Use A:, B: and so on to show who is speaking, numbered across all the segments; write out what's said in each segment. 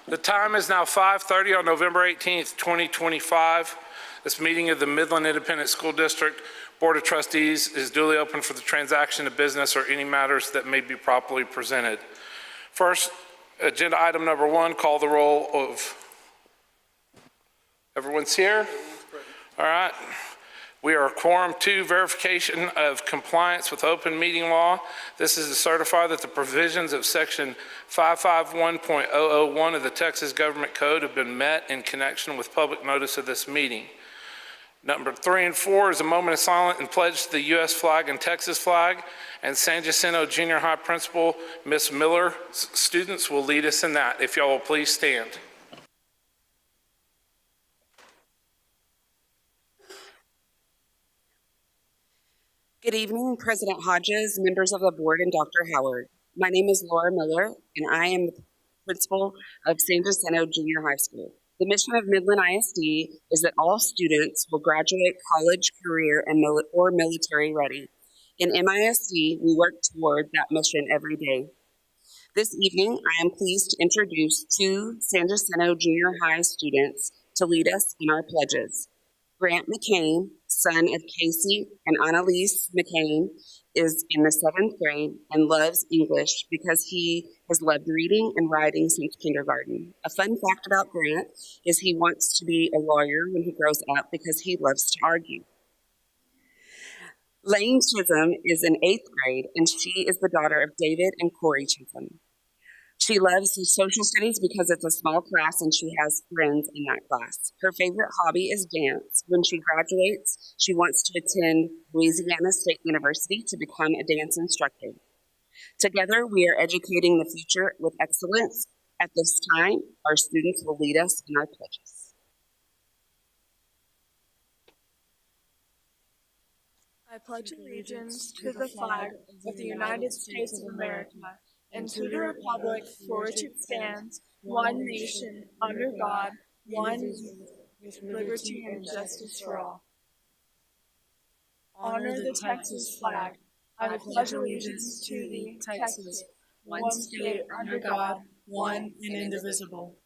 A: The time is now 5:30 on November 18th, 2025. This meeting of the Midland Independent School District Board of Trustees is duly open for the transaction of business or any matters that may be properly presented. First, agenda item number 1, call the roll of... Everyone's here? All right. We are quorum 2, verification of compliance with open meeting law. This is to certify that the provisions of section 551.001 of the Texas Government Code have been met in connection with public notice of this meeting. Number 3 and 4 is a moment of silence and pledge to the U.S. flag and Texas flag. And San Jacinto Junior High Principal, Miss Miller, students will lead us in that. If y'all will please stand.
B: Good evening, President Hodges, members of the board, and Dr. Howard. My name is Laura Miller, and I am the principal of San Jacinto Junior High School. The mission of Midland ISD is that all students will graduate college, career, or military ready. In MISD, we work toward that mission every day. This evening, I am pleased to introduce 2 San Jacinto Junior High students to lead us in our pledges. Grant McCain, son of Casey and Annalise McCain, is in the 7th grade and loves English because he has loved reading and writing since kindergarten. A fun fact about Grant is he wants to be a lawyer when he grows up because he loves to argue. Lane Chisholm is in 8th grade, and she is the daughter of David and Corey Chisholm. She loves social studies because it's a small class and she has friends in that class. Her favorite hobby is dance. When she graduates, she wants to attend Louisiana State University to become a dance instructor. Together, we are educating the future with excellence. At this time, our students will lead us in our pledges.
C: I pledge allegiance to the flag of the United States of America and to the republic for which it stands, one nation, under God, one with liberty and justice for all. Honor the Texas flag. I pledge allegiance to thee, Texas, one state under God, one and indivisible.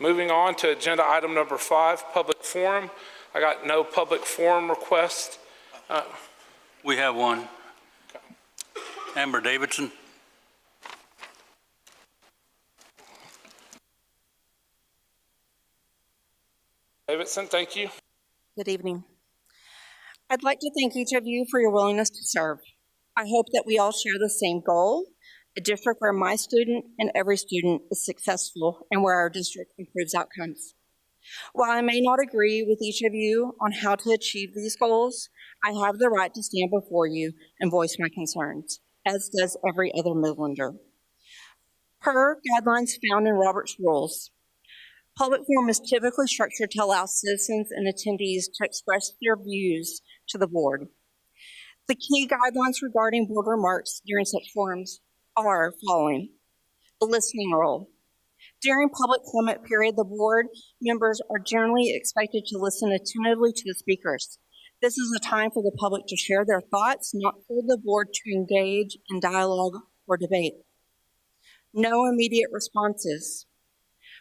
A: Moving on to agenda item number 5, public forum. I got no public forum request.
D: We have one.
A: Okay.
D: Amber Davidson.
A: Davidson, thank you.
E: Good evening. I'd like to thank each of you for your willingness to serve. I hope that we all share the same goal, a district where my student and every student is successful and where our district improves outcomes. While I may not agree with each of you on how to achieve these goals, I have the right to stand before you and voice my concerns, as does every other Midlander. Per guidelines found in Robert's Rules, public forum is typically structured to allow citizens and attendees to express their views to the board. The key guidelines regarding board remarks during such forums are following: the listening role. During public comment period, the board members are generally expected to listen attentively to the speakers. This is a time for the public to share their thoughts, not for the board to engage in dialogue or debate. No immediate responses.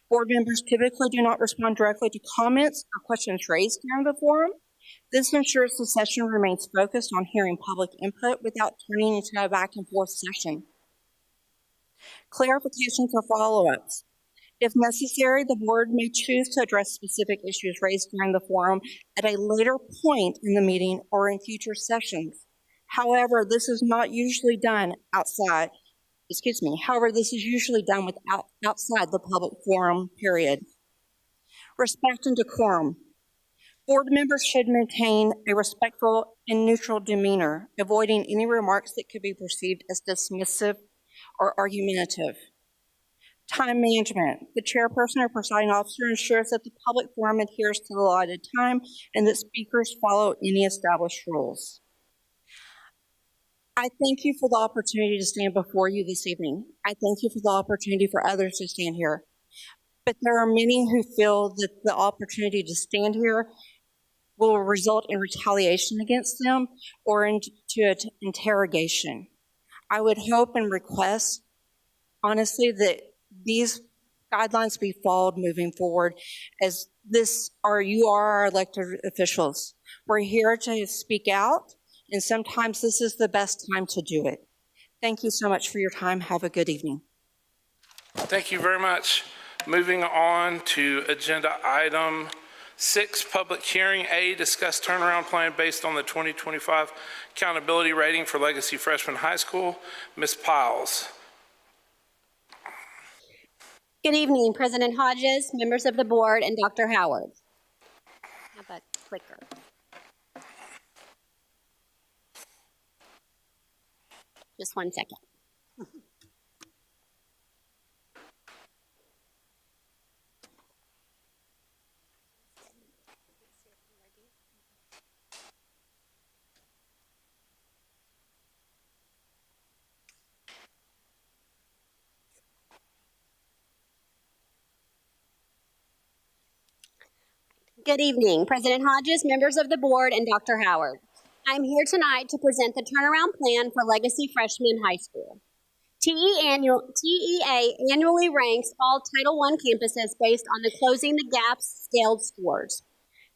E: Board members typically do not respond directly to comments or questions raised during the forum. This ensures the session remains focused on hearing public input without turning into a back and forth session. Clarifications or follow-ups. If necessary, the board may choose to address specific issues raised during the forum at a later point in the meeting or in future sessions. However, this is not usually done outside, however, this is usually done outside the public forum period. Respect and decorum. Board members should maintain a respectful and neutral demeanor, avoiding any remarks that could be perceived as dismissive or argumentative. Time management. The chairperson or presiding officer ensures that the public forum adheres to the allotted time and that speakers follow any established rules. I thank you for the opportunity to stand before you this evening. I thank you for the opportunity for others to stand here. But there are many who feel that the opportunity to stand here will result in retaliation against them or into interrogation. I would hope and request, honestly, that these guidelines be followed moving forward, as you are our elected officials. We're here to speak out, and sometimes this is the best time to do it. Thank you so much for your time. Have a good evening.
A: Thank you very much. Moving on to agenda item 6, public hearing. A, discuss turnaround plan based on the 2025 accountability rating for Legacy Freshman High School. Ms. Piles.
F: Good evening, President Hodges, members of the board, and Dr. Howard. How about clicker? Just 1 second. Good evening, President Hodges, members of the board, and Dr. Howard. I'm here tonight to present the turnaround plan for Legacy Freshman High School. TEA annually ranks all Title I campuses based on the Closing the Gaps scaled scores.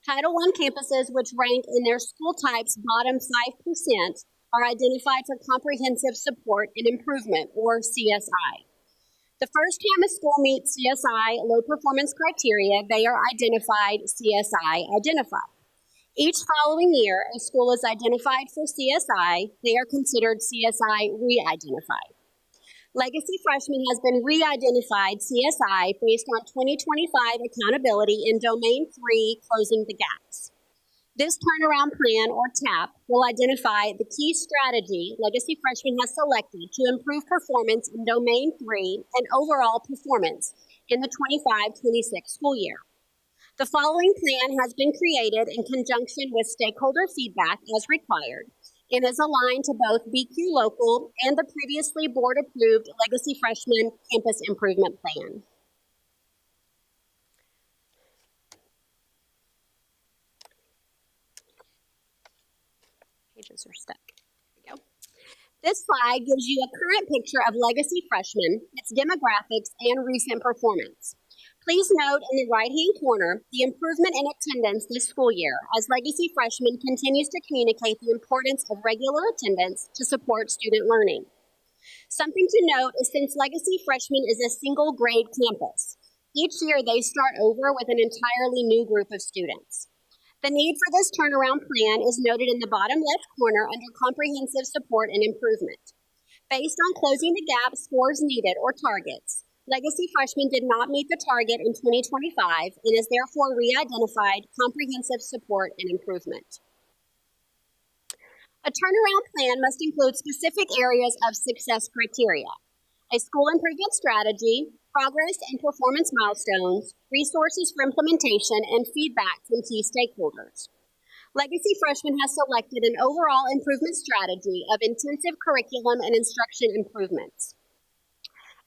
F: Title I campuses, which rank in their school type's bottom 5%, are identified for comprehensive support and improvement, or CSI. The first time a school meets CSI low performance criteria, they are identified CSI identified. Each following year, a school is identified for CSI, they are considered CSI re-identified. Legacy Freshman has been re-identified CSI based on 2025 accountability in Domain 3, Closing the Gaps. This turnaround plan, or TAP, will identify the key strategy Legacy Freshman has selected to improve performance in Domain 3 and overall performance in the 25-26 school year. The following plan has been created in conjunction with stakeholder feedback as required and is aligned to both BQ Local and the previously board-approved Legacy Freshman Campus Improvement Plan. Pages are stuck. There we go. This slide gives you a current picture of Legacy Freshman, its demographics, and recent performance. Please note in the right-hand corner the improvement in attendance this school year as Legacy Freshman continues to communicate the importance of regular attendance to support student learning. Something to note is since Legacy Freshman is a single grade campus, each year they start over with an entirely new group of students. The need for this turnaround plan is noted in the bottom left corner under comprehensive support and improvement. Based on Closing the Gap scores needed or targets, Legacy Freshman did not meet the target in 2025 and is therefore re-identified comprehensive support and improvement. A turnaround plan must include specific areas of success criteria: a school improvement strategy, progress and performance milestones, resources for implementation, and feedback from key stakeholders. Legacy Freshman has selected an overall improvement strategy of intensive curriculum and instruction improvements.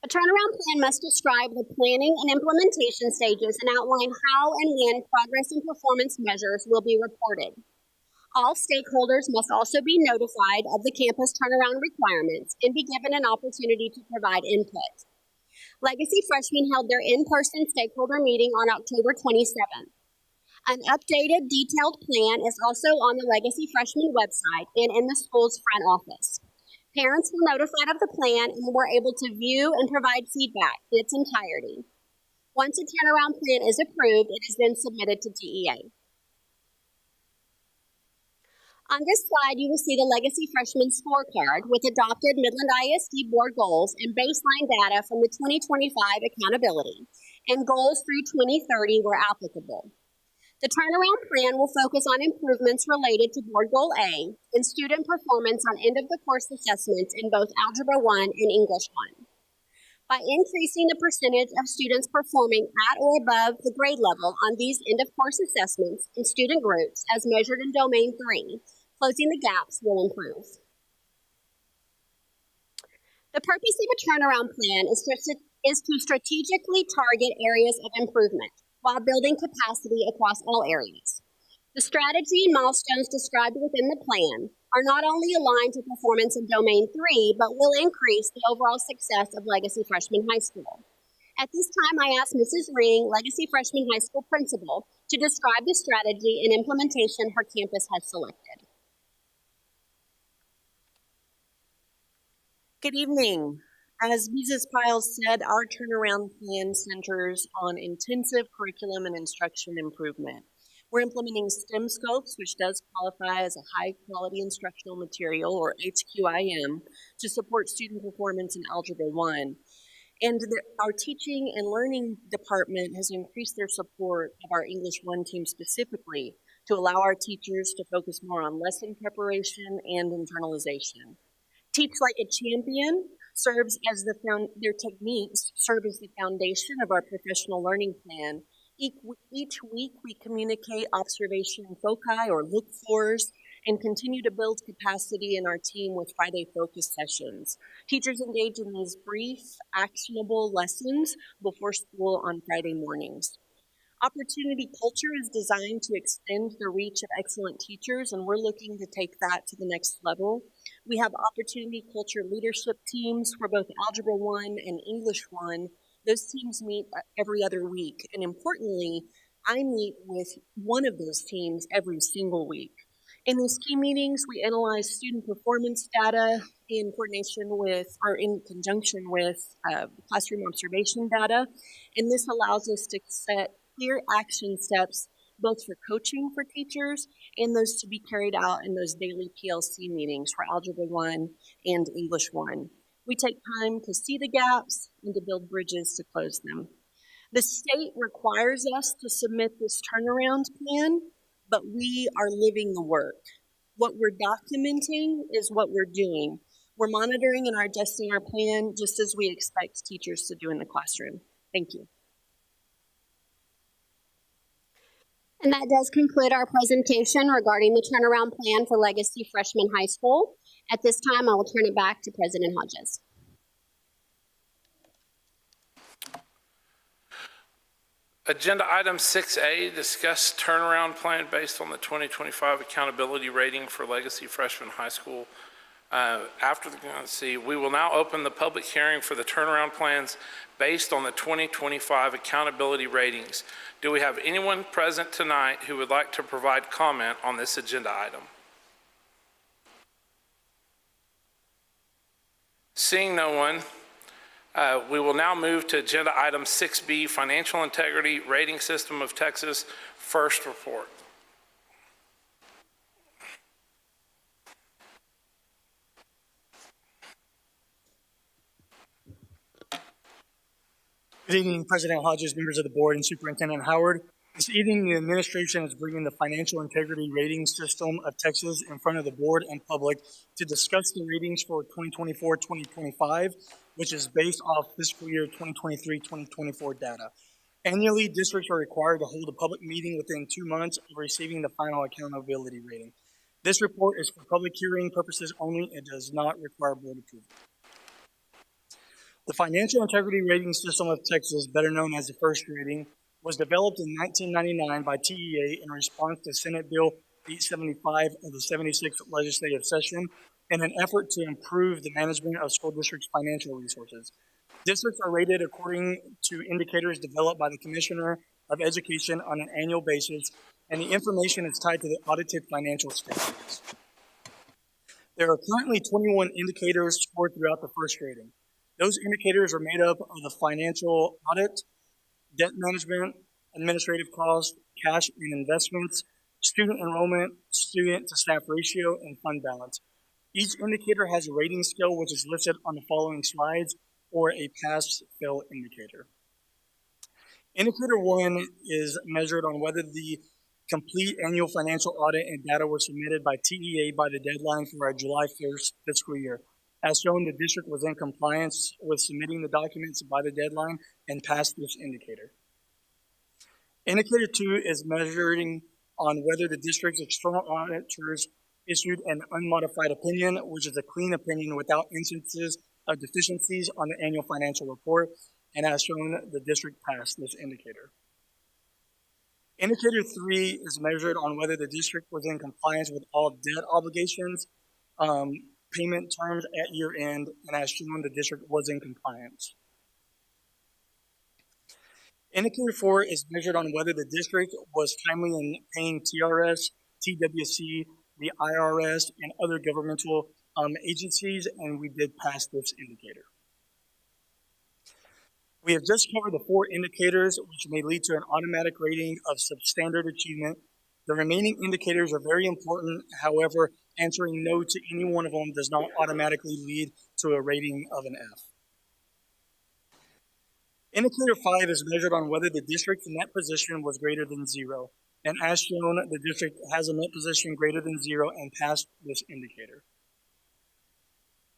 F: A turnaround plan must describe the planning and implementation stages and outline how and when progress and performance measures will be reported. All stakeholders must also be notified of the campus turnaround requirements and be given an opportunity to provide input. Legacy Freshman held their in-person stakeholder meeting on October 27th. An updated, detailed plan is also on the Legacy Freshman website and in the school's front office. Parents were notified of the plan and were able to view and provide feedback in its entirety. Once a turnaround plan is approved, it is then submitted to DEA. On this slide, you will see the Legacy Freshman Scorecard with adopted Midland ISD board goals and baseline data from the 2025 accountability and goals through 2030 where applicable. The turnaround plan will focus on improvements related to Board Goal A and student performance on end-of-the-course assessments in both Algebra 1 and English 1. By increasing the percentage of students performing at or above the grade level on these end-of-course assessments in student groups as measured in Domain 3, closing the gaps will improve. The purpose of a turnaround plan is to strategically target areas of improvement while building capacity across all areas. The strategy and milestones described within the plan are not only aligned to performance in Domain 3, but will increase the overall success of Legacy Freshman High School. At this time, I ask Mrs. Ring, Legacy Freshman High School principal, to describe the strategy and implementation her campus has selected.
G: Good evening. As Mrs. Piles said, our turnaround plan centers on intensive curriculum and instruction improvement. We're implementing STEM scopes, which does qualify as a high-quality instructional material, or HQIM, to support student performance in Algebra 1. And our teaching and learning department has increased their support of our English 1 team specifically to allow our teachers to focus more on lesson preparation and internalization. Teach Like a Champion serves as their techniques serve as the foundation of our professional learning plan. Each week we communicate observation foci or look-fors and continue to build capacity in our team with Friday focus sessions. Teachers engage in these brief, actionable lessons before school on Friday mornings. Opportunity culture is designed to extend the reach of excellent teachers, and we're looking to take that to the next level. We have opportunity culture leadership teams for both Algebra 1 and English 1. Those teams meet every other week, and importantly, I meet with one of those teams every single week. In these key meetings, we analyze student performance data in conjunction with classroom observation data, and this allows us to set clear action steps both for coaching for teachers and those to be carried out in those daily PLC meetings for Algebra 1 and English 1. We take time to see the gaps and to build bridges to close them. The state requires us to submit this turnaround plan, but we are living the work. What we're documenting is what we're doing. We're monitoring and adjusting our plan just as we expect teachers to do in the classroom. Thank you.
F: And that does conclude our presentation regarding the turnaround plan for Legacy Freshman High School. At this time, I will turn it back to President Hodges.
A: Agenda item 6A, discuss turnaround plan based on the 2025 accountability rating for Legacy Freshman High School. We will now open the public hearing for the turnaround plans based on the 2025 accountability ratings. Do we have anyone present tonight who would like to provide comment on this agenda item? Seeing no one, we will now move to agenda item 6B, Financial Integrity Rating System of Texas, first report.
H: Good evening, President Hodges, members of the board, and Superintendent Howard. This evening, the administration is bringing the Financial Integrity Rating System of Texas in front of the board and public to discuss the ratings for 2024-2025, which is based off fiscal year 2023-2024 data. Annually, districts are required to hold a public meeting within 2 months of receiving the final accountability rating. This report is for public hearing purposes only. It does not require board approval. The Financial Integrity Rating System of Texas, better known as the FIRST rating, was developed in 1999 by TEA in response to Senate Bill 875 of the 76th legislative session in an effort to improve the management of school districts' financial resources. Districts are rated according to indicators developed by the Commissioner of Education on an annual basis, and the information is tied to the audited financial statements. There are currently 21 indicators scored throughout the FIRST rating. Those indicators are made up of the financial audit, debt management, administrative costs, cash and investments, student enrollment, student to staff ratio, and fund balance. Each indicator has a rating scale which is listed on the following slides, or a pass-fail indicator. Indicator 1 is measured on whether the complete annual financial audit and data were submitted by TEA by the deadline for our July 1st fiscal year. As shown, the district was in compliance with submitting the documents by the deadline and passed this indicator. Indicator 2 is measuring on whether the district's external auditors issued an unmodified opinion, which is a clean opinion without instances of deficiencies on the annual financial report, and as shown, the district passed this indicator. Indicator 3 is measured on whether the district was in compliance with all debt obligations, payment terms at year end, and as shown, the district was in compliance. Indicator 4 is measured on whether the district was timely in paying TRS, TWC, the IRS, and other governmental agencies, and we did pass this indicator. We have just covered the 4 indicators, which may lead to an automatic rating of substandard achievement. The remaining indicators are very important. However, answering no to any one of them does not automatically lead to a rating of an F. Indicator 5 is measured on whether the district's net position was greater than 0. And as shown, the district has a net position greater than 0 and passed this indicator.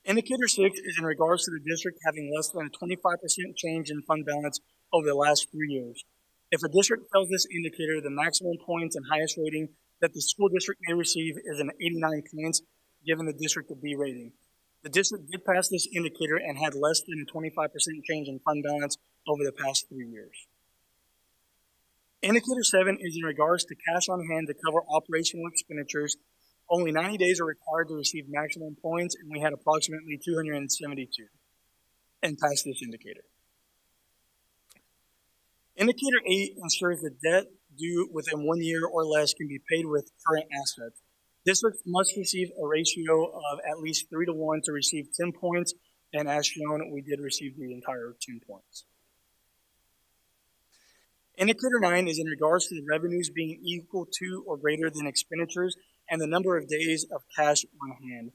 H: Indicator 6 is in regards to the district having less than a 25% change in fund balance over the last 3 years. If a district fails this indicator, the maximum points and highest rating that the school district may receive is an 89 points, giving the district a B rating. The district did pass this indicator and had less than a 25% change in fund balance over the past 3 years. Indicator 7 is in regards to cash on hand to cover operational expenditures. Only 90 days are required to receive maximum points, and we had approximately 272 and passed this indicator. Indicator 8 ensures that debt due within 1 year or less can be paid with current assets. Districts must receive a ratio of at least 3 to 1 to receive 10 points, and as shown, we did receive the entire 10 points. Indicator 9 is in regards to the revenues being equal to or greater than expenditures and the number of days of cash on hand.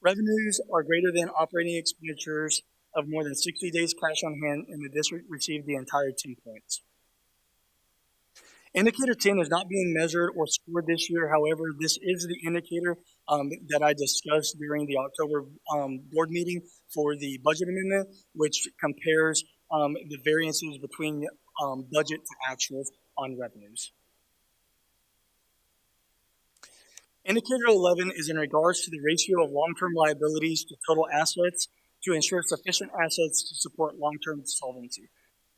H: Revenues are greater than operating expenditures of more than 60 days cash on hand, and the district received the entire 10 points. Indicator 10 is not being measured or scored this year. However, this is the indicator that I discussed during the October board meeting for the budget amendment, which compares the variances between budget to actuals on revenues. Indicator 11 is in regards to the ratio of long-term liabilities to total assets to ensure sufficient assets to support long-term solvency.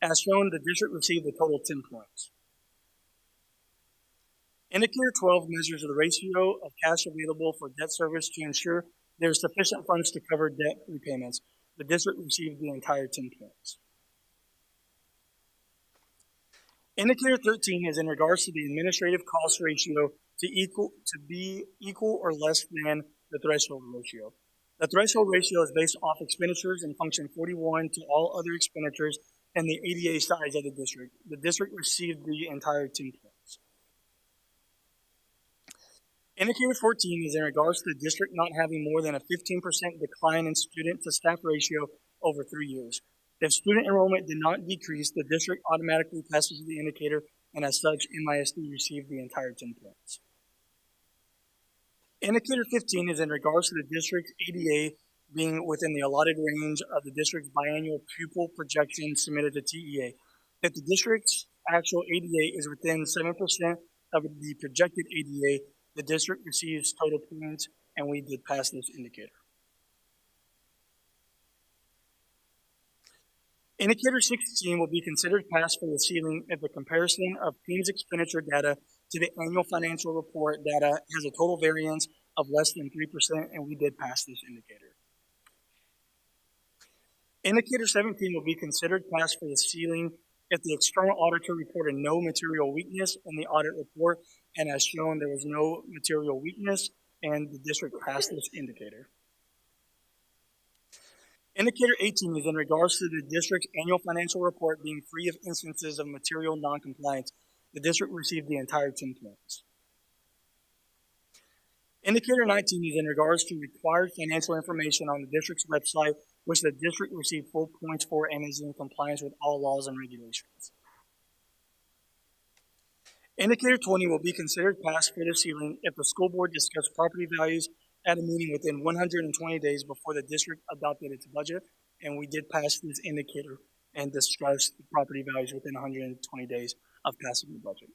H: As shown, the district received a total 10 points. Indicator 12 measures the ratio of cash available for debt service to ensure there is sufficient funds to cover debt repayments. The district received the entire 10 points. Indicator 13 is in regards to the administrative cost ratio to be equal or less than the threshold ratio. The threshold ratio is based off expenditures in function 41 to all other expenditures and the ADA size of the district. The district received the entire 10 points. Indicator 14 is in regards to the district not having more than a 15% decline in student to staff ratio over 3 years. If student enrollment did not decrease, the district automatically passes the indicator, and as such, MISD received the entire 10 points. Indicator 15 is in regards to the district's ADA being within the allotted range of the district's biannual pupil projection submitted to TEA. If the district's actual ADA is within 7% of the projected ADA, the district receives total points, and we did pass this indicator. Indicator 16 will be considered passed for the ceiling if the comparison of PEIMS expenditure data to the annual financial report data has a total variance of less than 3%, and we did pass this indicator. Indicator 17 will be considered passed for the ceiling if the external auditor reported no material weakness in the audit report, and as shown, there was no material weakness, and the district passed this indicator. Indicator 18 is in regards to the district's annual financial report being free of instances of material noncompliance. The district received the entire 10 points. Indicator 19 is in regards to required financial information on the district's website, which the district received full points for and is in compliance with all laws and regulations. Indicator 20 will be considered passed for the ceiling if the school board discussed property values at a meeting within 120 days before the district adopted its budget, and we did pass this indicator and discuss the property values within 120 days of passing the budget.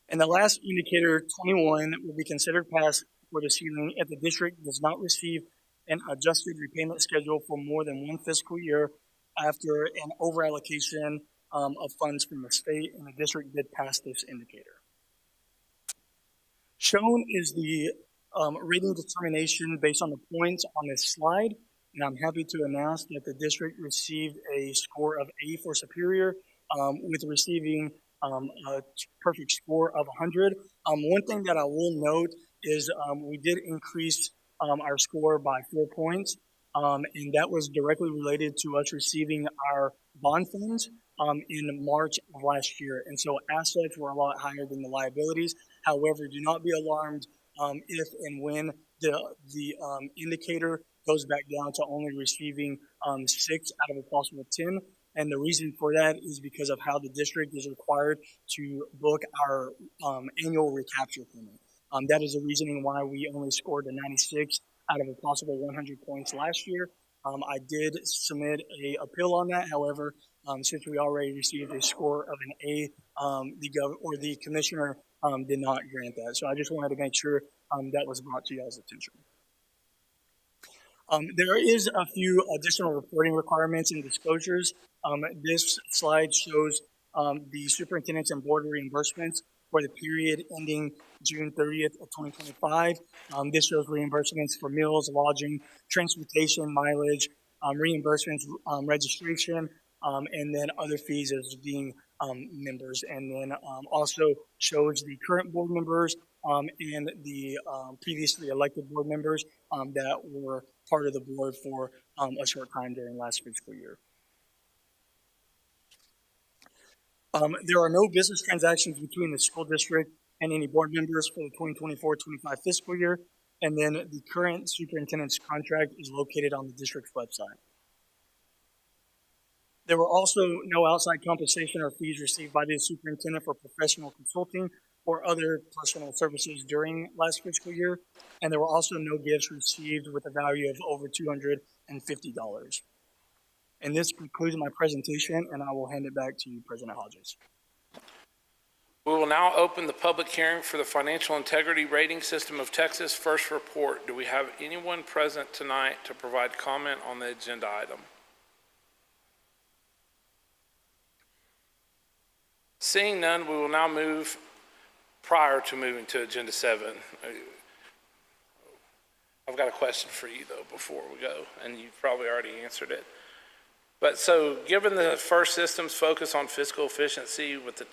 H: And the last indicator, 21, will be considered passed for the ceiling if the district does not receive an adjusted repayment schedule for more than one fiscal year after an overallocation of funds from the state, and the district did pass this indicator. Shown is the rating determination based on the points on this slide, and I'm happy to announce that the district received a score of A for superior, with receiving a perfect score of 100. One thing that I will note is we did increase our score by 4 points, and that was directly related to us receiving our bond funds in March of last year. And so assets were a lot higher than the liabilities. However, do not be alarmed if and when the indicator goes back down to only receiving 6 out of a possible 10. And the reason for that is because of how the district is required to book our annual recapture payment. That is the reasoning why we only scored a 96 out of a possible 100 points last year. I did submit an appeal on that. However, since we already received a score of an A, the commissioner did not grant that. So I just wanted to make sure that was brought to y'all's attention. There is a few additional reporting requirements and disclosures. This slide shows the superintendent's and board reimbursements for the period ending June 30th of 2025. This shows reimbursements for meals, lodging, transportation, mileage, reimbursements, registration, and then other fees as being members. And then also shows the current board members and the previously elected board members that were part of the board for a short time during last fiscal year. There are no business transactions between the school district and any board members for the 2024-25 fiscal year, and then the current superintendent's contract is located on the district's website. There were also no outside compensation or fees received by the superintendent for professional consulting or other personal services during last fiscal year, and there were also no gifts received with a value of over $250. And this concludes my presentation, and I will hand it back to you, President Hodges.
A: We will now open the public hearing for the Financial Integrity Rating System of Texas first report. Do we have anyone present tonight to provide comment on the agenda item? Seeing none, we will now move prior to moving to Agenda 7. I've got a question for you, though, before we go, and you've probably already answered it. But so, given the FIRST system's focus on fiscal efficiency with the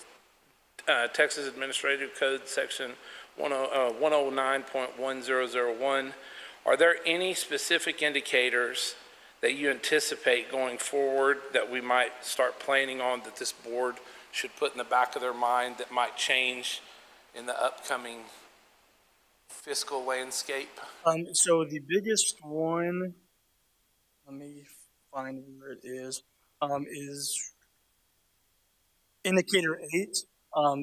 A: Texas Administrative Code Section 109.1001, are there any specific indicators that you anticipate going forward that we might start planning on that this board should put in the back of their mind that might change in the upcoming fiscal landscape?
H: So the biggest one, let me find where it is indicator 8.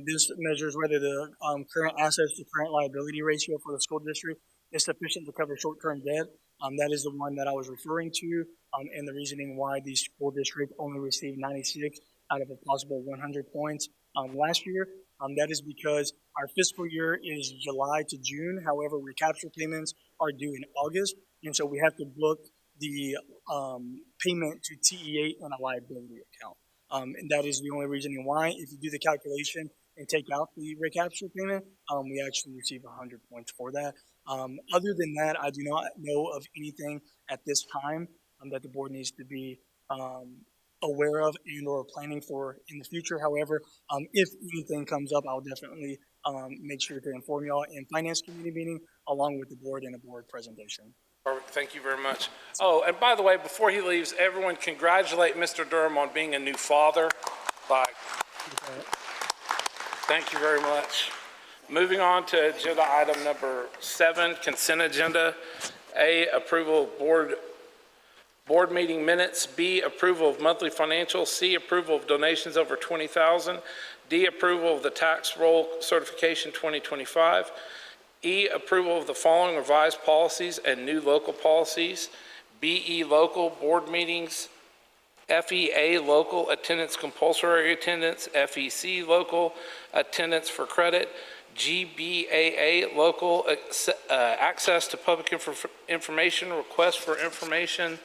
H: This measures whether the current assets to current liability ratio for the school district is sufficient to cover short-term debt. That is the one that I was referring to, and the reasoning why the school district only received 96 out of a possible 100 points last year. That is because our fiscal year is July to June. However, recapture payments are due in August, and so we have to book the payment to TE8 in a liability account. And that is the only reasoning why. If you do the calculation and take out the recapture payment, we actually receive 100 points for that. Other than that, I do not know of anything at this time that the board needs to be aware of and or planning for in the future. However, if anything comes up, I'll definitely make sure to inform y'all in finance committee meeting along with the board in a board presentation.
A: Perfect. Thank you very much. Oh, and by the way, before he leaves, everyone congratulate Mr. Durham on being a new father. Like, thank you very much. Moving on to agenda item number 7, consent agenda. A, approval of board meeting minutes. B, approval of monthly financials. C, approval of donations over $20,000. D, approval of the tax roll certification 2025. E, approval of the following revised policies and new local policies. BE, local board meetings. FEA, local attendance, compulsory attendance. FEC, local attendance for credit. GBAA, local access to public information, request for information.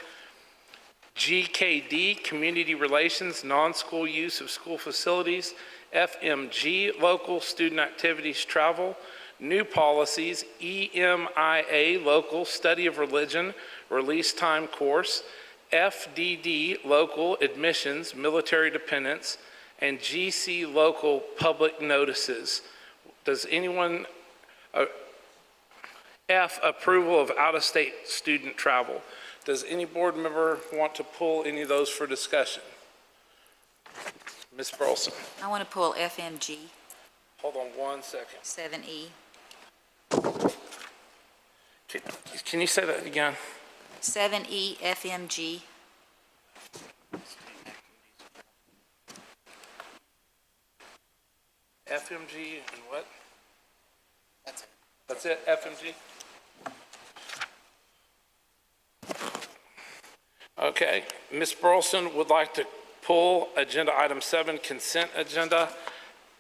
A: GKD, community relations, non-school use of school facilities. FMG, local student activities, travel. New policies, EMIA, local study of religion, release time course. FDD, local admissions, military dependents. And GC, local public notices. Does anyone, F, approval of out-of-state student travel. Does any board member want to pull any of those for discussion? Ms. Burleson.
I: I want to pull FMG,
A: Hold on 1 second.
I: 7E.
A: Can you say that again?
I: 7E, FMG.
A: FMG and what? That's it, FMG? Okay, Ms. Burleson would like to pull agenda item 7, consent agenda.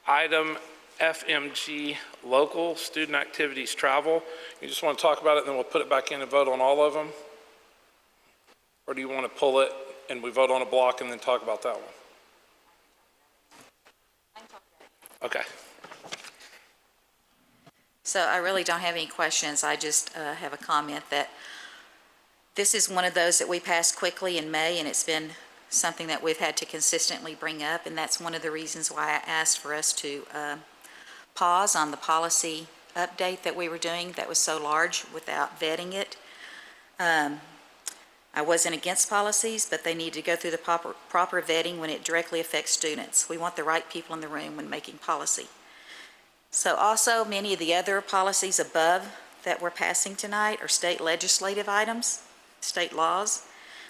A: Item FMG, local student activities, travel. You just want to talk about it, and then we'll put it back in and vote on all of them? Or do you want to pull it and we vote on a block and then talk about that one? Okay.
I: So I really don't have any questions. I just have a comment that this is one of those that we passed quickly in May, and it's been something that we've had to consistently bring up, and that's one of the reasons why I asked for us to pause on the policy update that we were doing that was so large without vetting it. I wasn't against policies, but they need to go through the proper vetting when it directly affects students. We want the right people in the room when making policy. So also, many of the other policies above that we're passing tonight are state legislative items, state laws.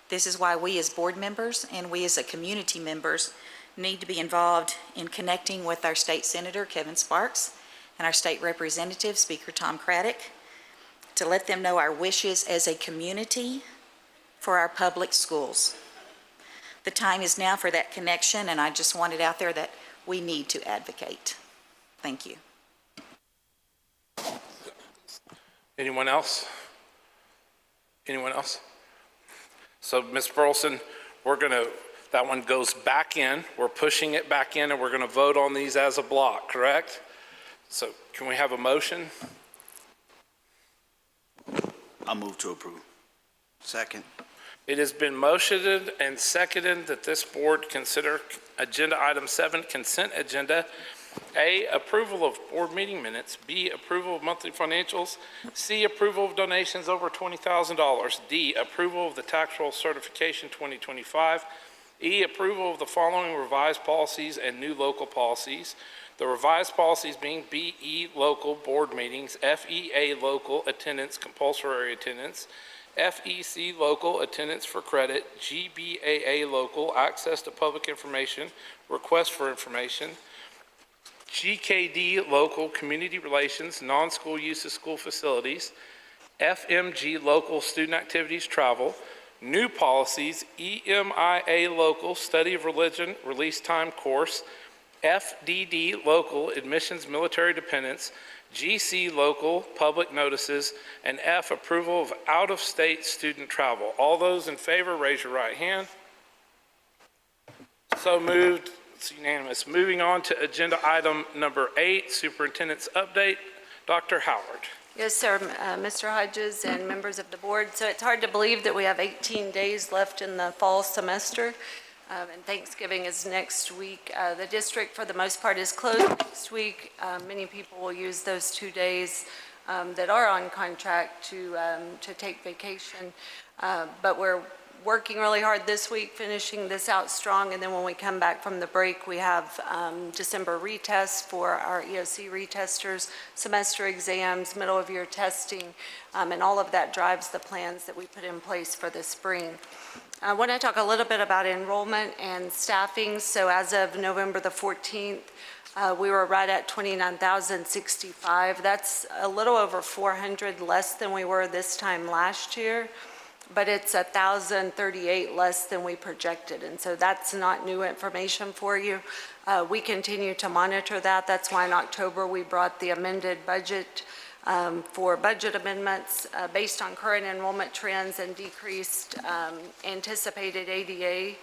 I: This is why we as board members and we as a community members need to be involved in connecting with our state senator, Kevin Sparks, and our state representative, Speaker Tom Craddock, to let them know our wishes as a community for our public schools. The time is now for that connection, and I just want it out there that we need to advocate. Thank you.
A: Anyone else? Anyone else? So, Ms. Burleson, that one goes back in. We're pushing it back in, and we're going to vote on these as a block, correct? So, can we have a motion?
J: I'll move to approve. Second.
A: It has been motioned and seconded that this board consider agenda item 7, consent agenda. A, approval of board meeting minutes. B, approval of monthly financials. C, approval of donations over $20,000. D, approval of the tax roll certification 2025. E, approval of the following revised policies and new local policies. The revised policies being BE, local board meetings. FEA, local attendance, compulsory attendance. FEC, local attendance for credit. GBAA, local access to public information, request for information. GKD, local community relations, non-school use of school facilities. FMG, local student activities, travel. New policies, EMIA, local study of religion, release time course. FDD, local admissions, military dependents. GC, local public notices. And F, approval of out-of-state student travel. All those in favor, raise your right hand. So moved. It's unanimous. Moving on to agenda item number 8, superintendent's update. Dr. Howard.
K: Yes, sir, Mr. Hodges and members of the board. So it's hard to believe that we have 18 days left in the fall semester, and Thanksgiving is next week. The district, for the most part, is closed next week. Many people will use those 2 days that are on contract to take vacation. But we're working really hard this week, finishing this out strong, and then when we come back from the break, we have December retests for our EOC retesters, semester exams, middle of year testing, and all of that drives the plans that we put in place for the spring. I want to talk a little bit about enrollment and staffing. So as of November the 14th, we were right at 29,065. That's a little over 400 less than we were this time last year, but it's 1,038 less than we projected. And so that's not new information for you. We continue to monitor that. That's why in October we brought the amended budget for budget amendments based on current enrollment trends and decreased anticipated ADA.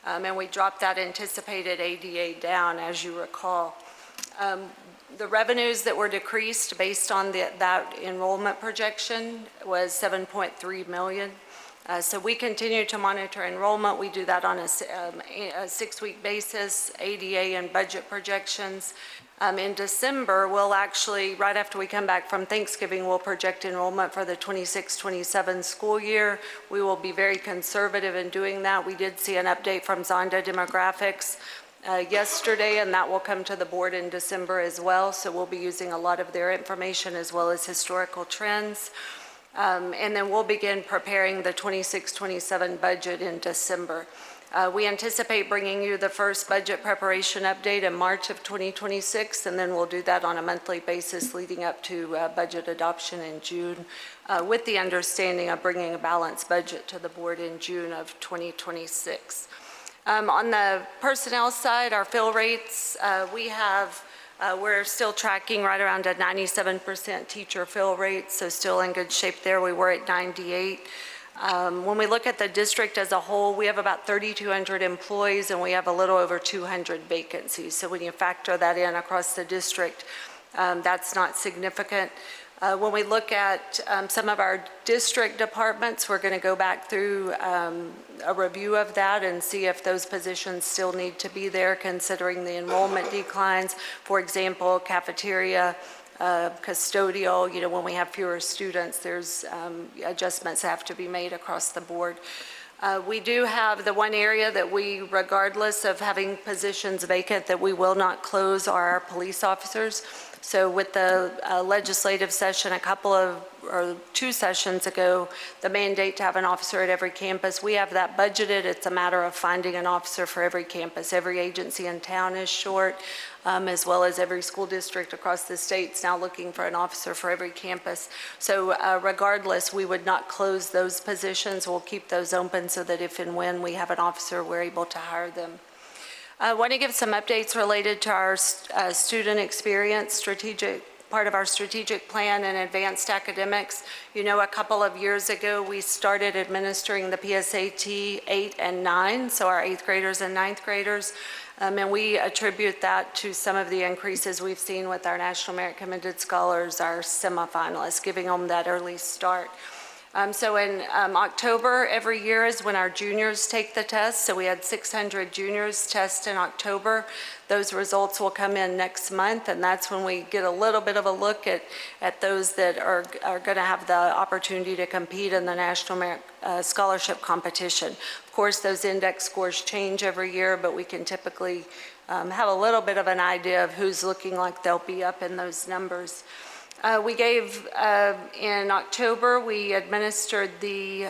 K: And we dropped that anticipated ADA down, as you recall. The revenues that were decreased based on that enrollment projection was $7.3 million. So we continue to monitor enrollment. We do that on a 6-week basis, ADA and budget projections. In December, we'll actually, right after we come back from Thanksgiving, we'll project enrollment for the 26-27 school year. We will be very conservative in doing that. We did see an update from Zonda Demographics yesterday, and that will come to the board in December as well. So we'll be using a lot of their information as well as historical trends. And then we'll begin preparing the 26-27 budget in December. We anticipate bringing you the first budget preparation update in March of 2026, and then we'll do that on a monthly basis leading up to budget adoption in June, with the understanding of bringing a balanced budget to the board in June of 2026. On the personnel side, our fill rates, we're still tracking right around a 97% teacher fill rate, so still in good shape there. We were at 98. When we look at the district as a whole, we have about 3,200 employees and we have a little over 200 vacancies. So when you factor that in across the district, that's not significant. When we look at some of our district departments, we're going to go back through a review of that and see if those positions still need to be there considering the enrollment declines. For example, cafeteria, custodial, when we have fewer students, there's adjustments that have to be made across the board. We do have the one area that we, regardless of having positions vacant, that we will not close are our police officers. So with the legislative session two sessions ago, the mandate to have an officer at every campus, we have that budgeted. It's a matter of finding an officer for every campus. Every agency in town is short, as well as every school district across the state is now looking for an officer for every campus. So regardless, we would not close those positions. We'll keep those open so that if and when we have an officer, we're able to hire them. I want to give some updates related to our student experience part of our strategic plan and advanced academics. A couple of years ago, we started administering the PSAT 8 and 9, so our 8th graders and 9th graders. And we attribute that to some of the increases we've seen with our National Merit Commended Scholars, our semifinalists, giving them that early start. So in October every year is when our juniors take the test. So we had 600 juniors test in October. Those results will come in next month, and that's when we get a little bit of a look at those that are going to have the opportunity to compete in the National Merit Scholarship Competition. Of course, those index scores change every year, but we can typically have a little bit of an idea of who's looking like they'll be up in those numbers. We gave, in October, we administered the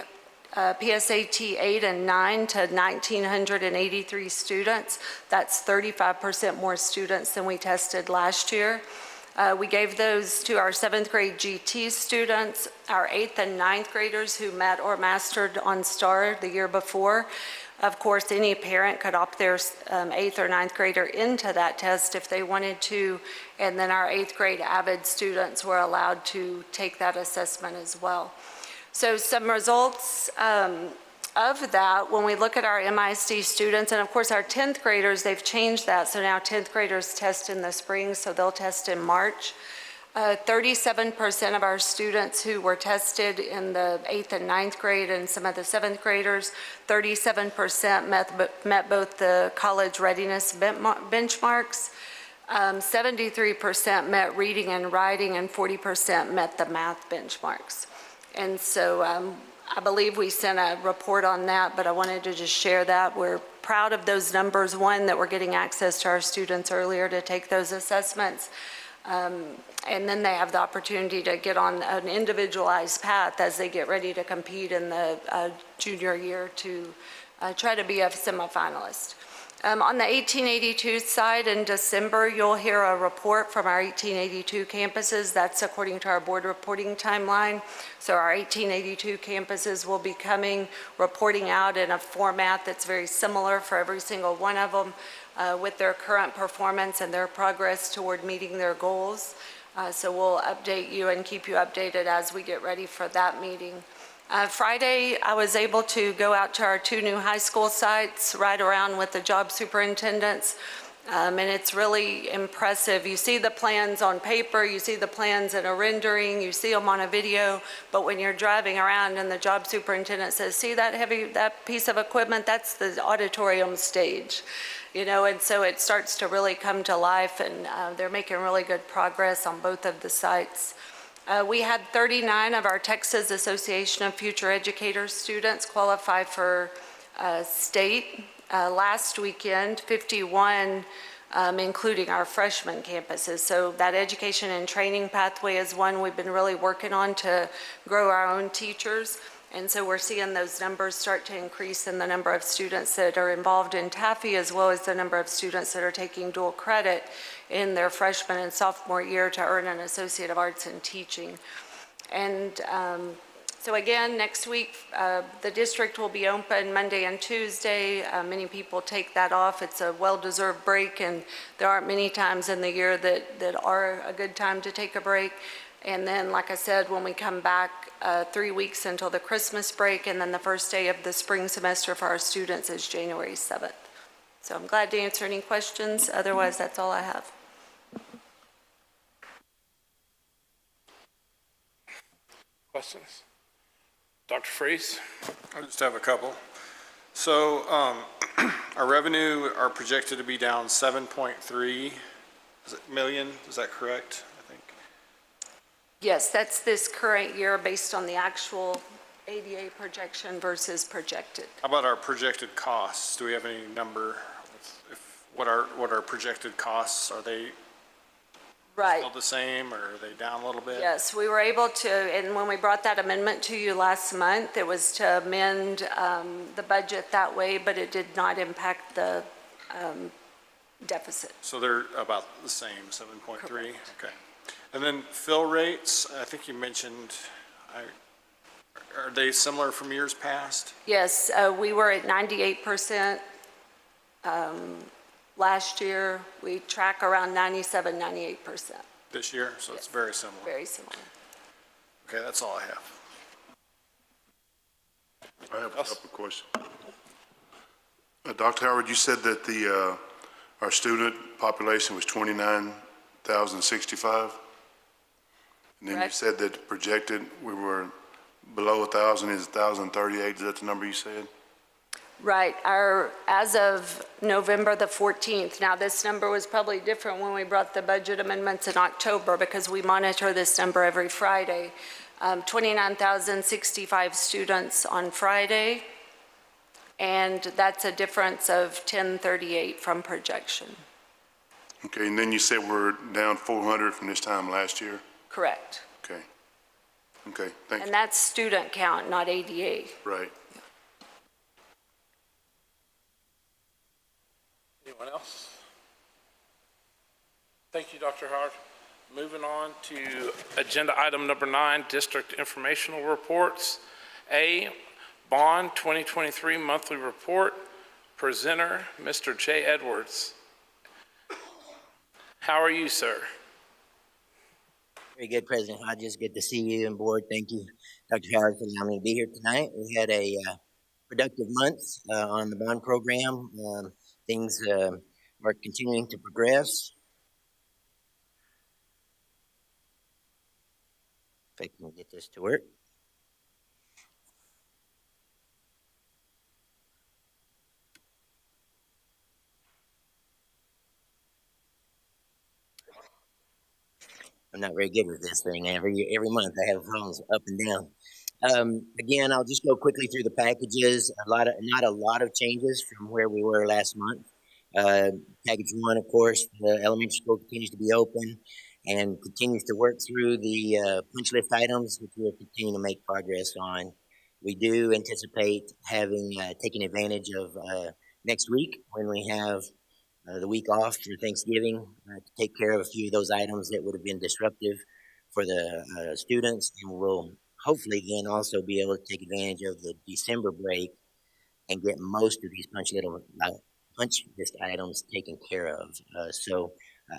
K: PSAT 8 and 9 to 1,983 students. That's 35% more students than we tested last year. We gave those to our 7th grade GT students, our 8th and 9th graders who met or mastered on STAR the year before. Of course, any parent could opt their 8th or 9th grader into that test if they wanted to, and then our 8th grade AVID students were allowed to take that assessment as well. So some results of that, when we look at our MISD students, and of course our 10th graders, they've changed that, so now 10th graders test in the spring, so they'll test in March. 37% of our students who were tested in the 8th and 9th grade and some of the 7th graders, 37% met both the college readiness benchmarks, 73% met reading and writing, and 40% met the math benchmarks. And so I believe we sent a report on that, but I wanted to just share that. We're proud of those numbers. One, that we're getting access to our students earlier to take those assessments. And then they have the opportunity to get on an individualized path as they get ready to compete in the junior year to try to be a semifinalist. On the 1882 side, in December, you'll hear a report from our 1882 campuses. That's according to our board reporting timeline. So our 1882 campuses will be reporting out in a format that's very similar for every single one of them with their current performance and their progress toward meeting their goals. So we'll update you and keep you updated as we get ready for that meeting. Friday, I was able to go out to our 2 new high school sites, ride around with the job superintendents, and it's really impressive. You see the plans on paper, you see the plans in a rendering, you see them on a video, but when you're driving around and the job superintendent says, see that piece of equipment, that's the auditorium stage. You know, and so it starts to really come to life, and they're making really good progress on both of the sites. We had 39 of our Texas Association of Future Educators students qualify for state last weekend, 51 including our freshman campuses. So that education and training pathway is one we've been really working on to grow our own teachers. And so we're seeing those numbers start to increase in the number of students that are involved in TAFE, as well as the number of students that are taking dual credit in their freshman and sophomore year to earn an Associate of Arts in Teaching. And so again, next week, the district will be open Monday and Tuesday. Many people take that off. It's a well-deserved break, and there aren't many times in the year that are a good time to take a break. And then, like I said, when we come back, 3 weeks until the Christmas break, and then the first day of the spring semester for our students is January 7th. So I'm glad to answer any questions. Otherwise, that's all I have.
A: Questions? Dr. Freeze?
L: I just have a couple. So our revenue are projected to be down 7.3 million. Is that correct? I think.
K: Yes, that's this current year based on the actual ADA projection versus projected.
L: How about our projected costs? Do we have any number? What are projected costs? Are they still the same, or are they down a little bit?
K: Yes, we were able to, and when we brought that amendment to you last month, it was to amend the budget that way, but it did not impact the deficit.
L: So they're about the same, 7.3? Okay. And then fill rates, I think you mentioned, are they similar from years past?
K: Yes, we were at 98% last year. We track around 97, 98%.
L: This year? So yes. It's very similar.
K: Very similar.
L: Okay, that's all I have.
M: I have a couple of questions. Dr. Howard, you said that our student population was 29,065, and then you said that projected we were below 1,000 is 1,038. Is that the number you said?
K: Right. As of November the 14th, now this number was probably different when we brought the budget amendments in October because we monitor this number every Friday. 29,065 students on Friday, and that's a difference of 1038 from projection.
M: Okay, and then you said we're down 400 from this time last year?
K: Correct.
M: Okay. Okay, thank you.
K: And that's student count, not ADA.
M: Right.
A: Anyone else? Thank you, Dr. Howard. Moving on to agenda item number 9, district informational reports. A, Bond 2023 monthly report. Presenter, Mr. Jay Edwards. How are you, sir?
N: Very good, President Hodges. Good to see you and board. Thank you, Dr. Howard, for allowing me to be here tonight. We had a productive month on the bond program. Things are continuing to progress. If I can get this to work. I'm not very good with this thing. Every month I have phones up and down. Again, I'll just go quickly through the packages. Not a lot of changes from where we were last month. Package 1, of course, the elementary school continues to be open and continues to work through the punch list items, which we'll continue to make progress on. We do anticipate having taken advantage of next week when we have the week off for Thanksgiving to take care of a few of those items that would have been disruptive for the students, and we'll hopefully then also be able to take advantage of the December break and get most of these punch list items taken care of. So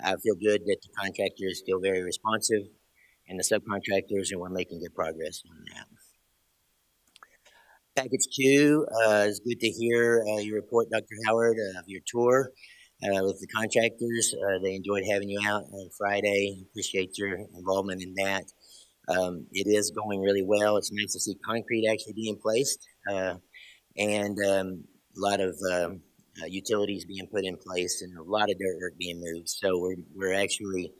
N: I feel good that the contractor is still very responsive and the subcontractors, and we're making good progress on that. Package 2, it's good to hear your report, Dr. Howard, of your tour with the contractors. They enjoyed having you out on Friday. Appreciate your involvement in that. It is going really well. It's nice to see concrete actually being placed and a lot of utilities being put in place and a lot of dirt work being moved. So we're actually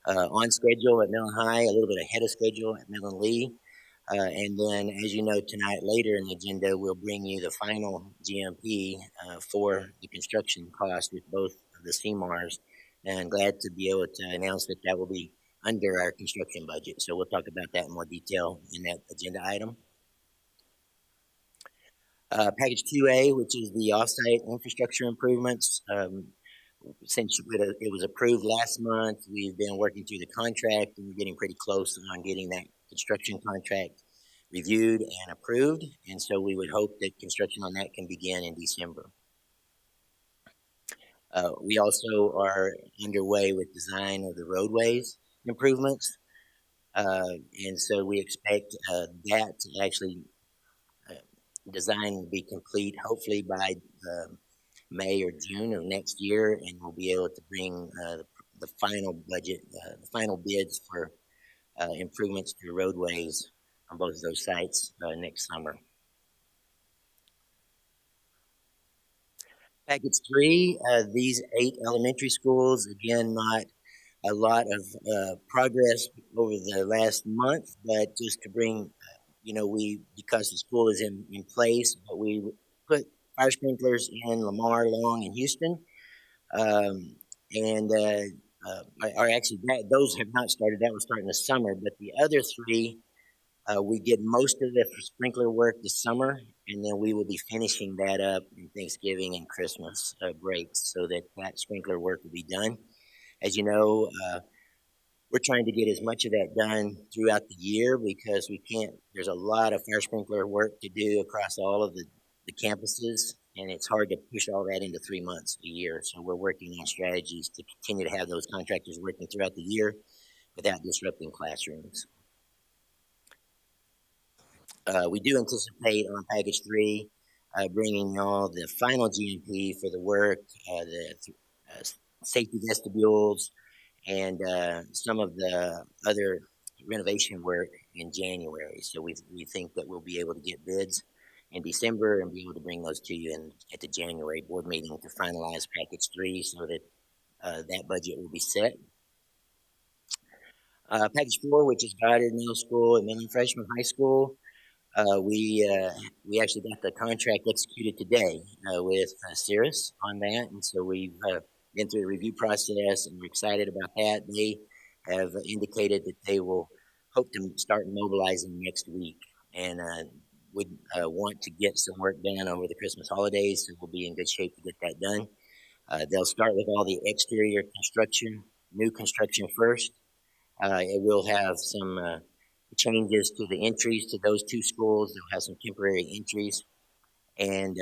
N: on schedule at Millen High, a little bit ahead of schedule at Millen Lee. And then, as you know, tonight, later in the agenda, we'll bring you the final GMP for the construction cost with both of the CMARs. And I'm glad to be able to announce that that will be under our construction budget. So we'll talk about that in more detail in that agenda item. Package 2A, which is the offsite infrastructure improvements. Since it was approved last month, we've been working through the contract and we're getting pretty close on getting that construction contract reviewed and approved. And so we would hope that construction on that can begin in December. We also are underway with design of the roadways improvements. And so we expect that to actually design will be complete hopefully by May or June of next year, and we'll be able to bring the final budget, the final bids for improvements to roadways on both of those sites next summer. Package 3, these 8 elementary schools, again, not a lot of progress over the last month, but just to bring, because the school is in place, but we put fire sprinklers in Lamar, Long, and Houston. Those have not started. That was starting this summer, but the other 3, we did most of the sprinkler work this summer, and then we will be finishing that up in Thanksgiving and Christmas breaks so that sprinkler work will be done. As you know, we're trying to get as much of that done throughout the year because there's a lot of fire sprinkler work to do across all of the campuses, and it's hard to push all that into 3 months a year. So we're working on strategies to continue to have those contractors working throughout the year without disrupting classrooms. We do anticipate on package 3 bringing all the final GMP for the work, the safety vestibules, and some of the other renovation work in January. So we think that we'll be able to get bids in December and be able to bring those to you at the January board meeting to finalize package 3 so that that budget will be set. Package 4, which is Goddard Middle School and Midland Freshman High School. We actually got the contract executed today with Cirrus on that, and so we've been through the review process, and we're excited about that. They have indicated that they will hope to start mobilizing next week, and would want to get some work done over the Christmas holidays, so we'll be in good shape to get that done. They'll start with all the exterior construction, new construction first. It will have some changes to the entries to those 2 schools. They'll have some temporary entries, and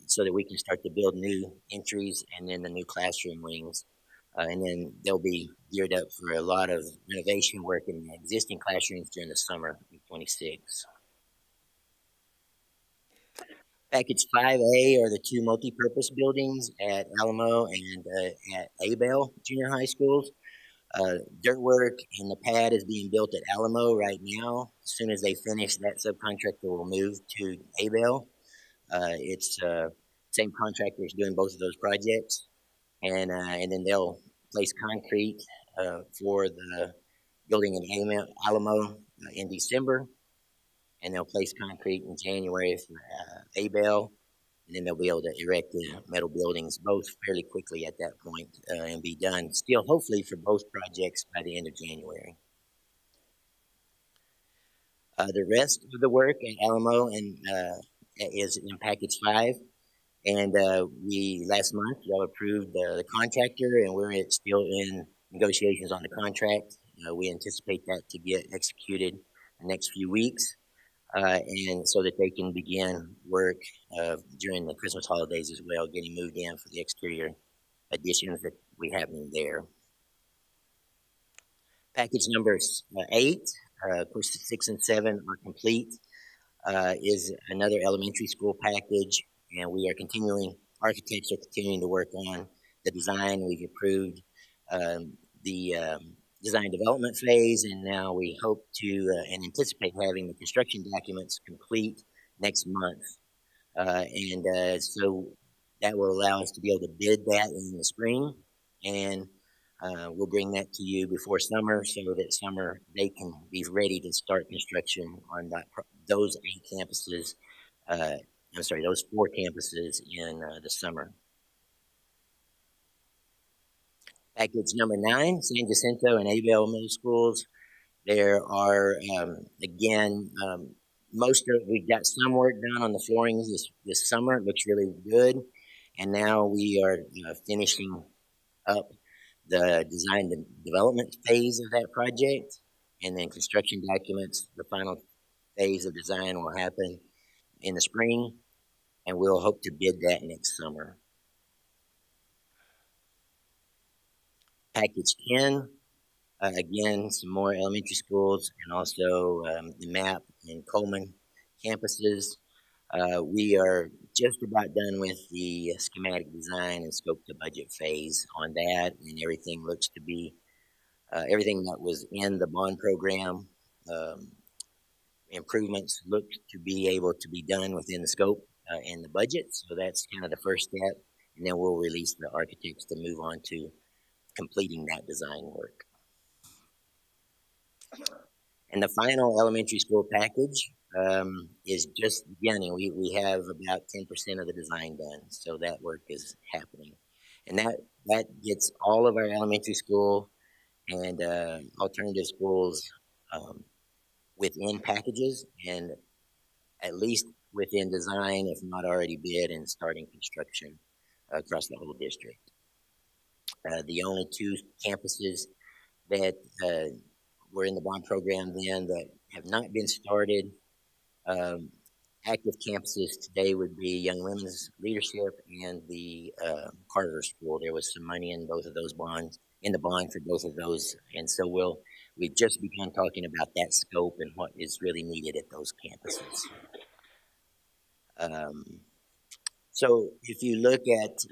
N: so that we can start to build new entries and then the new classroom wings. And then they'll be geared up for a lot of renovation work in the existing classrooms during the summer of 26. Package 5A are the 2 multi-purpose buildings at Alamo and at Abel Junior High Schools. Dirt work and the pad is being built at Alamo right now. As soon as they finish, that subcontractor will move to Abel. It's same contractors doing both of those projects, and then they'll place concrete for the building in Alamo in December, and they'll place concrete in January for A-Bell, and then they'll be able to erect the metal buildings both fairly quickly at that point and be done still hopefully for both projects by the end of January. The rest of the work at Alamo and is in package 5, and we last month y'all approved the contractor, and we're still in negotiations on the contract. We anticipate that to get executed the next few weeks, and so that they can begin work during the Christmas holidays as well, getting moved in for the exterior additions that we have in there. Package number 8, of course, 6 and 7 are complete, is another elementary school package, and we are architects are continuing to work on the design. We've approved the design development phase, and now we hope to and anticipate having the construction documents complete next month. So that will allow us to be able to bid that in the spring, and we'll bring that to you before summer so that summer they can be ready to start construction on those 8 campuses. Those 4 campuses in the summer. Package number 9, San Jacinto and A-Bell Middle Schools. There are, we've got some work done on the floorings this summer. It looks really good. And now we are finishing up the design and development phase of that project. And then construction documents, the final phase of design will happen in the spring, and we'll hope to bid that next summer. Package 10, again, some more elementary schools and also the MAP and Coleman campuses. We are just about done with the schematic design and scope to budget phase on that, and everything looks to be, everything that was in the bond program improvements look to be able to be done within the scope and the budget. So that's kind of the first step, and then we'll release the architects to move on to completing that design work. And the final elementary school package is just beginning. We have about 10% of the design done, so that work is happening. And that gets all of our elementary school and alternative schools within packages and at least within design, if not already bid and starting construction across the whole district. The only 2 campuses that were in the bond program then that have not been started, active campuses today would be Young Women's Leadership and the Carter School. There was some money in both of those bonds, in the bond for both of those, and so we've just begun talking about that scope and what is really needed at those campuses. So if you look at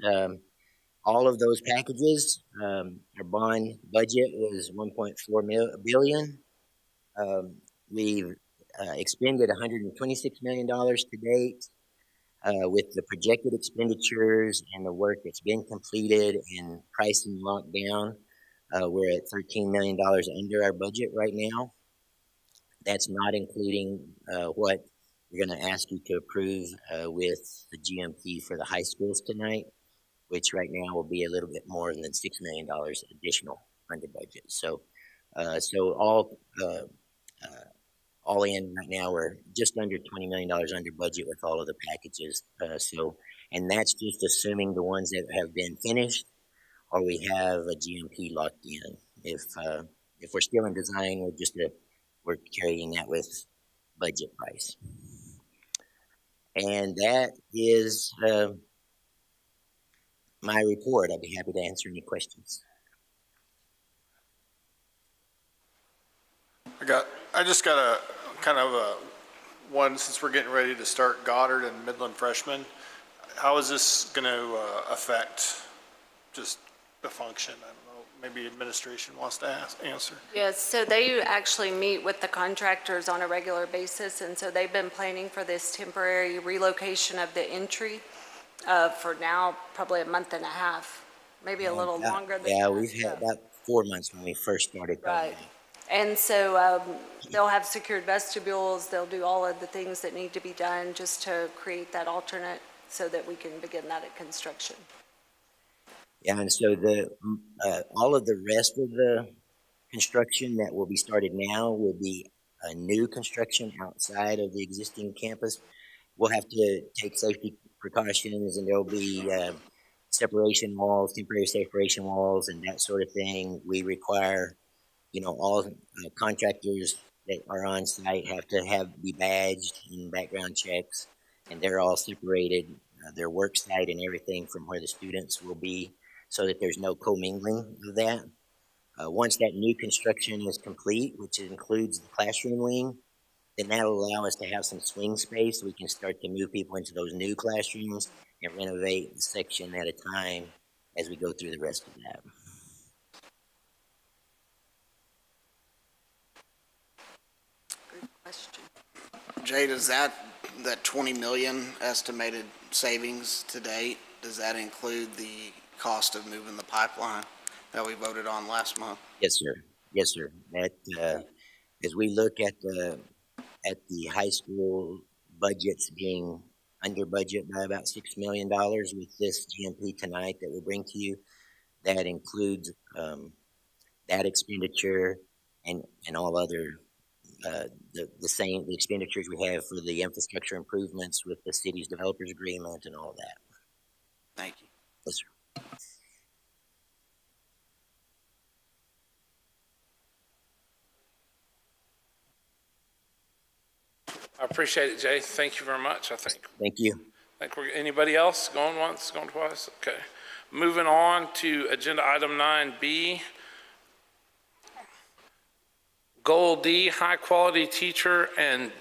N: all of those packages, our bond budget was $1.4 billion. We've expended $126 million to date. With the projected expenditures and the work that's been completed and pricing locked down, we're at $13 million under our budget right now. That's not including what we're going to ask you to approve with the GMP for the high schools tonight, which right now will be a little bit more than $6 million additional under budget. So, all in right now, we're just under $20 million under budget with all of the packages. And that's just assuming the ones that have been finished or we have a GMP locked in. If we're still in design, we're carrying that with budget price. And that is my report. I'd be happy to answer any questions.
L: I just got a kind of one, since we're getting ready to start Goddard and Midland freshmen. How is this going to affect just the function? I don't know. Maybe administration wants to answer.
K: Yes, so they actually meet with the contractors on a regular basis, and so they've been planning for this temporary relocation of the entry for now probably a month and a half, maybe a little longer than that.
N: Yeah, we've had about 4 months when we first started.
K: Right. And so they'll have secured vestibules, they'll do all of the things that need to be done just to create that alternate so that we can begin that at construction.
N: Yeah, and so all of the rest of the construction that will be started now will be a new construction outside of the existing campus. We'll have to take safety precautions, and there'll be separation walls, temporary separation walls, and that sort of thing. We require, all contractors that are on site have to be badged in background checks, and they're all separated, their work site and everything from where the students will be, so that there's no commingling of that. Once that new construction is complete, which includes the classroom wing, then that'll allow us to have some swing space. We can start to move people into those new classrooms and renovate a section at a time as we go through the rest of that.
K: Good question.
J: Jay, does that 20 million estimated savings to date, does that include the cost of moving the pipeline that we voted on last month?
N: Yes, sir. Yes, sir. That as we look at the high school budgets being under budget by about $6 million with this GMP tonight that we'll bring to you, that includes that expenditure and all other the expenditures we have for the infrastructure improvements with the city's developers agreement and all that.
J: Thank you.
N: Yes, sir.
A: I appreciate it, Jay. Thank you very much, I think.
N: Thank you.
A: Anybody else going once, going twice? Okay. Moving on to agenda item 9B. Goal D, high quality teacher and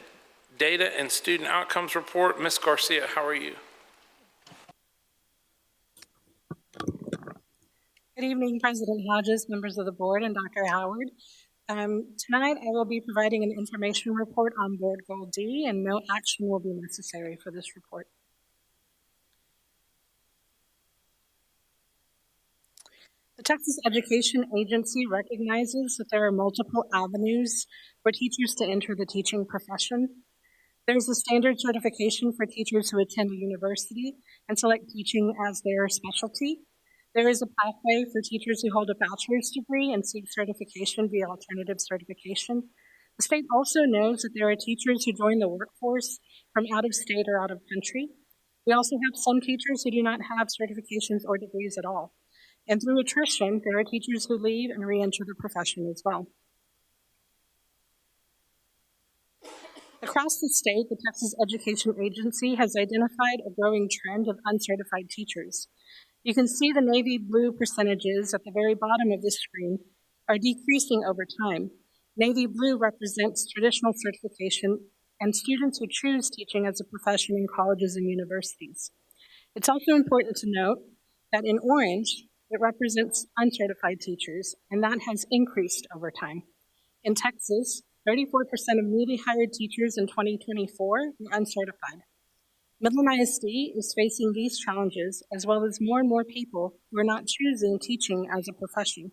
A: data and student outcomes report. Ms. Garcia, how are you?
O: Good evening, President Hodges, members of the board, and Dr. Howard. Tonight, I will be providing an information report on Board Goal D, and no action will be necessary for this report. The Texas Education Agency recognizes that there are multiple avenues for teachers to enter the teaching profession. There's a standard certification for teachers who attend a university and select teaching as their specialty. There is a pathway for teachers who hold a bachelor's degree and seek certification via alternative certification. The state also knows that there are teachers who join the workforce from out of state or out of country. We also have some teachers who do not have certifications or degrees at all. And through attrition, there are teachers who leave and re-enter the profession as well. Across the state, the Texas Education Agency has identified a growing trend of uncertified teachers. You can see the navy blue percentages at the very bottom of this screen are decreasing over time. Navy blue represents traditional certification and students who choose teaching as a profession in colleges and universities. It's also important to note that in orange, it represents uncertified teachers, and that has increased over time. In Texas, 34% of newly hired teachers in 2024 were uncertified. Midland ISD is facing these challenges, as well as more people who are not choosing teaching as a profession.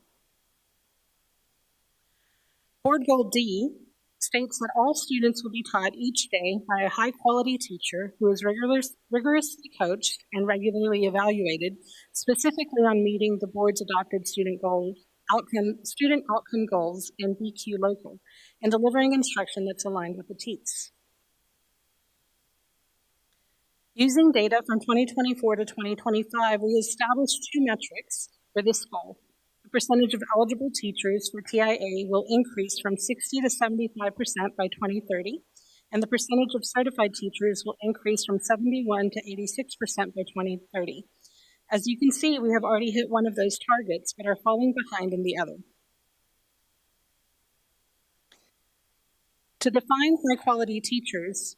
O: Board Goal D states that all students will be taught each day by a high-quality teacher who is rigorously coached and regularly evaluated, specifically on meeting the board's adopted student outcome goals in BQ Local, and delivering instruction that's aligned with the TEATS. Using data from 2024 to 2025, we established two metrics for this goal. The percentage of eligible teachers for TIA will increase from 60 to 75% by 2030, and the percentage of certified teachers will increase from 71 to 86% by 2030. As you can see, we have already hit one of those targets, but are falling behind in the other. To define high-quality teachers,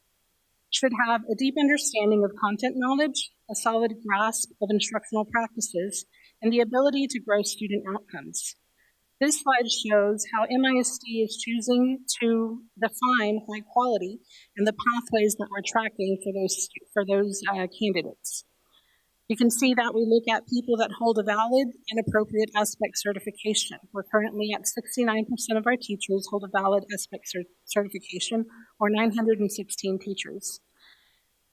O: should have a deep understanding of content knowledge, a solid grasp of instructional practices, and the ability to grow student outcomes. This slide shows how MISD is choosing to define high quality and the pathways that we're tracking for those candidates. You can see that we look at people that hold a valid and appropriate aspect certification. We're currently at 69% of our teachers hold a valid aspect certification, or 916 teachers.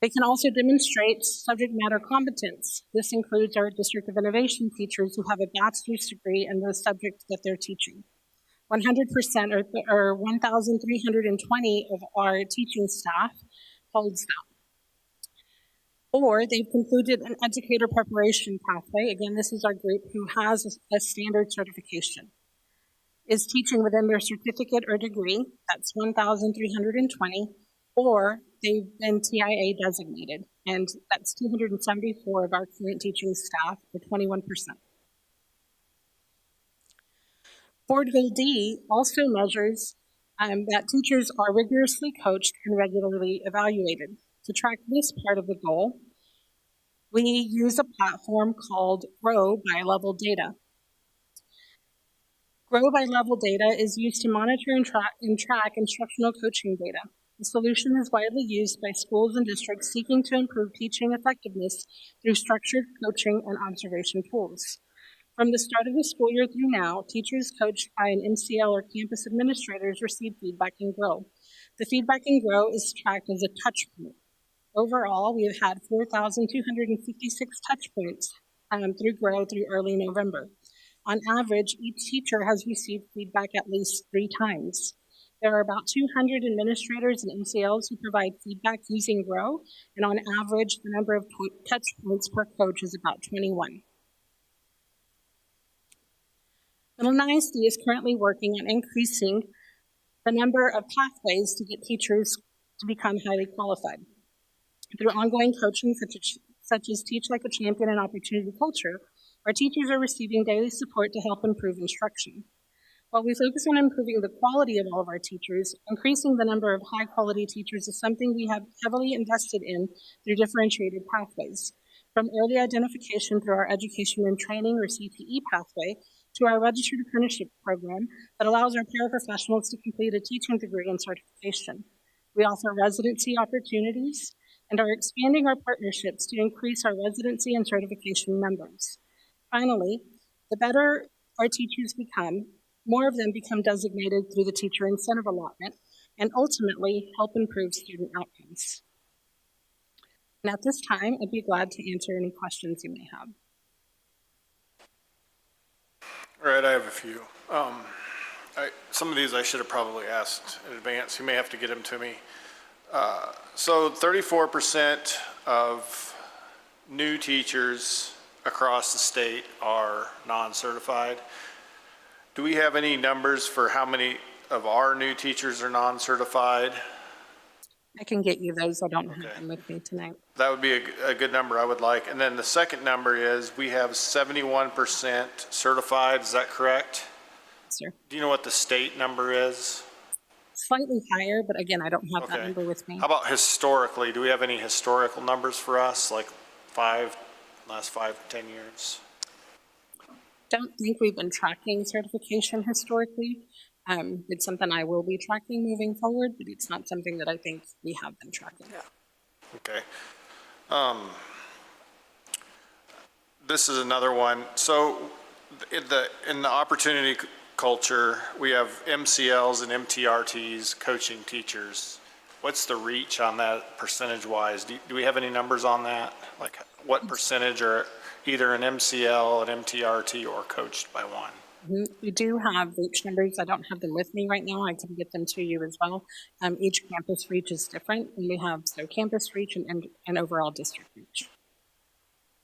O: They can also demonstrate subject matter competence. This includes our District of Innovation teachers who have a bachelor's degree in the subjects that they're teaching. 100% or 1,320 of our teaching staff holds that. Or they've concluded an educator preparation pathway. Again, this is our group who has a standard certification. Is teaching within their certificate or degree, that's 1,320, or they've been TIA designated, and that's 274 of our current teaching staff, or 21%. Board Goal D also measures that teachers are rigorously coached and regularly evaluated. To track this part of the goal, we use a platform called Grow by Level Data. Grow by Level Data is used to monitor and track instructional coaching data. The solution is widely used by schools and districts seeking to improve teaching effectiveness through structured coaching and observation tools. From the start of the school year through now, teachers coached by an MCL or campus administrators receive feedback in Grow. The feedback in Grow is tracked as a touch point. Overall, we have had 4,256 touch points through Grow through early November. On average, each teacher has received feedback at least 3 times. There are about 200 administrators and MCLs who provide feedback using Grow, and on average, the number of touch points per coach is about 21. Middle ISD is currently working on increasing the number of pathways to get teachers to become highly qualified. Through ongoing coaching such as Teach Like a Champion and Opportunity Culture, our teachers are receiving daily support to help improve instruction. While we focus on improving the quality of all of our teachers, increasing the number of high-quality teachers is something we have heavily invested in through differentiated pathways. From early identification through our Education and Training, or CTE pathway, to our Registered Apprenticeship Program that allows our paraprofessionals to complete a teaching degree and certification. We offer residency opportunities and are expanding our partnerships to increase our residency and certification numbers. Finally, the better our teachers become, more of them become designated through the teacher incentive allotment and ultimately help improve student outcomes. And at this time, I'd be glad to answer any questions you may have.
L: All right, I have a few. Some of these I should have probably asked in advance. You may have to get them to me. So 34% of new teachers across the state are non-certified. Do we have any numbers for how many of our new teachers are non-certified?
O: I can get you those. I don't have them with me tonight.
L: That would be a good number I would like. And then the second number is we have 71% certified. Is that correct?
O: Sir.
L: Do you know what the state number is?
O: Slightly higher, but again, I don't have that number with me.
L: How about historically? Do we have any historical numbers for us, like last 5 to 10 years?
O: Don't think we've been tracking certification historically. It's something I will be tracking moving forward, but it's not something that I think we have been tracking.
L: Yeah. Okay. This is another one. So in the opportunity culture, we have MCLs and MTRTs coaching teachers. What's the reach on that percentage-wise? Do we have any numbers on that? Like what percentage are either an MCL, an MTRT, or coached by one?
O: We do have reach numbers. I don't have them with me right now. I can get them to you as well. Each campus reach is different, and we have campus reach and overall district reach.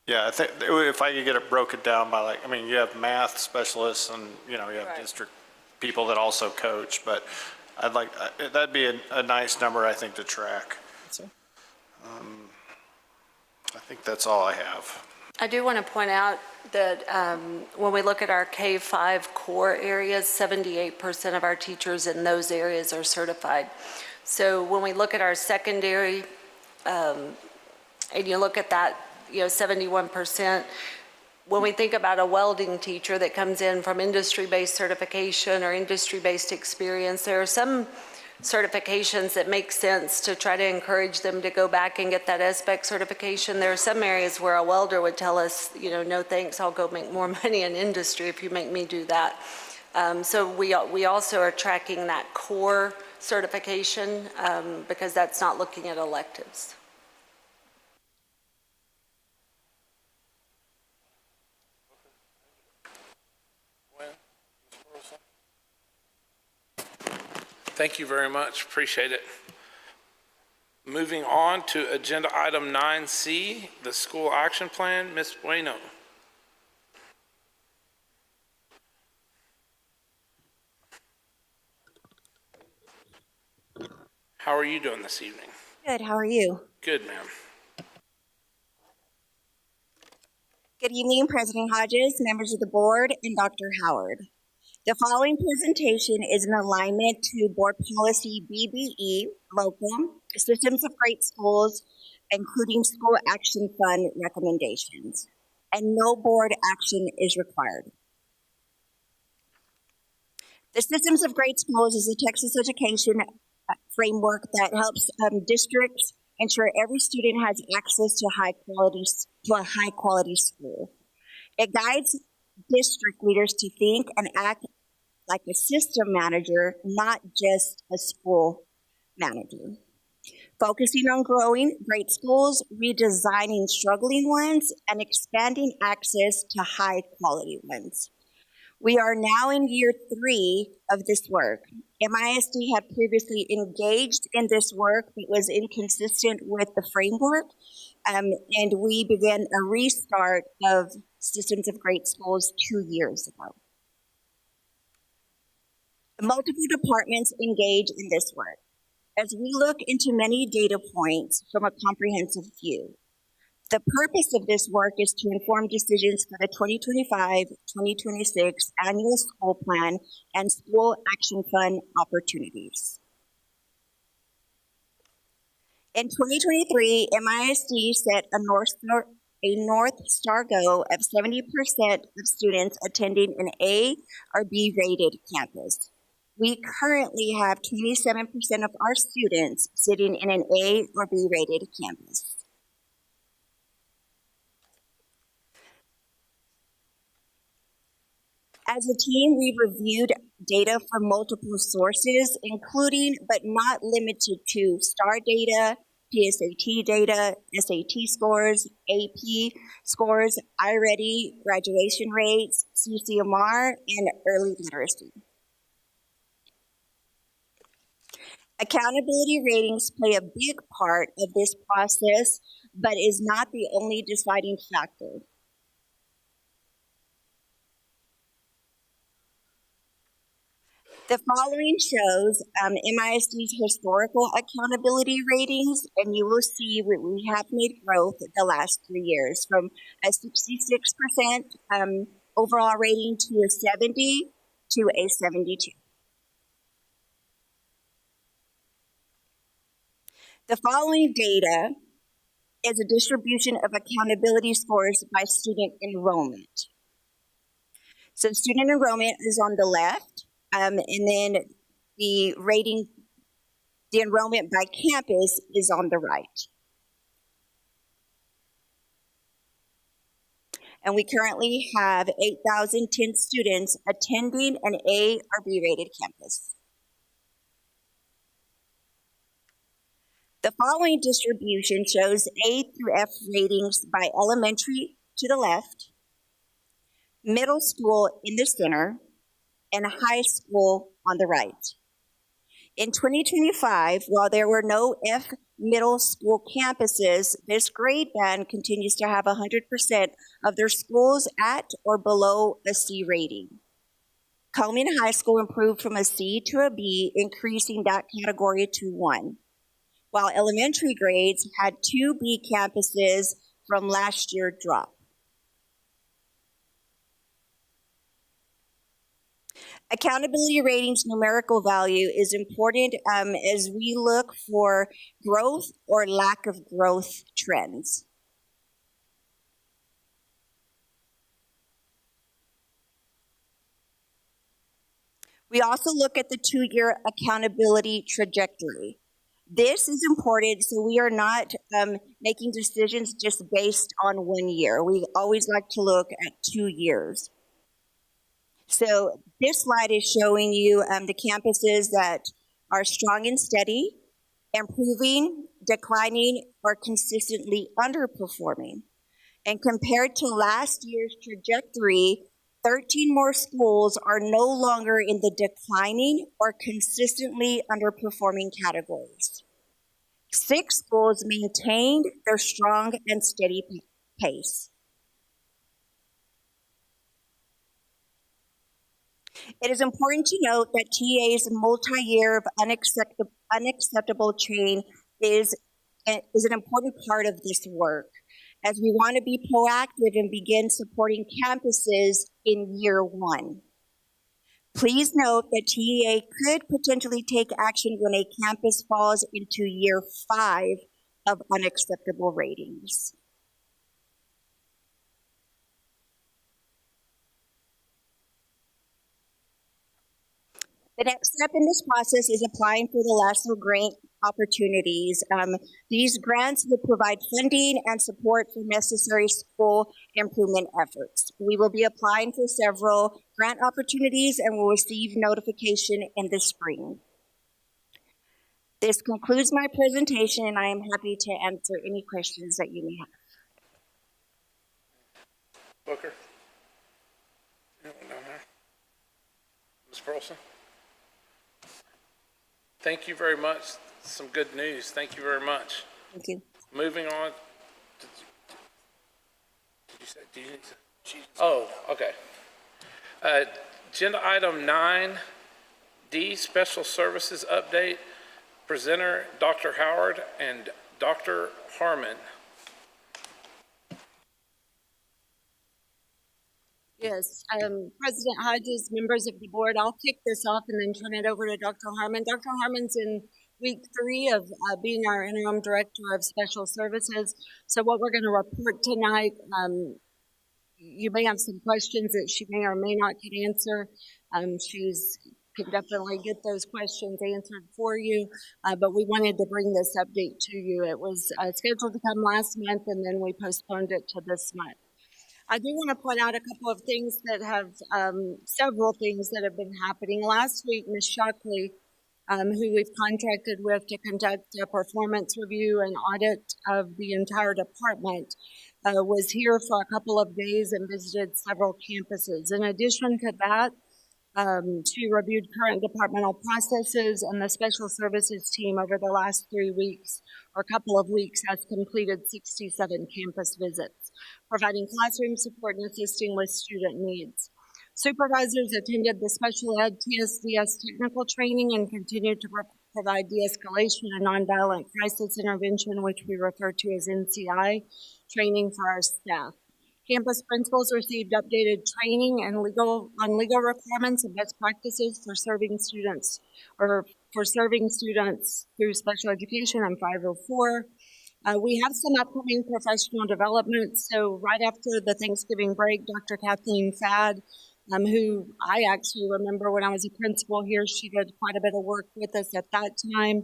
L: Yeah, I think if I could get it broken down by you have math specialists and you have district people that also coach, but that'd be a nice number I think to track.
O: Sure.
L: I think that's all I have.
K: I do want to point out that when we look at our K-5 core areas, 78% of our teachers in those areas are certified. So when we look at our secondary, and you look at that, 71%, when we think about a welding teacher that comes in from industry-based certification or industry-based experience, there are some certifications that make sense to try to encourage them to go back and get that SBEC certification. There are some areas where a welder would tell us, you know, no thanks, I'll go make more money in industry if you make me do that. So we also are tracking that core certification because that's not looking at electives.
A: Thank you very much. Appreciate it. Moving on to agenda item 9C, the school action plan. Ms. Bueno. How are you doing this evening?
P: Good, how are you?
A: Good, ma'am.
P: Good evening, President Hodges, members of the board, and Dr. Howard. The following presentation is in alignment to Board Policy BBE, local, Systems of Great Schools, including School Action Fund recommendations, and no board action is required. The Systems of Great Schools is a Texas education framework that helps districts ensure every student has access to a high quality school. It guides district leaders to think and act like a system manager, not just a school manager. Focusing on growing great schools, redesigning struggling ones, and expanding access to high quality ones. We are now in year 3 of this work. MISD had previously engaged in this work but was inconsistent with the framework, and we began a restart of Systems of Great Schools 2 years ago. Multiple departments engage in this work as we look into many data points from a comprehensive view. The purpose of this work is to inform decisions for the 2025-2026 annual school plan and school action fund opportunities. In 2023, MISD set a North Star goal of 70% of students attending an A or B rated campus. We currently have 27% of our students sitting in an A or B rated campus. As a team, we reviewed data from multiple sources, including but not limited to STAR data, PSAT data, SAT scores, AP scores, iReady, graduation rates, CCMR, and early literacy. Accountability ratings play a big part of this process, but is not the only deciding factor. The following shows MISD's historical accountability ratings, and you will see we have made growth the last 3 years from a 66% overall rating to a 70 to a 72. The following data is a distribution of accountability scores by student enrollment. So student enrollment is on the left, and then the rating, the enrollment by campus is on the right. And we currently have 8,010 students attending an A or B rated campus. The following distribution shows A through F ratings by elementary to the left, middle school in the center, and high school on the right. In 2025, while there were no F middle school campuses, this grade band continues to have 100% of their schools at or below a C rating. Coleman High School improved from a C to a B, increasing that category to 1. While elementary grades had 2 B campuses from last year drop. Accountability ratings numerical value is important as we look for growth or lack of growth trends. We also look at the 2-year accountability trajectory. This is important so we are not making decisions just based on 1 year. We always like to look at 2 years. So this slide is showing you the campuses that are strong and steady, improving, declining, or consistently underperforming. And compared to last year's trajectory, 13 more schools are no longer in the declining or consistently underperforming categories. 6 schools maintained their strong and steady pace. It is important to note that TEA's multi-year of unacceptable change is an important part of this work, as we want to be proactive and begin supporting campuses in year 1. Please note that TEA could potentially take action when a campus falls into year 5 of unacceptable ratings. The next step in this process is applying for the LASSO grant opportunities. These grants will provide funding and support for necessary school improvement efforts. We will be applying for several grant opportunities and will receive notification in the spring. This concludes my presentation, and I am happy to answer any questions that you may have.
A: Booker? Anyone down there? Ms. Burleson? Thank you very much. Some good news. Thank you very much.
P: Thank you.
A: Moving on. Did you say, do you need to? Oh, okay. Agenda item 9D, Special Services Update. Presenter, Dr. Howard and Dr. Harmon.
G: Yes, President Hodges, members of the board, I'll kick this off and then turn it over to Dr. Harmon. Dr. Harmon's in week 3 of being our interim director of special services. So what we're going to report tonight, you may have some questions that she may or may not can answer. She's can definitely get those questions answered for you, but we wanted to bring this update to you. It was scheduled to come last month, and then we postponed it to this month. I do want to point out a couple of things that have, several things that have been happening. Last week, Ms. Shockley, who we've contracted with to conduct a performance review and audit of the entire department, was here for a couple of days and visited several campuses. In addition to that, she reviewed current departmental processes, and the special services team over the last 3 weeks, or a couple of weeks, has completed 67 campus visits, providing classroom support and assisting with student needs. Supervisors attended the special ed TSDS technical training and continued to provide de-escalation and nonviolent crisis intervention, which we refer to as NCI, training for our staff. Campus principals received updated training and legal requirements and best practices for serving students through special education and 504. We have some upcoming professional development. So right after the Thanksgiving break, Dr. Kathleen Fadd, who I actually remember when I was a principal here, she did quite a bit of work with us at that time.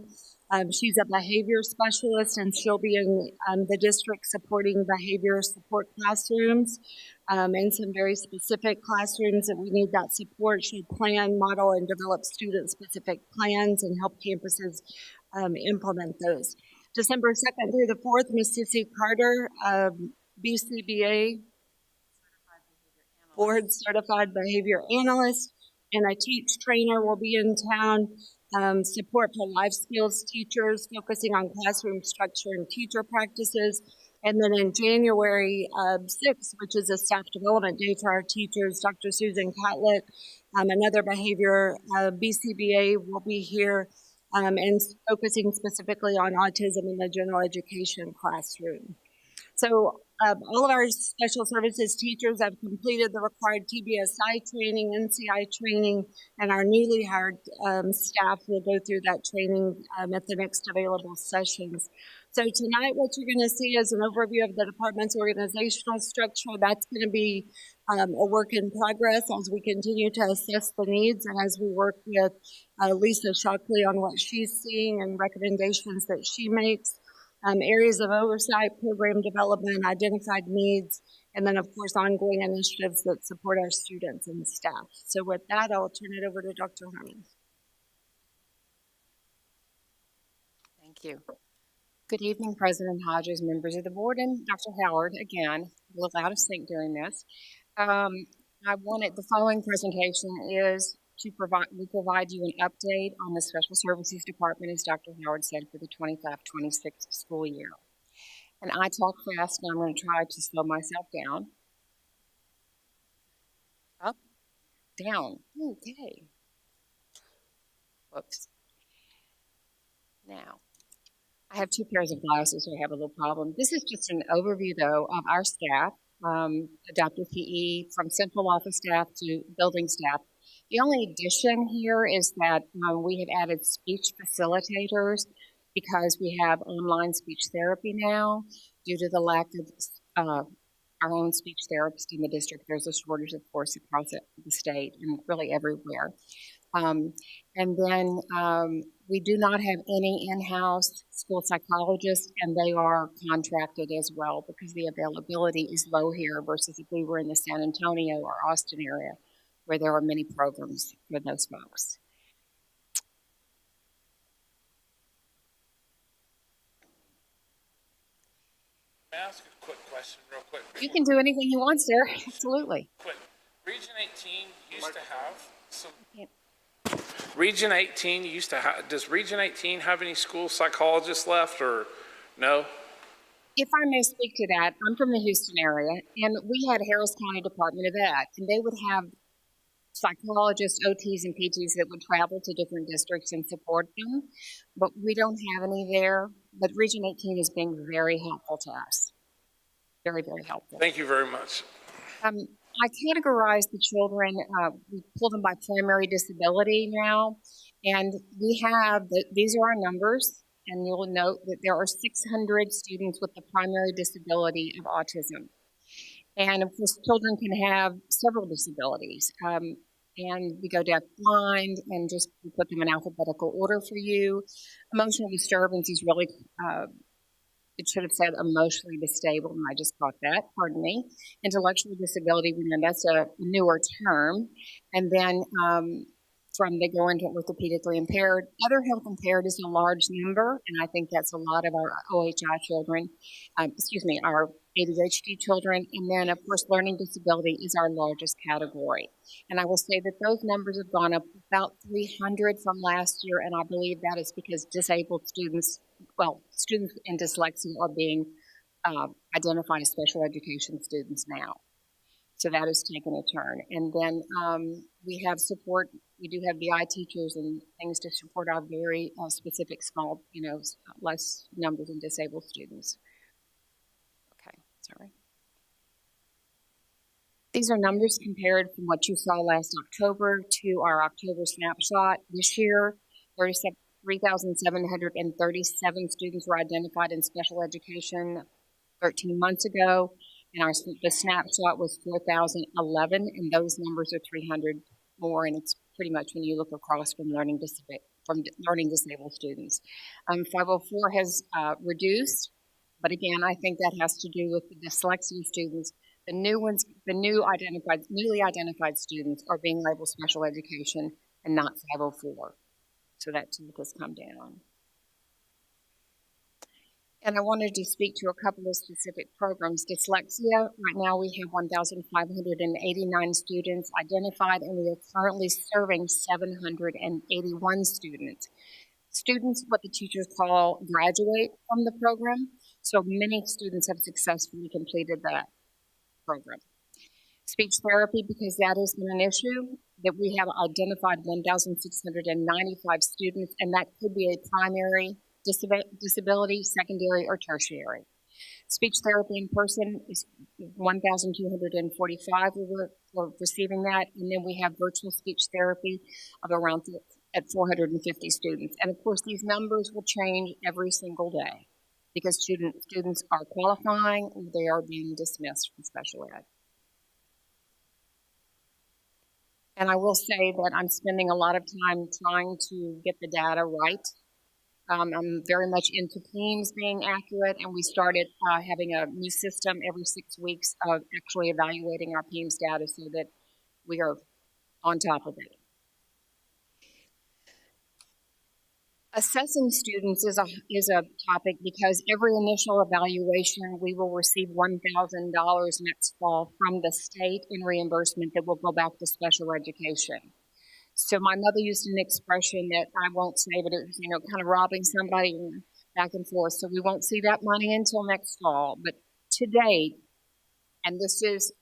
G: She's a behavior specialist, and she'll be in the district supporting behavior support classrooms and some very specific classrooms that we need that support. She'll plan, model, and develop student-specific plans and help campuses implement those. December 2nd through the 4th, Ms. Sissy Carter, BCBA, Board Certified Behavior Analyst, and a teach trainer will be in town. Support for life skills teachers, focusing on classroom structure and teacher practices. And then in January 6th, which is a staff development day for our teachers, Dr. Susan Catlett, another behavior BCBA, will be here and focusing specifically on autism in the general education classroom. So all of our special services teachers have completed the required TBSI training, NCI training, and our newly hired staff will go through that training at the next available sessions.
B: So tonight, what you're going to see is an overview of the department's organizational structure. That's going to be a work in progress as we continue to assess the needs and as we work with Lisa Shockley on what she's seeing and recommendations that she makes. Areas of oversight, program development, identified needs, and then, of course, ongoing initiatives that support our students and staff. So with that, I'll turn it over to Dr. Harmon.
Q: Thank you. Good evening, President Hodges, members of the board, and Dr. Howard. Again, a little out of sync during this. The following presentation is to provide you an update on the Special Services Department, as Dr. Howard said, for the 25-26 school year. And I talk fast, and I'm going to try to slow myself down. Up, down. Okay. Whoops. Now, I have two pairs of glasses, so I have a little problem. This is just an overview, though, of our staff, adaptive PE, from central office staff to building staff. The only addition here is that we have added speech facilitators because we have online speech therapy now. Due to the lack of our own speech therapist in the district, there's a shortage, of course, across the state and really everywhere. And then we do not have any in-house school psychologists, and they are contracted as well because the availability is low here versus if we were in the San Antonio or Austin area, where there are many programs for those folks.
A: May I ask a quick question real quick?
Q: You can do anything you want, sir. Absolutely.
A: Quick. Region 18 used to have some... Region 18 used to have... Does Region 18 have any school psychologists left, or no?
Q: If I may speak to that, I'm from the Houston area, and we had Harris County Department of Ed, and they would have psychologists, OTs, and PTs that would travel to different districts and support them, but we don't have any there. But Region 18 is being very helpful to us. Very, very helpful.
A: Thank you very much.
Q: I categorize the children, we pull them by primary disability now, and we have, these are our numbers, and you'll note that there are 600 students with the primary disability of autism. And of course, children can have several disabilities. And we go deaf blind and just we put them in alphabetical order for you. Emotional disturbance is really, it should have said emotionally disabled, and I just caught that, pardon me. Intellectual disability, we know that's a newer term. And then they go into orthopedically impaired. Other health impaired is a large number, and I think that's a lot of our OHI children, our ADHD children, and then, of course, learning disability is our largest category. And I will say that those numbers have gone up about 300 from last year, and I believe that is because disabled students, students in dyslexia are being identified as special education students now. So that has taken a turn. And then we have support. We do have BI teachers and things to support our very specific small, less numbers of disabled students. Okay, sorry. These are numbers compared from what you saw last October to our October snapshot. This year, 3,737 students were identified in special education 13 months ago. And the snapshot was 4,011, and those numbers are 300 more, and it's pretty much when you look across from learning disabled students. 504 has reduced, but again, I think that has to do with the dyslexia students. The newly identified students are being labeled special education and not 504. So that too has come down. And I wanted to speak to a couple of specific programs. Dyslexia, right now we have 1,589 students identified, and we are currently serving 781 students. Students, what the teachers call graduate from the program, so many students have successfully completed that program. Speech therapy, because that has been an issue, that we have identified 1,695 students, and that could be a primary disability, secondary, or tertiary. Speech therapy in person is 1,245 we're receiving that, and then we have virtual speech therapy of around at 450 students. And of course, these numbers will change every single day because students are qualifying or they are being dismissed from special ed. And I will say that I'm spending a lot of time trying to get the data right. I'm very much into PEIMS being accurate, and we started having a new system every 6 weeks of actually evaluating our PEIMS data so that we are on top of it. Assessing students is a topic because every initial evaluation we will receive $1,000 next fall from the state in reimbursement that will go back to special education. So my mother used an expression that I won't say, but it's, kind of robbing somebody back and forth. So we won't see that money until next fall. But to date, and this is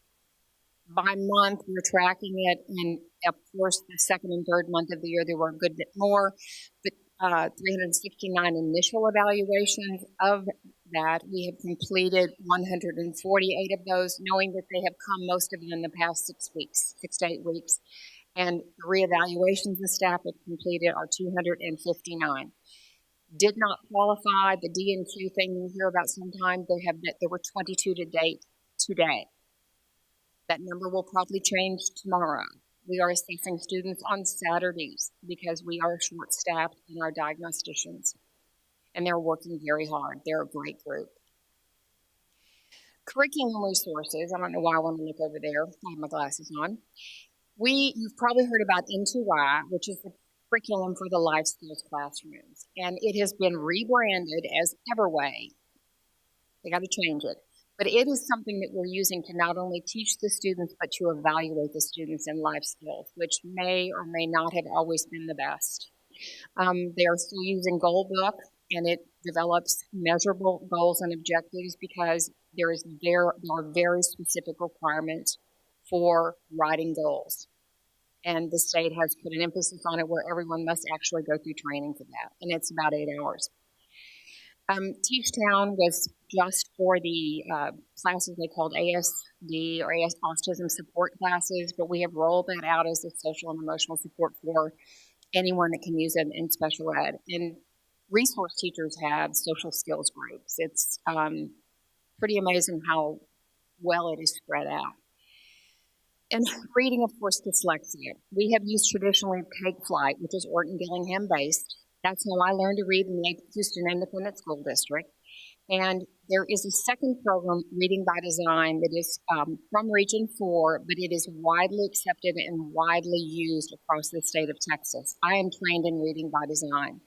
Q: by month, we're tracking it, and of course the second and third month of the year there were a good bit more, but 369 initial evaluations. Of that, we have completed 148 of those, knowing that they have come most of them in the past 6 to 8 weeks. And the reevaluations the staff have completed are 259. Did not qualify. The D&Q thing you hear about sometimes, there were 22 to date today. That number will probably change tomorrow. We are assessing students on Saturdays because we are short-staffed in our diagnosticians. And they're working very hard. They're a great group. Curriculum resources. I don't know why I want to look over there. I have my glasses on. You've probably heard about N2Y, which is the curriculum for the life skills classrooms. And it has been rebranded as Everway. They got to change it. But it is something that we're using to not only teach the students, but to evaluate the students in life skills, which may or may not have always been the best. They are still using Goalbook, and it develops measurable goals and objectives because there are very specific requirements for writing goals. And the state has put an emphasis on it where everyone must actually go through training for that, and it's about 8 hours. Teach Town was just for the classes they called ASD or Autism Support classes, but we have rolled that out as a social and emotional support for anyone that can use it in special ed. And resource teachers have social skills groups. It's pretty amazing how well it is spread out. And reading, of course, dyslexia. We have used traditionally Take Flight, which is Orton Gillingham based. That's how I learned to read in the Houston Independent School District. And there is a second program, Reading by Design, that is from Region 4, but it is widely accepted and widely used across the state of Texas. I am trained in Reading by Design,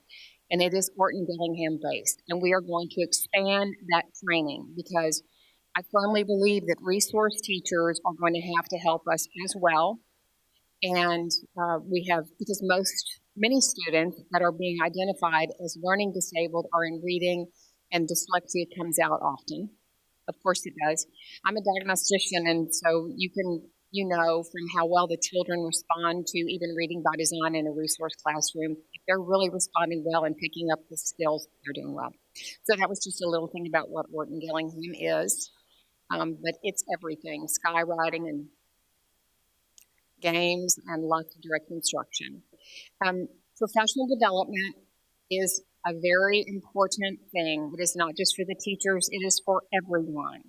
Q: and it is Orton Gillingham based. And we are going to expand that training because I firmly believe that resource teachers are going to have to help us as well. And because many students that are being identified as learning disabled are in reading, and dyslexia comes out often. Of course it does. I'm a diagnostician, and so you know from how well the children respond to even Reading by Design in a resource classroom. If they're really responding well and picking up the skills, they're doing well. So that was just a little thing about what Orton Gillingham is. But it's everything, skywriting and games and lots of direct instruction. Professional development is a very important thing. It is not just for the teachers, it is for everyone.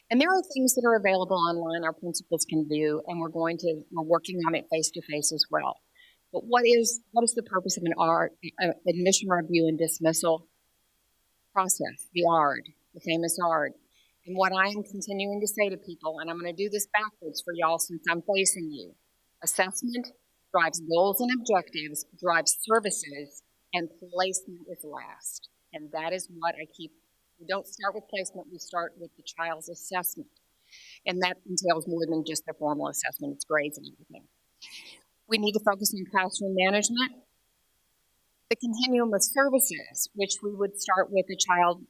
Q: And there are things that are available online our principals can do, and we're working on it face-to-face as well. But what is the purpose of an admission review and dismissal process, the ARD, the famous ARD? And what I am continuing to say to people, and I'm going to do this backwards for y'all since I'm facing you, assessment drives goals and objectives, drives services, and placement is last. And that is what we don't start with placement, we start with the child's assessment. And that entails more than just the formal assessment, it's grades and everything. We need to focus on classroom management. The continuum of services, which we would start with a child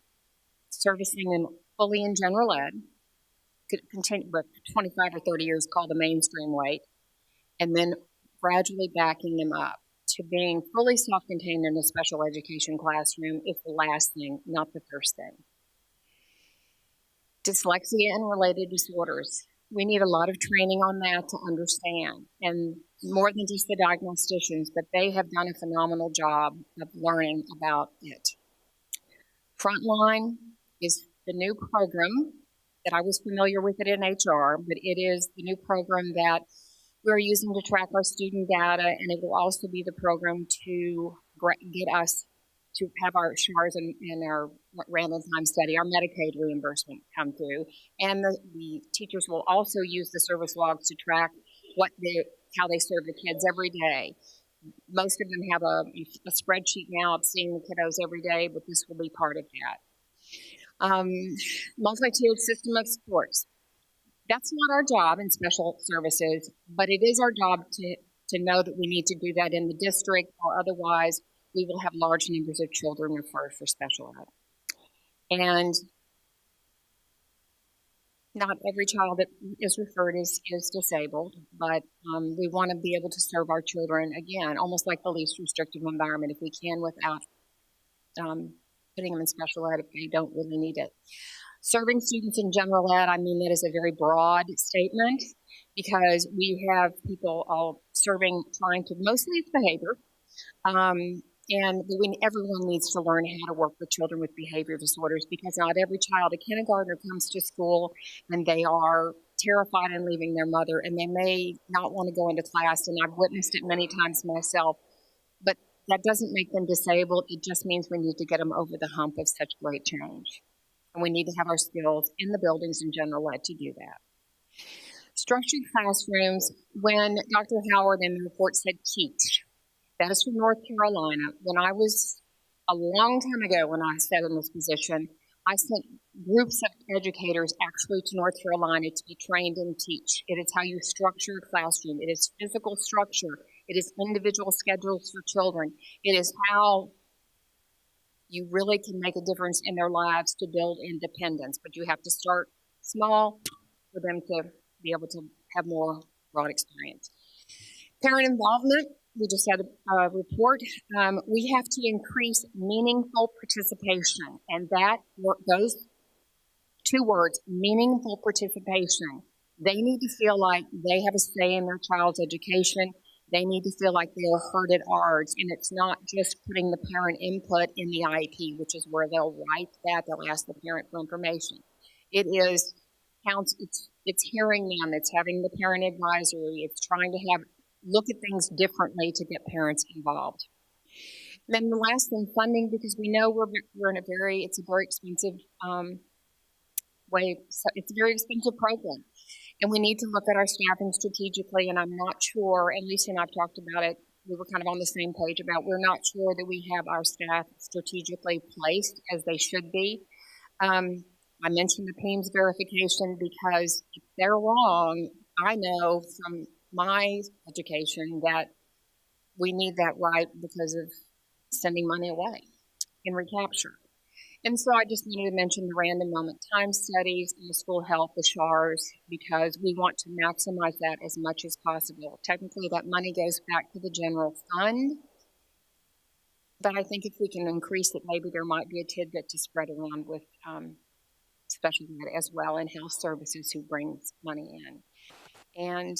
Q: servicing and fully in general ed, could continue with 25 or 30 years called the mainstream weight, and then gradually backing them up to being fully self-contained in a special education classroom is the last thing, not the first thing. Dyslexia and related disorders. We need a lot of training on that to understand, and more than just the diagnosticians, but they have done a phenomenal job of learning about it. Frontline, is the new program that I was familiar with it in HR, but it is the new program that we're using to track our student data, and it will also be the program to get us to have our SHARs and our random time study, our Medicaid reimbursement come through. And the teachers will also use the service logs to track how they serve the kids every day. Most of them have a spreadsheet now of seeing the kiddos every day, but this will be part of that. Multi-tiered system of supports. That's not our job in special services, but it is our job to know that we need to do that in the district, or otherwise we will have large numbers of children referred for special ed. And not every child that is referred is disabled, but we want to be able to serve our children, again, almost like the least restrictive environment if we can, without putting them in special ed if they don't really need it. Serving students in general ed, I mean, that is a very broad statement, because we have people all serving, trying to, mostly it's behavior, and everyone needs to learn how to work with children with behavior disorders, because not every child, a kindergartner, comes to school and they are terrified in leaving their mother, and they may not want to go into class, and I've witnessed it many times myself, but that doesn't make them disabled. It just means we need to get them over the hump of such great change. And we need to have our skills in the buildings in general ed to do that. Structured classrooms, when Dr. Howard in the report said teach, that is from North Carolina. When I was, a long time ago when I sat in this position, I sent groups of educators actually to North Carolina to be trained and teach. It is how you structure a classroom. It is physical structure. It is individual schedules for children. It is how you really can make a difference in their lives to build independence. But you have to start small for them to be able to have more broad experience. Parent involvement, we just had a report. We have to increase meaningful participation, and those two words, meaningful participation, they need to feel like they have a say in their child's education. They need to feel like they are heard at ARDS, and it's not just putting the parent input in the IEP, which is where they'll write that, they'll ask the parent for information. It is it's hearing them, it's having the parent advisory, it's trying to look at things differently to get parents involved. And then the last thing, funding, because we know we're in it's a very expensive it's a very expensive program. And we need to look at our staffing strategically, and I'm not sure, and Lisa and I've talked about it, we were kind of on the same page about we're not sure that we have our staff strategically placed as they should be. I mentioned the PEIMS verification because if they're wrong, I know from my education that we need that right because of sending money away in recapture. And so I just wanted to mention the random moment time studies and the school health, the SHARs, because we want to maximize that as much as possible. Technically, that money goes back to the general fund, but I think if we can increase it, maybe there might be a tidbit to spread around with special ed as well, and health services who brings money in. And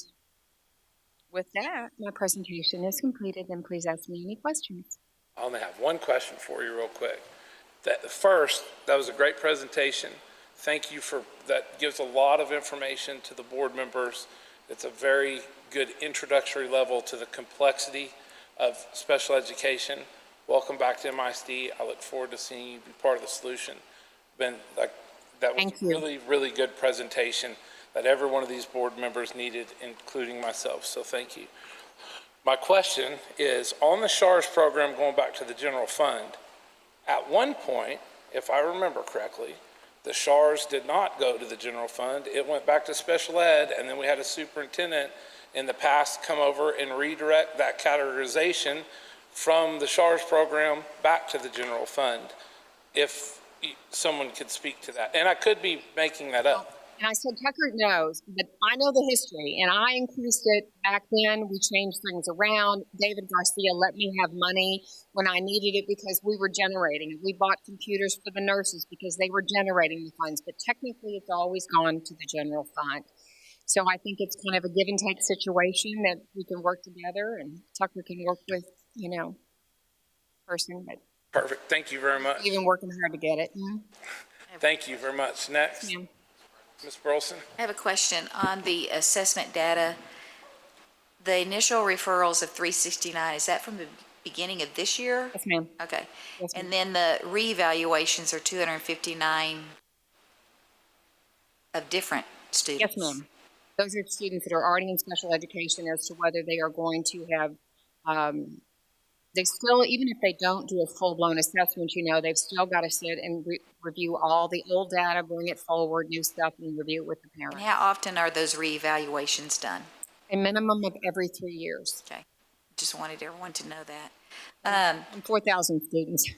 Q: with that, my presentation is completed, and please ask me any questions.
A: I only have one question for you real quick. That was a great presentation. Thank you for that. Gives a lot of information to the board members. It's a very good introductory level to the complexity of special education. Welcome back to MISD. I look forward to seeing you be part of the solution. That was a really, really good presentation that every one of these board members needed, including myself. So thank you. My question is, on the SHARS program, going back to the general fund, at one point, if I remember correctly, the SHARS did not go to the general fund. It went back to special ed, and then we had a superintendent in the past come over and redirect that categorization from the SHARS program back to the general fund. If someone could speak to that. And I could be making that up.
Q: And I said, Tucker knows, but I know the history, and I increased it back then. We changed things around. David Garcia let me have money when I needed it because we were generating it. We bought computers for the nurses because they were generating the funds, but technically it's always gone to the general fund. So I think it's kind of a give and take situation that we can work together, and Tucker can work with, person. But
A: perfect. Thank you very much.
Q: Even working hard to get it.
A: Thank you very much. Next, Ms. Burleson.
I: I have a question on the assessment data. The initial referrals of 369, is that from the beginning of this year?
Q: Yes, ma'am.
I: Okay.
Q: Yes, ma'am.
I: And then the reevaluations are 259 of different students?
Q: Yes, ma'am. Those are students that are already in special education as to whether they are going to have, they still, even if they don't do a full-blown assessment, you know, they've still got to sit and review all the old data, bring it forward, new stuff, and review it with the parent.
I: And how often are those reevaluations done?
Q: A minimum of every 3 years.
I: Okay. Just wanted everyone to know that.
Q: And 4,000 students.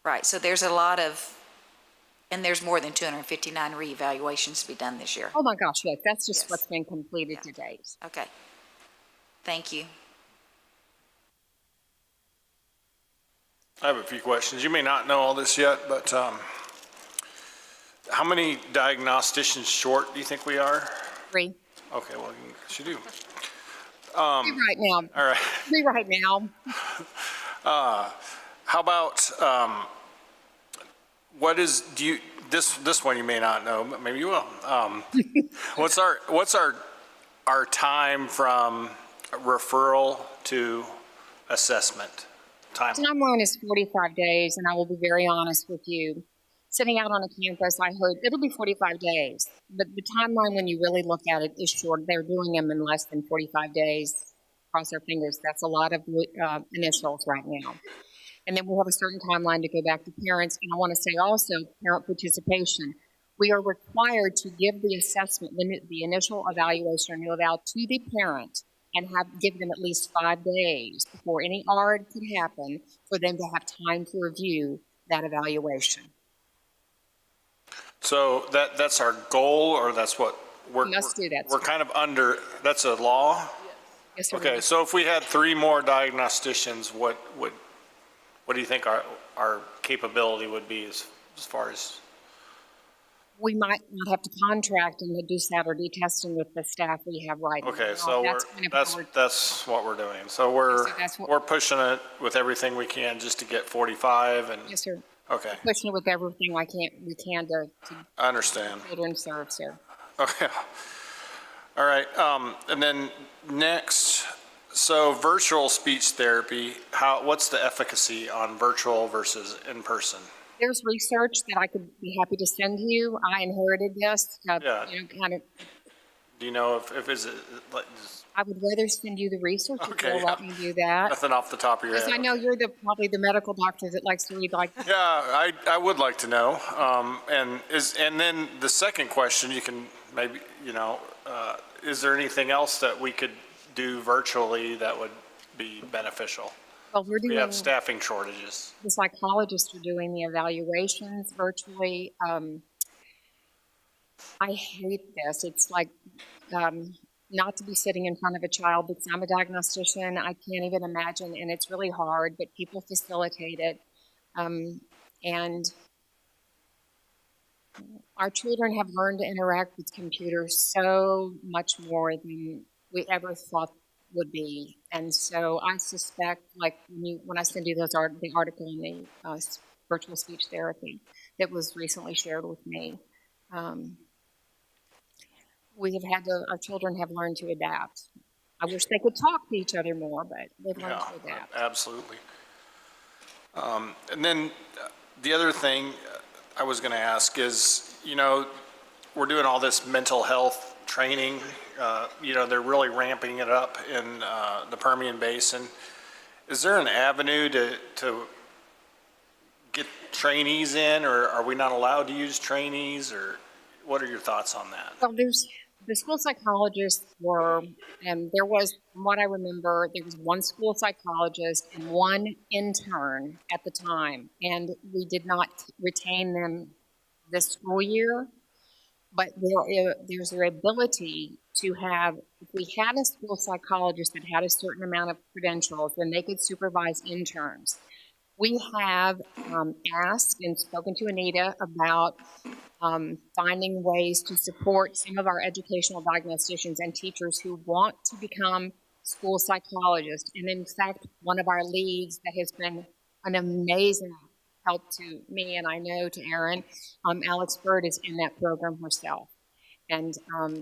I: Right, so there's a lot of, and there's more than 259 reevaluations to be done this year.
Q: Oh my gosh, yes, that's just what's been completed to date.
I: Okay. Thank you.
L: I have a few questions. You may not know all this yet, but how many diagnosticians short do you think we are?
Q: 3.
L: Okay, well, you do.
Q: 3 right now.
L: All right.
Q: 3 right now.
L: How about, what is, do you, this one you may not know, but maybe you will. What's our time from referral to assessment?
Q: Timeline is 45 days, and I will be very honest with you. Sitting out on a campus, I heard it'll be 45 days, but the timeline when you really look at it is short. They're doing them in less than 45 days. Cross our fingers. That's a lot of initials right now. And then we have a certain timeline to go back to parents. And I want to say also parent participation. We are required to give the assessment, the initial evaluation or eval to the parent and give them at least 5 days before any ARD could happen for them to have time to review that evaluation.
L: So that's our goal, or that's what
Q: We must do that.
L: we're kind of under, that's a law?
Q: Yes, sir.
L: Okay, so if we had 3 more diagnosticians, what do you think our capability would be as far as?
Q: We might not have to contract and do Saturday testing with the staff we have right now.
L: Okay, so that's what we're doing. So we're pushing it with everything we can just to get 45 and.
Q: Yes, sir.
L: Okay,
Q: Pushing it with everything we can to
L: I understand.
Q: children serve, sir.
L: Okay. All right, and then next, so virtual speech therapy, what's the efficacy on virtual versus in person?
Q: There's research that I could be happy to send you. I inherited this,
L: Yeah.
Q: kind of.
L: Do you know if is it like
Q: I would rather send you the research if
L: Okay,
Q: you'll let me do that.
L: nothing off the top of your
Q: Because
L: head?
Q: I know you're probably the medical doctor that likes to read like.
L: Yeah, I would like to know. And then the second question, you can maybe, is there anything else that we could do virtually that would be beneficial?
Q: Well, we're
L: We
Q: doing.
L: have staffing shortages.
Q: The psychologists are doing the evaluations virtually. I hate this. It's like not to be sitting in front of a child because I'm a diagnostician. I can't even imagine, and it's really hard, but people facilitate it. And our children have learned to interact with computers so much more than we ever thought would be. And so I suspect, like when I send you the article in the virtual speech therapy that was recently shared with me, our children have learned to adapt. I wish they could talk to each other more, but they've learned to adapt.
L: Absolutely. And then the other thing I was going to ask is, we're doing all this mental health training. They're really ramping it up in the Permian Basin. Is there an avenue to get trainees in, or are we not allowed to use trainees, or what are your thoughts on that?
Q: Well, the school psychologists and there was, from what I remember, there was one school psychologist and one intern at the time, and we did not retain them this school year. But there's their ability to have, if we had a school psychologist that had a certain amount of credentials, then they could supervise interns. We have asked and spoken to Anita about finding ways to support some of our educational diagnosticians and teachers who want to become school psychologists. And in fact, one of our leads that has been an amazing help to me, and I know to Aaron. Alex Bird is in that program herself. And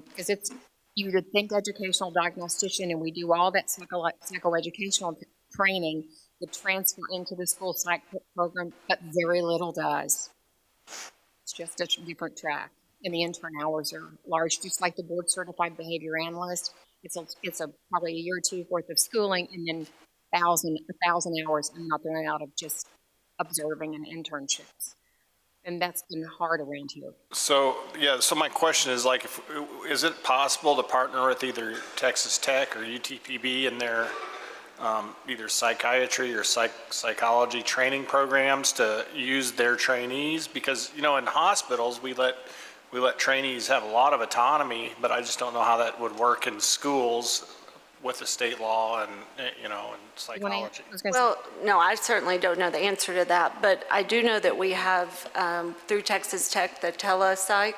Q: because it's, you would think educational diagnostician, and we do all that psychoeducational training would transfer into the school psych program, but very little does. It's just a different track. And the intern hours are large, just like the board certified behavior analyst. It's a probably a year or two worth of schooling, and then 1,000 hours I'm not doing out of just observing and internships. And that's been hard around here.
L: So, yeah, so my question is like, is it possible to partner with either Texas Tech or UTPB in their either psychiatry or psychology training programs to use their trainees? Because, you know, in hospitals, we let trainees have a lot of autonomy, but I just don't know how that would work in schools with the state law and, you know, and psychology.
K: Well, no, I certainly don't know the answer to that, but I do know that we have, through Texas Tech, the telepsych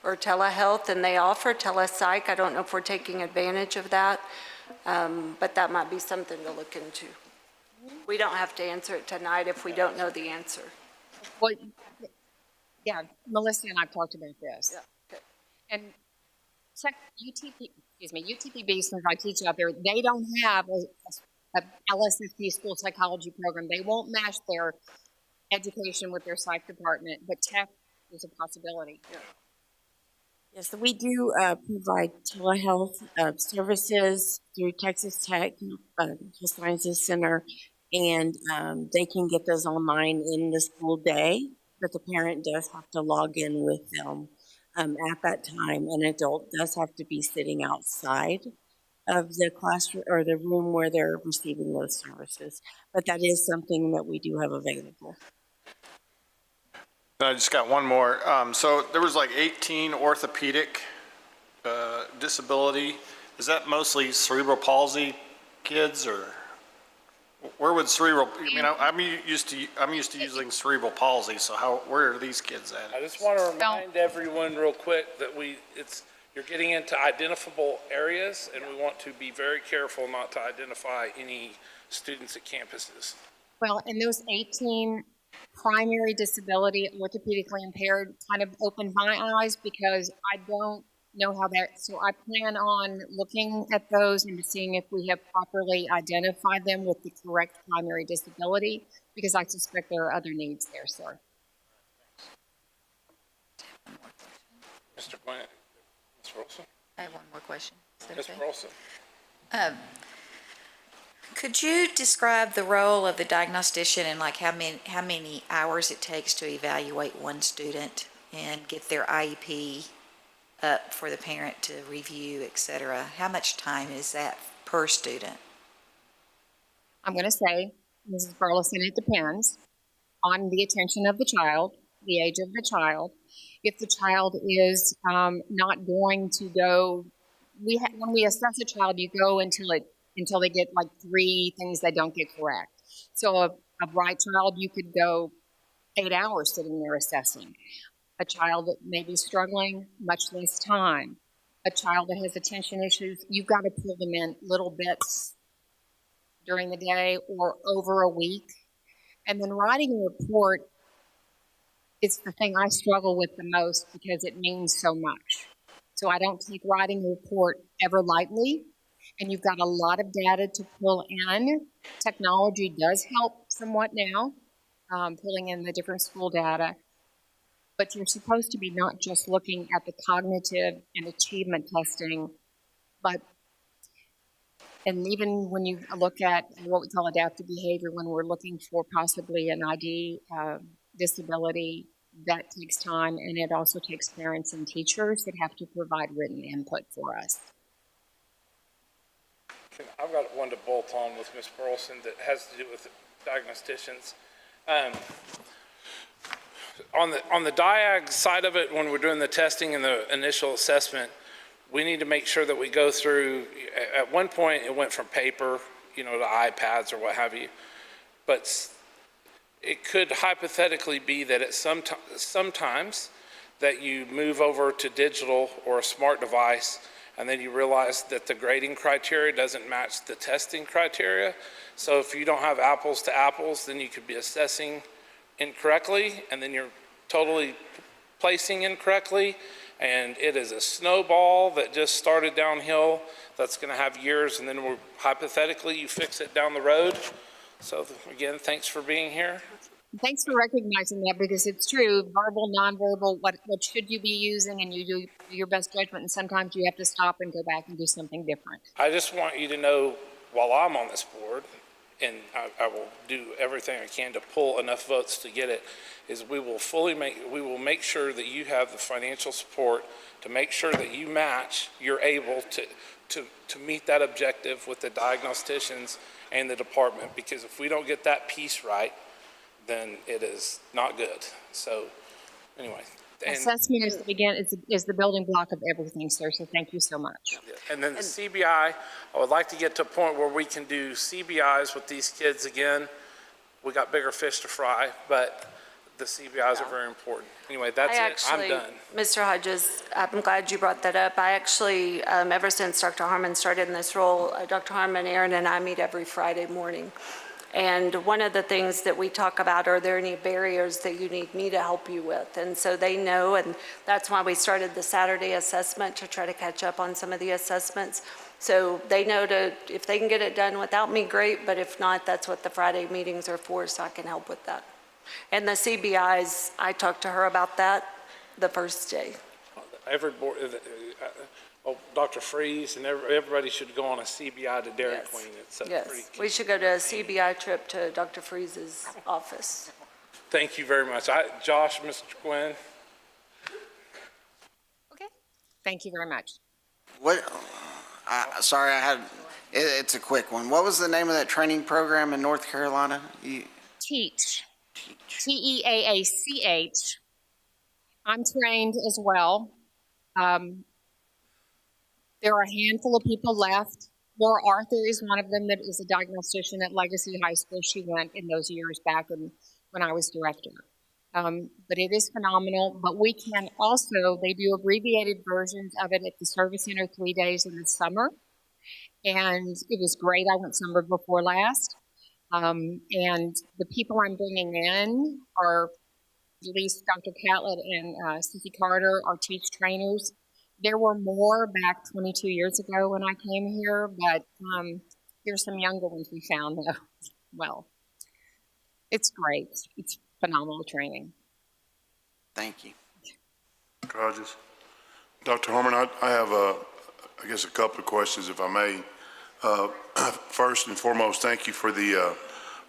K: or telehealth, and they offer telepsych. I don't know if we're taking advantage of that, but that might be something to look into. We don't have to answer it tonight if we don't know the answer.
Q: Well, yeah, Melissa and I've talked about this.
K: Yeah, okay.
Q: And UTPB, since I teach out there, they don't have a LSSP school psychology program. They won't match their education with their psych department, but Tech is a possibility.
K: Yeah.
B: Yes, so we do provide telehealth services through Texas Tech Health Sciences Center, and they can get those online in the school day, but the parent does have to log in with them at that time. An adult does have to be sitting outside of the classroom or the room where they're receiving those services, but that is something that we do have available.
L: I just got one more. So there was like 18 orthopedic disability. Is that mostly cerebral palsy kids, or where would cerebral? I mean, I'm used to using cerebral palsy. So where are these kids at?
A: I just want to remind everyone real quick that you're getting into identifiable areas, and we want to be very careful not to identify any students at campuses.
Q: Well, and those 18 primary disability, orthopedically impaired, kind of opened my eyes because I don't know how that, so I plan on looking at those and seeing if we have properly identified them with the correct primary disability, because I suspect there are other needs there, sir.
A: Mr. Gwynn, Ms. Wilson?
I: I have one more question. Is that
A: Ms.
I: okay?
A: Wilson?
I: Could you describe the role of the diagnostician and like how many hours it takes to evaluate one student and get their IEP up for the parent to review, et cetera? How much time is that per student?
Q: I'm going to say, Mrs. Burleson, it depends on the attention of the child, the age of the child. If the child is not going to go, when we assess a child, you go until they get like 3 things they don't get correct. So a bright child, you could go 8 hours sitting there assessing. A child that may be struggling, much less time. A child that has attention issues, you've got to pull them in little bits during the day or over a week. And then writing a report is the thing I struggle with the most because it means so much. So I don't take writing a report ever lightly. And you've got a lot of data to pull in. Technology does help somewhat now, pulling in the different school data. But you're supposed to be not just looking at the cognitive and achievement testing, and even when you look at what we call adaptive behavior, when we're looking for possibly an ID disability, that takes time, and it also takes parents and teachers that have to provide written input for us.
A: I've got one to bolt on with Ms. Burleson that has to do with diagnosticians. On the DIAG side of it, when we're doing the testing and the initial assessment, we need to make sure that we go through, at one point it went from paper, to iPads or what have you, but it could hypothetically be that at sometimes that you move over to digital or a smart device, and then you realize that the grading criteria doesn't match the testing criteria. So if you don't have apples to apples, then you could be assessing incorrectly, and then you're totally placing incorrectly, and it is a snowball that just started downhill that's going to have years, and then hypothetically you fix it down the road. So again, thanks for being here.
Q: Thanks for recognizing that, because it's true. Verbal, nonverbal, what should you be using, and you do your best judgment, and sometimes you have to stop and go back and do something different.
A: I just want you to know, while I'm on this board, and I will do everything I can to pull enough votes to get it, is we will make sure that you have the financial support to make sure that you match, you're able to meet that objective with the diagnosticians and the department, because if we don't get that piece right, then it is not good. So anyway.
Q: Assessment is the building block of everything, sir, so thank you so much.
A: And then the CBI, I would like to get to a point where we can do CBIs with these kids again. We got bigger fish to fry, but the CBIs are very important. Anyway, that's it. I'm done.
K: Mr. Hodges, I'm glad you brought that up. I actually, ever since Dr. Harmon started in this role, Dr. Harmon, Aaron, and I meet every Friday morning. And one of the things that we talk about, are there any barriers that you need me to help you with? And so they know, and that's why we started the Saturday assessment, to try to catch up on some of the assessments. So they know if they can get it done without me, great, but if not, that's what the Friday meetings are for, so I can help with that. And the CBIs, I talked to her about that the first day.
A: Every board, Dr. Freeze and everybody should go on a CBI to Dairy Queen. It's pretty.
K: We should go to a CBI trip to Dr. Freeze's office.
A: Thank you very much. Josh, Mr. Quinn.
Q: Okay. Thank you very much.
J: Sorry, it's a quick one. What was the name of that training program in North Carolina?
Q: Teach. TEAACH. I'm trained as well. There are a handful of people left. Laura Arthur is one of them, that is a diagnostician at Legacy High School. She went in those years back when I was director. But it is phenomenal. But we can also, they do abbreviated versions of it at the Service Center 3 days in the summer. And it was great. I went summer before last. And the people I'm bringing in are at least Dr. Catlett and Cece Carter, our teach trainers. There were more back 22 years ago when I came here, but there's some younger ones we found, though. Well, it's great. It's phenomenal training.
J: Thank you.
M: Dr. Hodges. Dr. Harmon, I have, I guess, a couple of questions, if I may. First and foremost, thank you for the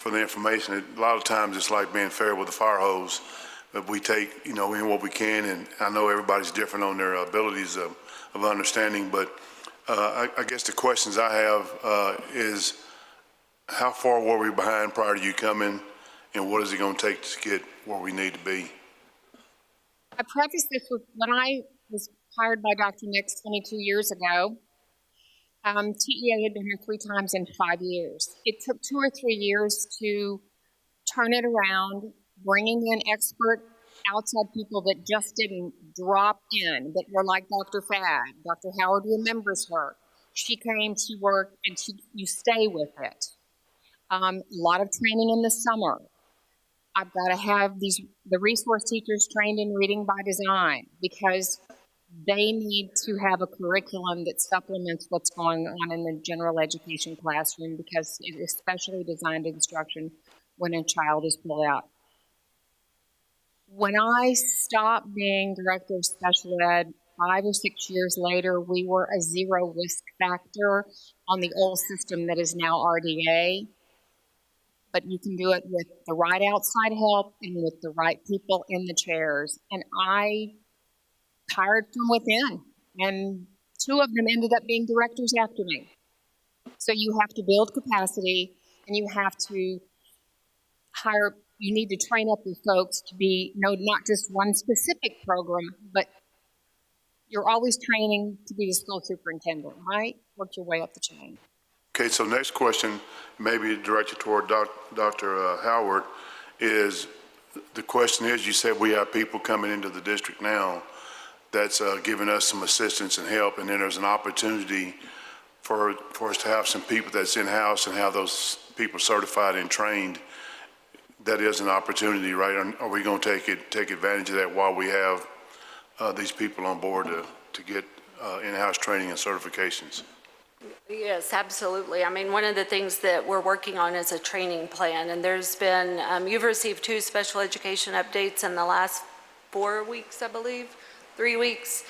M: information. A lot of times it's like being fair with the fire hose. But we take, in what we can, and I know everybody's different on their abilities of understanding, but I guess the questions I have is, how far were we behind prior to you coming, and what is it going to take to get where we need to be?
Q: I preface this with, when I was hired by Dr. Nix 22 years ago, TEA had been here 3 times in 5 years. It took 2 or 3 years to turn it around, bringing in expert outside people that just didn't drop in, that were like Dr. Fad. Dr. Howard remembers her. She came, she worked, and you stay with it. A lot of training in the summer. I've got to have the resource teachers trained in reading by design, because they need to have a curriculum that supplements what's going on in the general education classroom, because it is specially designed instruction when a child is pulled out. When I stopped being director of special ed 5 or 6 years later, we were a 0 risk factor on the old system that is now RDA. But you can do it with the right outside help and with the right people in the chairs. And I hired from within, and 2 of them ended up being directors after me. So you have to build capacity, and you have to hire. You need to train up your folks to be, not just one specific program, but you're always training to be the school superintendent, right? Work your way up the chain.
M: Okay, so next question, maybe directed toward Dr. Howard, is the question is, you said we have people coming into the district now that's giving us some assistance and help, and then there's an opportunity for us to have some people that's in-house and have those people certified and trained. that is an opportunity, right? Are we going to take advantage of that while we have these people on board to get in-house training and certifications?
K: Yes, absolutely. I mean, one of the things that we're working on is a training plan, and there's been, you've received 2 special education updates in the last 4 weeks, I believe, 3 weeks.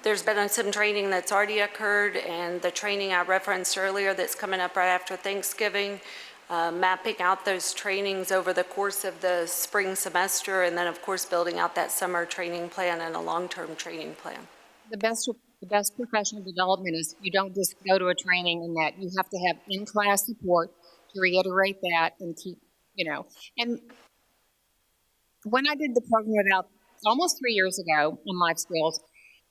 K: There's been some training that's already occurred, and the training I referenced earlier that's coming up right after Thanksgiving, mapping out those trainings over the course of the spring semester, and then, of course, building out that summer training plan and a long-term training plan.
Q: The best professional development is you don't just go to a training, and that you have to have in-class support to reiterate that and keep, and when I did the program about almost 3 years ago on life skills,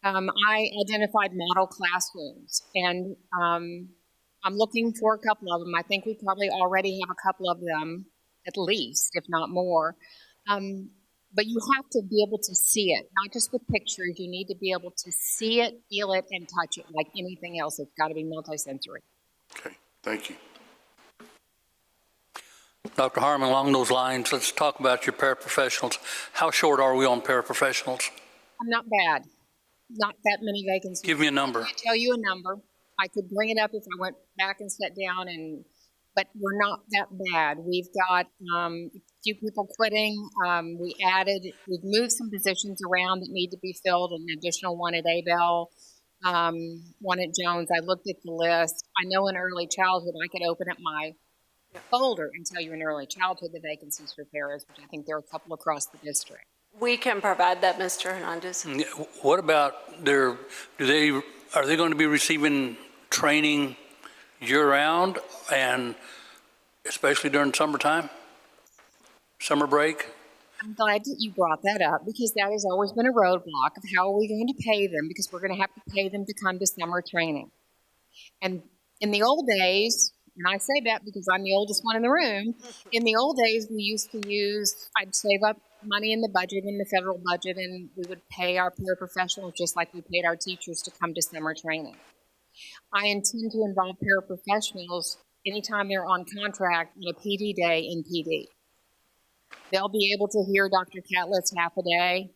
Q: I identified model classrooms, and I'm looking for a couple of them. I think we probably already have a couple of them, at least, if not more. But you have to be able to see it, not just with pictures. You need to be able to see it, feel it, and touch it like anything else. It's got to be multisensory.
M: Okay, thank you.
D: Dr. Harmon, along those lines, let's talk about your paraprofessionals. How short are we on paraprofessionals?
Q: I'm not bad. Not that many vacancies.
D: Give me a number.
Q: I can't tell you a number. I could bring it up if I went back and sat down, but we're not that bad. We've got a few people quitting. We've moved some positions around that need to be filled, an additional one at Abel, one at Jones. I looked at the list. I know in early childhood, I could open up my folder and tell you in early childhood the vacancies for paras, which I think there are a couple across the district.
K: We can provide that, Mr. Hernandez.
D: What about are they going to be receiving training year-round, and especially during summertime, summer break?
Q: I'm glad that you brought that up, because that has always been a roadblock of how are we going to pay them, because we're going to have to pay them to come to summer training. And in the old days, and I say that because I'm the oldest one in the room, in the old days we used to I'd save up money in the budget, in the federal budget, and we would pay our paraprofessionals just like we paid our teachers to come to summer training. I intend to involve paraprofessionals anytime they're on contract on a PD day in PD. They'll be able to hear Dr. Catlett half a day,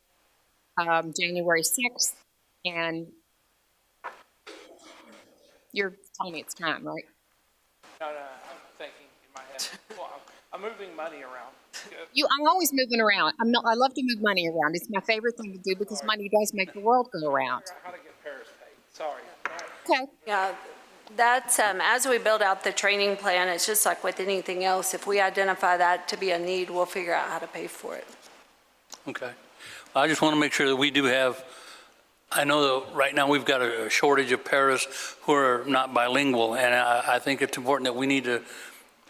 Q: January 6th, and you're telling me it's time, right?
A: No, I'm thinking in my head. Well, I'm moving money around.
Q: I'm always moving around. I love to move money around. It's my favorite thing to do because money does make the world go around.
A: How to get Paris paid. Sorry.
Q: Okay.
K: Yeah, that's, as we build out the training plan, it's just like with anything else. If we identify that to be a need, we'll figure out how to pay for it.
D: Okay. I just want to make sure that we do have, I know that right now we've got a shortage of paras who are not bilingual, and I think it's important that we need to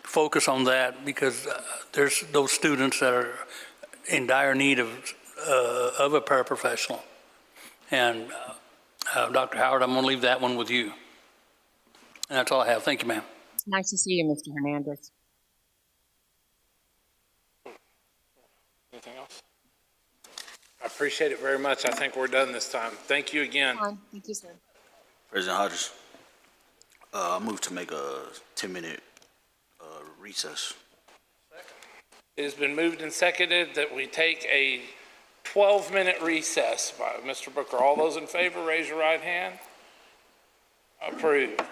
D: focus on that, because there's those students that are in dire need of a paraprofessional. And Dr. Howard, I'm going to leave that one with you. And that's all I have. Thank you, ma'am.
Q: It's nice to see you, Mr. Hernandez.
A: Anything else? I appreciate it very much. I think we're done this time. Thank you again.
Q: Thank you, sir.
R: President Hodges, I move to make a 10-minute recess.
A: It has been moved and seconded that we take a 12-minute recess by Mr. Booker. All those in favor, raise your right hand. Approved.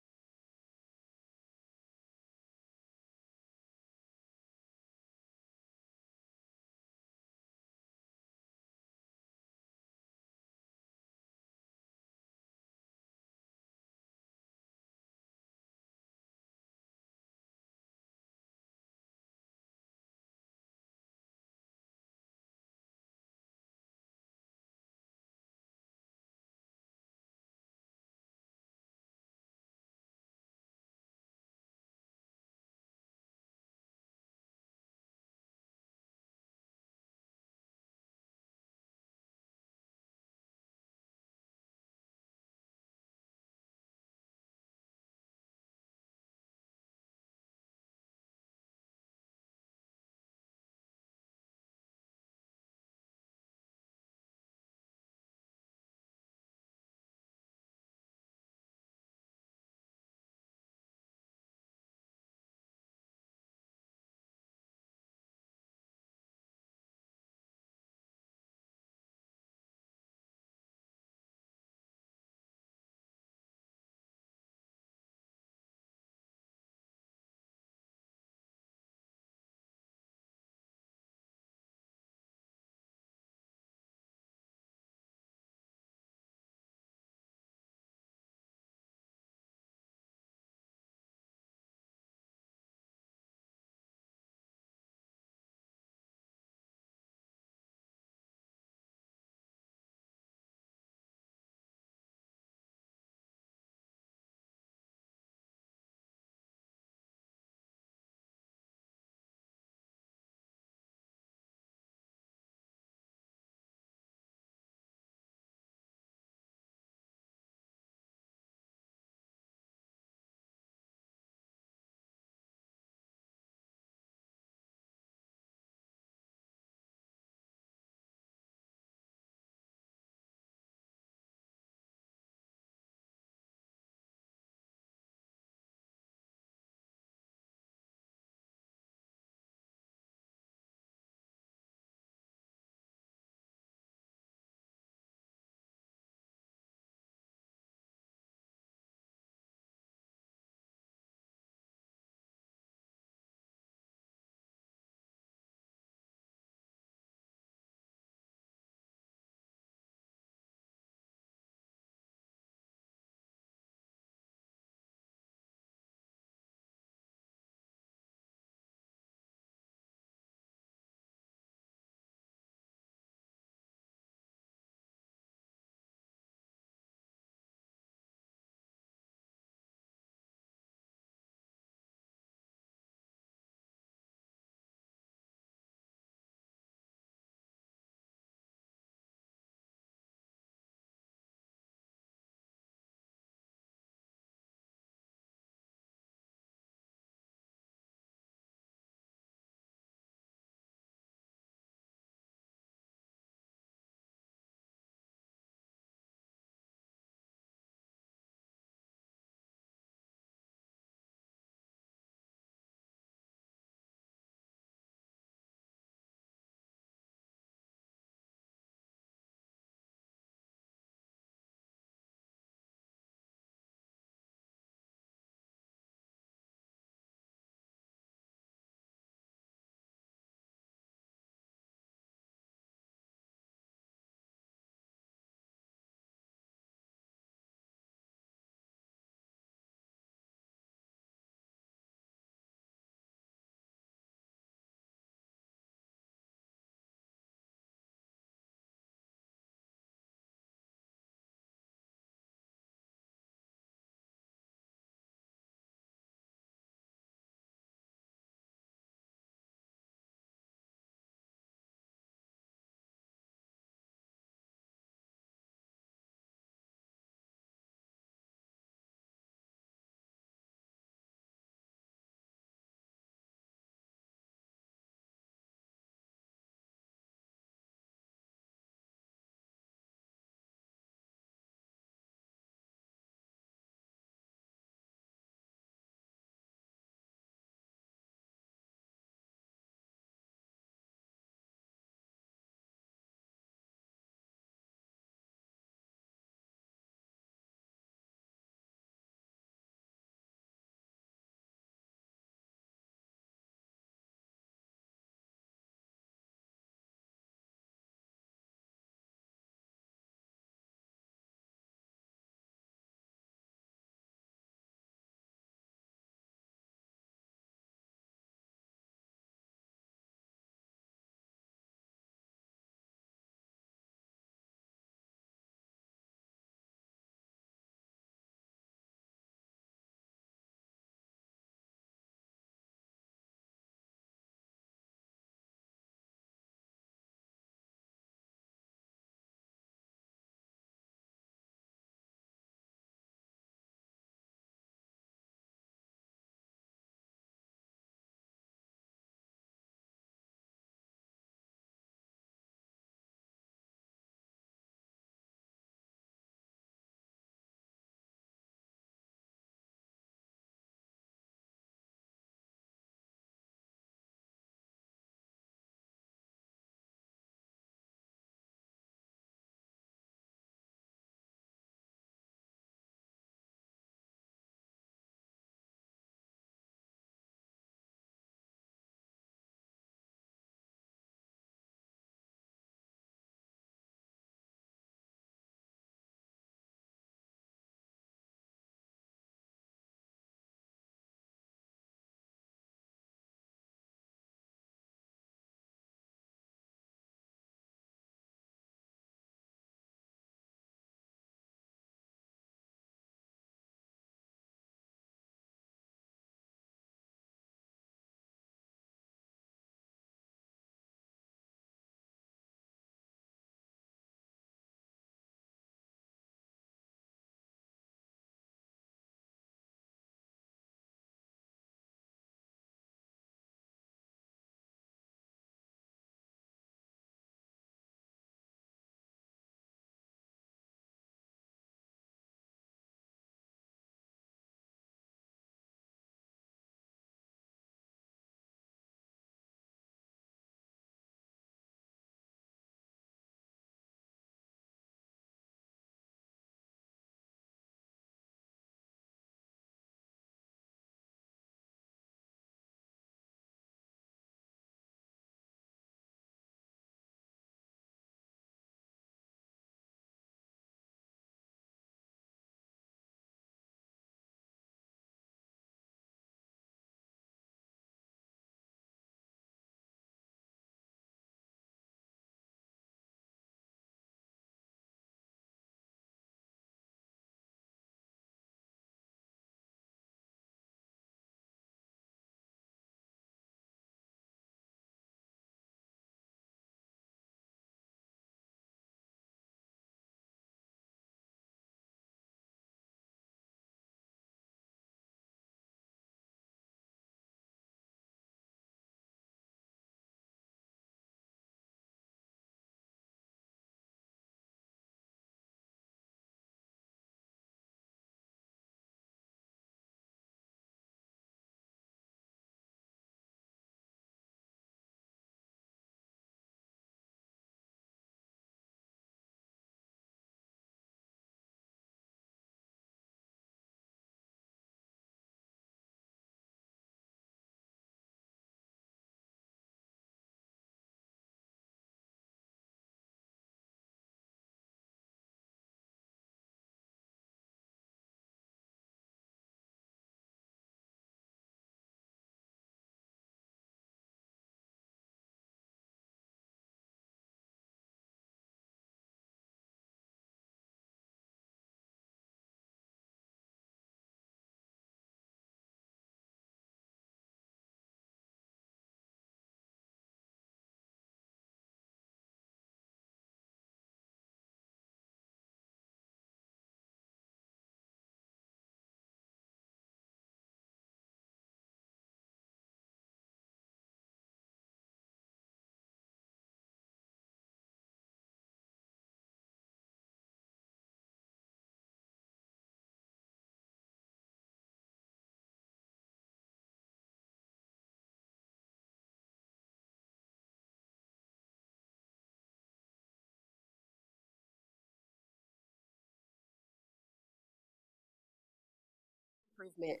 B: improvement.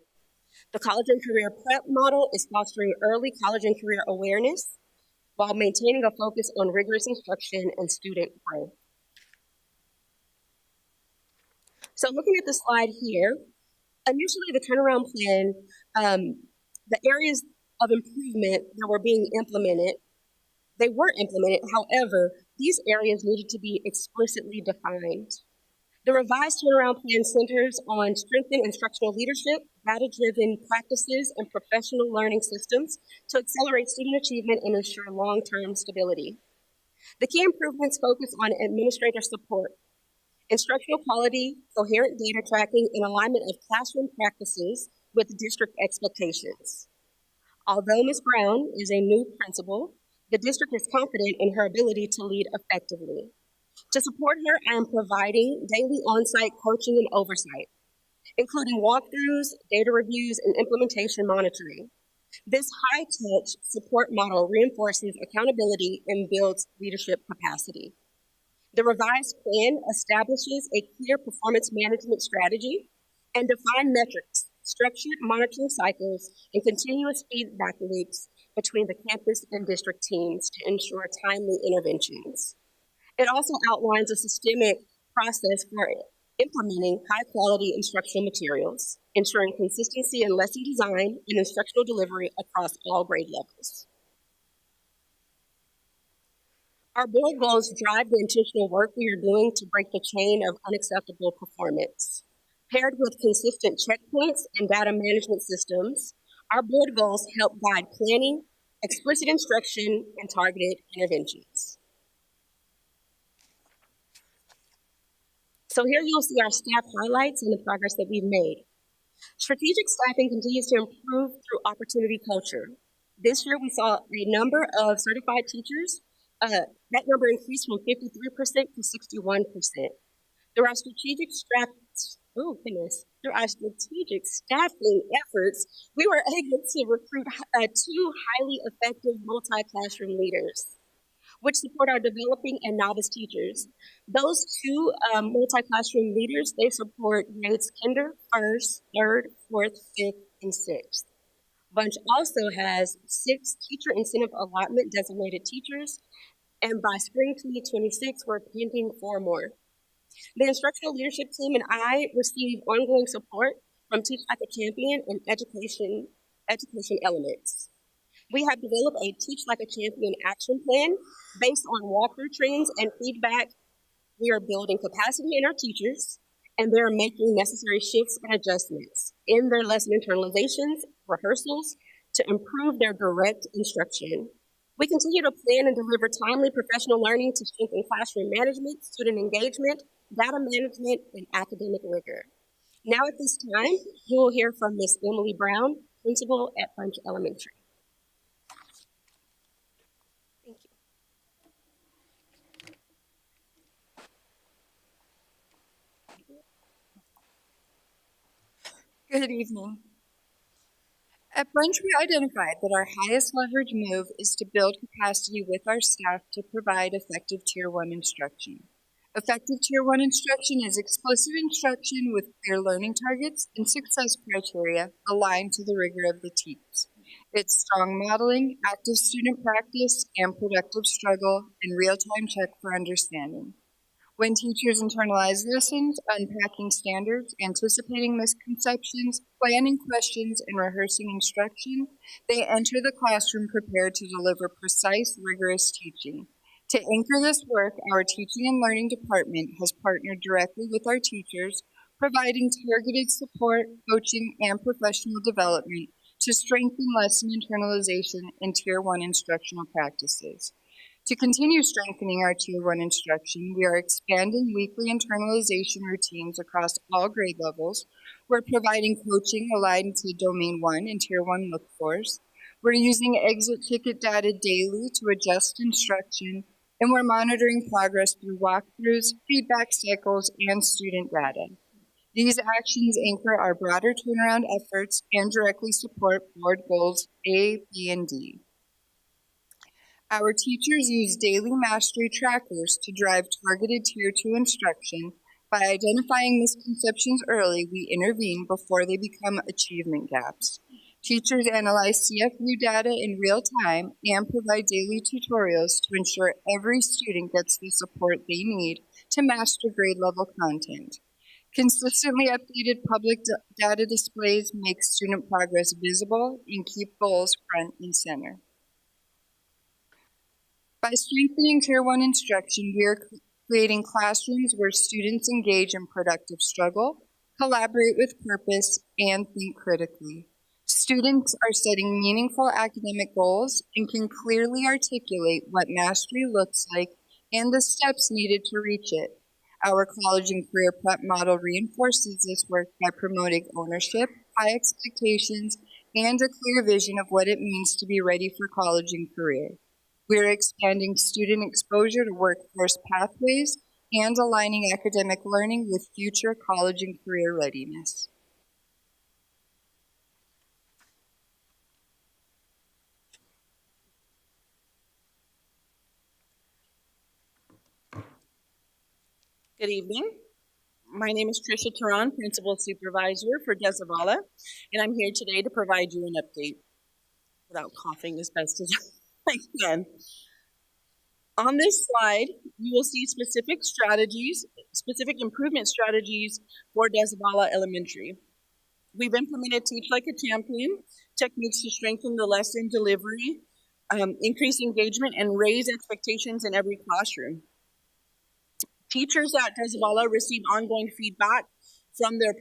B: The college and career prep model is fostering early college and career awareness while maintaining a focus on rigorous instruction and student growth. So looking at the slide here, initially the turnaround plan, the areas of improvement that were being implemented, they were implemented. However, these areas needed to be explicitly defined. The revised turnaround plan centers on strengthened instructional leadership, data-driven practices, and professional learning systems to accelerate student achievement and ensure long-term stability. The key improvements focus on administrator support, instructional quality, coherent data tracking, and alignment of classroom practices with district expectations. Although Ms. Brown is a new principal, the district is confident in her ability to lead effectively. To support her, I am providing daily on-site coaching and oversight, including walkthroughs, data reviews, and implementation monitoring. This high-touch support model reinforces accountability and builds leadership capacity. The revised plan establishes a clear performance management strategy and defined metrics, structured monitoring cycles, and continuous feedback loops between the campus and district teams to ensure timely interventions. It also outlines a systemic process for implementing high-quality instructional materials, ensuring consistency in lesson design and instructional delivery across all grade levels. Our board goals drive the intentional work we are doing to break the chain of unacceptable performance. Paired with consistent checkpoints and data management systems, our board goals help guide planning, explicit instruction, and targeted interventions. So here you'll see our staff highlights and the progress that we've made. Strategic staffing continues to improve through opportunity culture. This year we saw a number of certified teachers. That number increased from 53% to 61%. Through our strategic staffing efforts, we were able to recruit 2 highly effective multi-classroom leaders, which support our developing and novice teachers. Those 2 multi-classroom leaders, they support grades kinder, first, third, fourth, fifth, and sixth. Bunch also has 6 teacher incentive allotment designated teachers, and by spring 2026, we're pending 4 more. The instructional leadership team and I receive ongoing support from Teach Like a Champion and education elements. We have developed a Teach Like a Champion action plan based on walkthrough trainings and feedback. We are building capacity in our teachers, and they're making necessary shifts and adjustments in their lesson internalizations, rehearsals, to improve their direct instruction. We continue to plan and deliver timely professional learning to strengthen classroom management, student engagement, data management, and academic rigor. Now at this time, you will hear from Ms. Emily Brown, principal at Bunch Elementary. Thank
S: you. Good evening. At Bunch, we identified that our highest leverage move is to build capacity with our staff to provide effective Tier 1 instruction. Effective Tier 1 instruction is explicit instruction with clear learning targets and success criteria aligned to the rigor of the teams. It's strong modeling, active student practice, and productive struggle, and real-time check for understanding. When teachers internalize lessons, unpacking standards, anticipating misconceptions, planning questions, and rehearsing instruction, they enter the classroom prepared to deliver precise, rigorous teaching. To anchor this work, our Teaching and Learning Department has partnered directly with our teachers, providing targeted support, coaching, and professional development to strengthen lesson internalization and Tier 1 instructional practices. To continue strengthening our Tier 1 instruction, we are expanding weekly internalization routines across all grade levels. We're providing coaching aligned to Domain 1 and Tier 1 look-fors. We're using exit ticket data daily to adjust instruction, and we're monitoring progress through walkthroughs, feedback cycles, and student data. These actions anchor our broader turnaround efforts and directly support board goals A, B, and D. Our teachers use daily mastery trackers to drive targeted Tier 2 instruction, By identifying misconceptions early, we intervene before they become achievement gaps. Teachers analyze CFU data in real time and provide daily tutorials to ensure every student gets the support they need to master grade level content. Consistently updated public data displays make student progress visible and keep goals front and center. By strengthening Tier 1 instruction, we are creating classrooms where students engage in productive struggle, collaborate with purpose, and think critically. Students are setting meaningful academic goals and can clearly articulate what mastery looks like and the steps needed to reach it. Our college and career prep model reinforces this work by promoting ownership, high expectations, and a clear vision of what it means to be ready for college and career. We are expanding student exposure to workforce pathways and aligning academic learning with future college and career readiness.
G: Good evening. My name is Tricia Turan, Principal Supervisor for Des Zavala, and I'm here today to provide you an update without coughing as best as I can. On this slide, you will see specific improvement strategies for Des Zavala Elementary. We've implemented Teach Like a Champion techniques to strengthen the lesson delivery, increase engagement, and raise expectations in every classroom. Teachers at Des Zavala receive ongoing feedback from their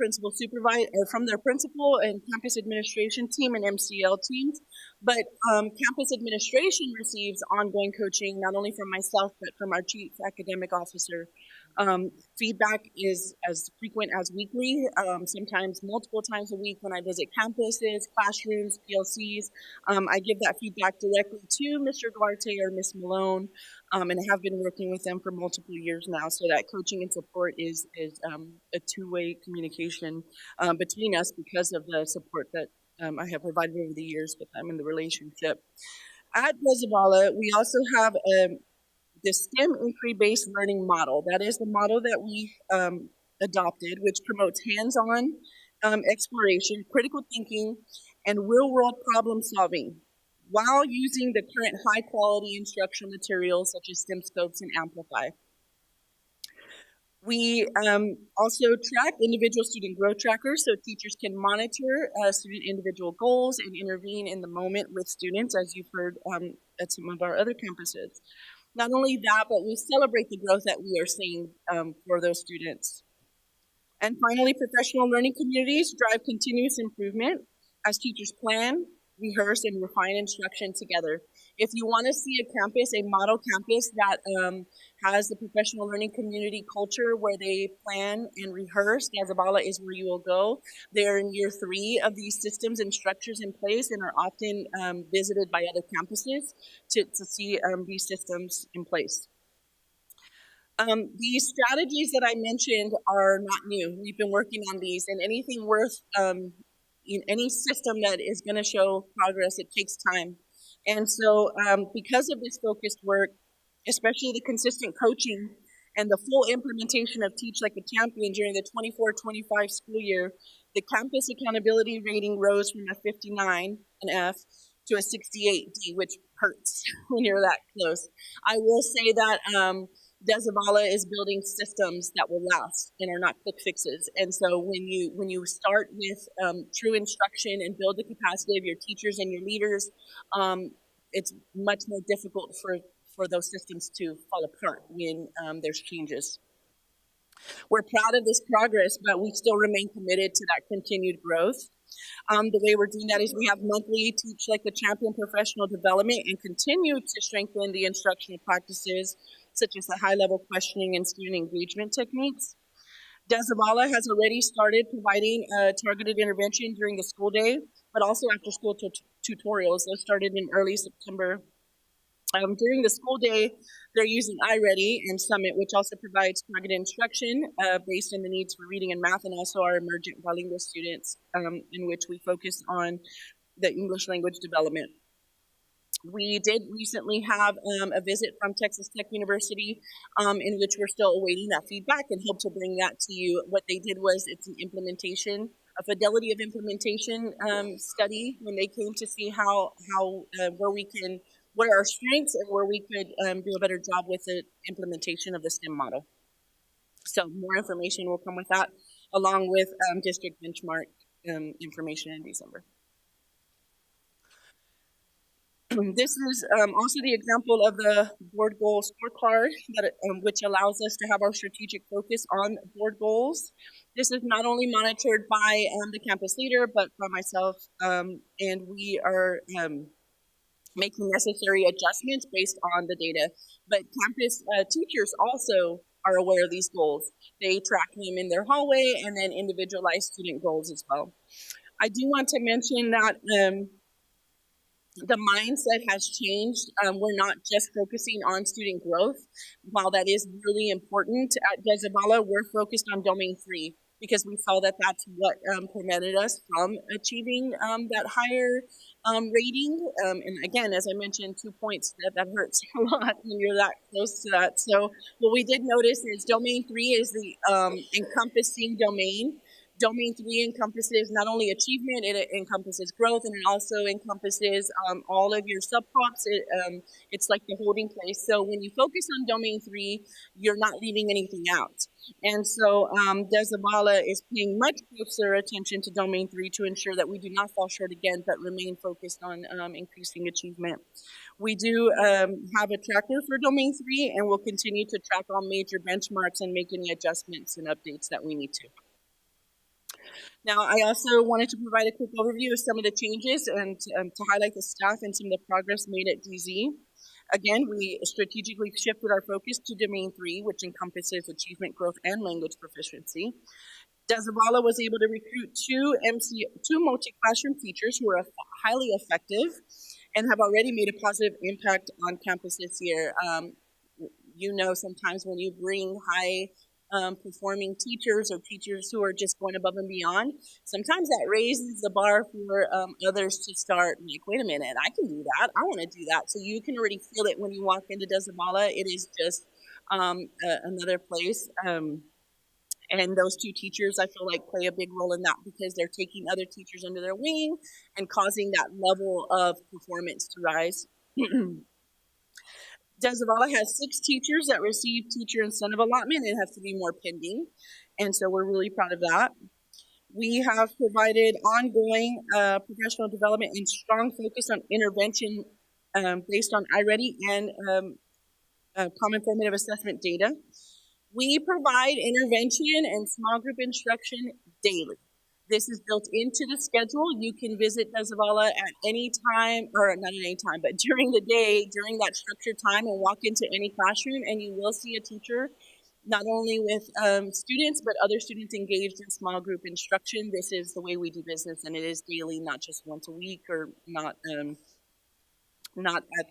G: principal and campus administration team and MCL teams, but campus administration receives ongoing coaching not only from myself but from our chief academic officer. Feedback is as frequent as weekly, sometimes multiple times a week when I visit campuses, classrooms, PLCs. I give that feedback directly to Mr. Duarte or Ms. Malone, and have been working with them for multiple years now, so that coaching and support is a two-way communication between us because of the support that I have provided over the years with them in the relationship. At Des Zavala, we also have the STEM inquiry-based learning model. That is the model that we adopted, which promotes hands-on exploration, critical thinking, and real-world problem solving while using the current high-quality instructional materials such as STEM Scopes and Amplify. We also track individual student growth trackers so teachers can monitor student individual goals and intervene in the moment with students, as you've heard at some of our other campuses. Not only that, but we celebrate the growth that we are seeing for those students. And finally, professional learning communities drive continuous improvement as teachers plan, rehearse, and refine instruction together. If you want to see a campus, a model campus that has the professional learning community culture where they plan and rehearse, Des Zavala is where you will go. They're in year 3 of these systems and structures in place and are often visited by other campuses to see these systems in place. These strategies that I mentioned are not new. We've been working on these, and anything worth in any system that is going to show progress, it takes time. And so because of this focused work, especially the consistent coaching and the full implementation of Teach Like a Champion during the 24-25 school year, the campus accountability rating rose from a 59, an F, to a 68 D, which hurts when you're that close. I will say that Des Zavala is building systems that will last and are not quick fixes. And so when you start with true instruction and build the capacity of your teachers and your leaders, it's much more difficult for those systems to fall apart when there's changes. We're proud of this progress, but we still remain committed to that continued growth. The way we're doing that is we have monthly Teach Like a Champion professional development and continue to strengthen the instructional practices such as the high-level questioning and student engagement techniques. Des Zavala has already started providing targeted intervention during the school day, but also after-school tutorials. Those started in early September. During the school day, they're using iReady and Summit, which also provides targeted instruction based on the needs for reading and math, and also our emergent bilingual students, in which we focus on the English language development.
B: We did recently have a visit from Texas Tech University, in which we're still awaiting that feedback and hope to bring that to you. What they did was it's an implementation, a fidelity of implementation study when they came to see where we can, what are our strengths and where we could do a better job with the implementation of the STEM model. So more information will come with that, along with district benchmark information in December. This is also the example of the board goal scorecard, that which allows us to have our strategic focus on board goals. This is not only monitored by the campus leader, but by myself, and we are making necessary adjustments based on the data. But campus teachers also are aware of these goals. They track them in their hallway and then individualized student goals as well. I do want to mention that the mindset has changed. We're not just focusing on student growth. While that is really important at Dezabala, we're focused on domain 3 because we saw that that's what prevented us from achieving that higher rating. And again, as I mentioned, 2 points, that hurts a lot when you're that close to that. So what we did notice is domain 3 is the encompassing domain. Domain 3 encompasses not only achievement, it encompasses growth, and it also encompasses all of your subprops. It's like the holding place. So when you focus on domain 3, you're not leaving anything out. And so Dezabala is paying much closer attention to domain 3 to ensure that we do not fall short again, but remain focused on increasing achievement. We do have a tracker for domain 3, and we'll continue to track all major benchmarks and make any adjustments and updates that we need to. Now, I also wanted to provide a quick overview of some of the changes and to highlight the staff and some of the progress made at DZ. Again, we strategically shifted our focus to domain 3, which encompasses achievement, growth, and language proficiency. Dezabala was able to recruit two multi-classroom teachers who are highly effective and have already made a positive impact on campus this year. You know, sometimes when you bring high performing teachers or teachers who are just going above and beyond, sometimes that raises the bar for others to start like, wait a minute, I can do that. I want to do that. So you can already feel it when you walk into Dezabala. It is just another place. And those two teachers, I feel like, play a big role in that because they're taking other teachers under their wing and causing that level of performance to rise. Dezabala has 6 teachers that receive teacher incentive allotment and have 3 more pending. And so we're really proud of that. We have provided ongoing professional development and strong focus on intervention based on iReady and common formative assessment data. We provide intervention and small group instruction daily. This is built into the schedule. You can visit Dezabala at any time, or not at any time, but during the day, during that structured time, and walk into any classroom, and you will see a teacher, not only with students, but other students engaged in small group instruction. This is the way we do business, and it is daily, not just once a week, or not at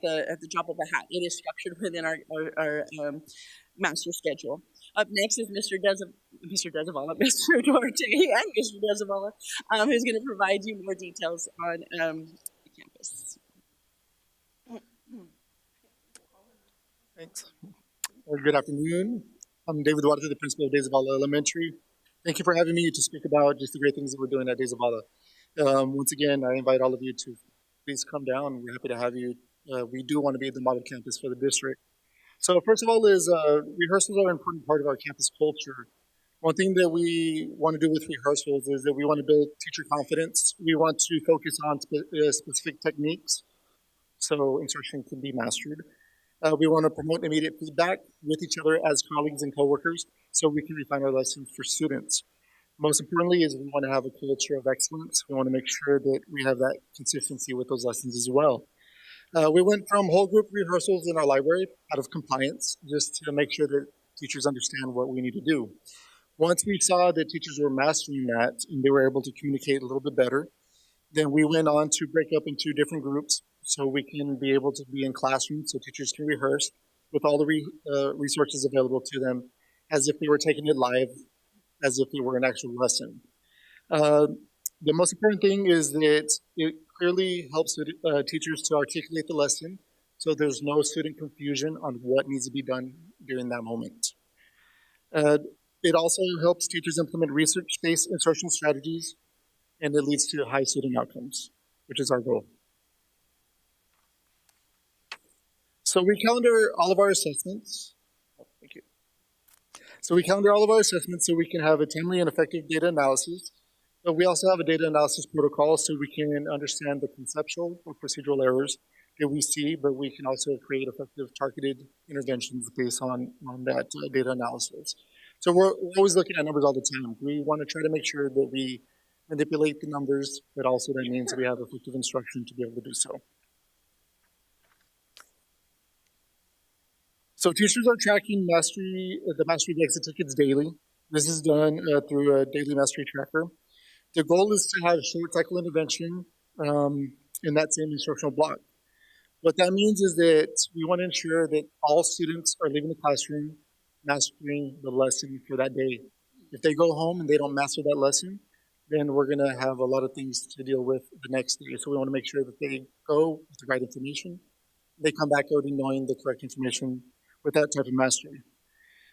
B: the drop of a hat. It is structured within our master schedule. Up next is Mr. Duarte and Mr. Dezabala, who's going to provide you more details on the campus.
T: Thanks. Good afternoon. I'm David Duarte, the principal of Dezabala Elementary. Thank you for having me to speak about just the great things that we're doing at Dezabala. Once again, I invite all of you to please come down. We're happy to have you. We do want to be the model campus for the district. So first of all is rehearsals are an important part of our campus culture. One thing that we want to do with rehearsals is that we want to build teacher confidence. We want to focus on specific techniques so instruction can be mastered. We want to promote immediate feedback with each other as colleagues and coworkers so we can refine our lessons for students. Most importantly is we want to have a culture of excellence. We want to make sure that we have that consistency with those lessons as well. We went from whole group rehearsals in our library out of compliance, just to make sure that teachers understand what we need to do. Once we saw that teachers were mastering that and they were able to communicate a little bit better, then we went on to break up into different groups so we can be able to be in classrooms so teachers can rehearse with all the resources available to them as if they were taking it live, as if they were an actual lesson. The most important thing is that it clearly help teachers to articulate the lesson so there's no student confusion on what needs to be done during that moment. It also helps teachers implement research-based instructional strategies, and it leads to high student outcomes, which is our goal. So we calendar all of our assessments. Thank you. So we calendar all of our assessments so we can have a timely and effective data analysis. But we also have a data analysis protocol so we can understand the conceptual or procedural errors that we see, but we can also create effective targeted interventions based on that data analysis. So we're always looking at numbers all the time. We want to try to make sure that we manipulate the numbers, but also that means we have effective instruction to be able to do so. So teachers are tracking the Mastery exit tickets daily. This is done through a daily Mastery tracker. The goal is to have short cycle intervention in that same instructional block. What that means is that we want to ensure that all students are leaving the classroom mastering the lesson for that day. If they go home and they don't master that lesson, then we're going to have a lot of things to deal with the next day. So we want to make sure that they go with the right information. They come back already knowing the correct information with that type of mastery.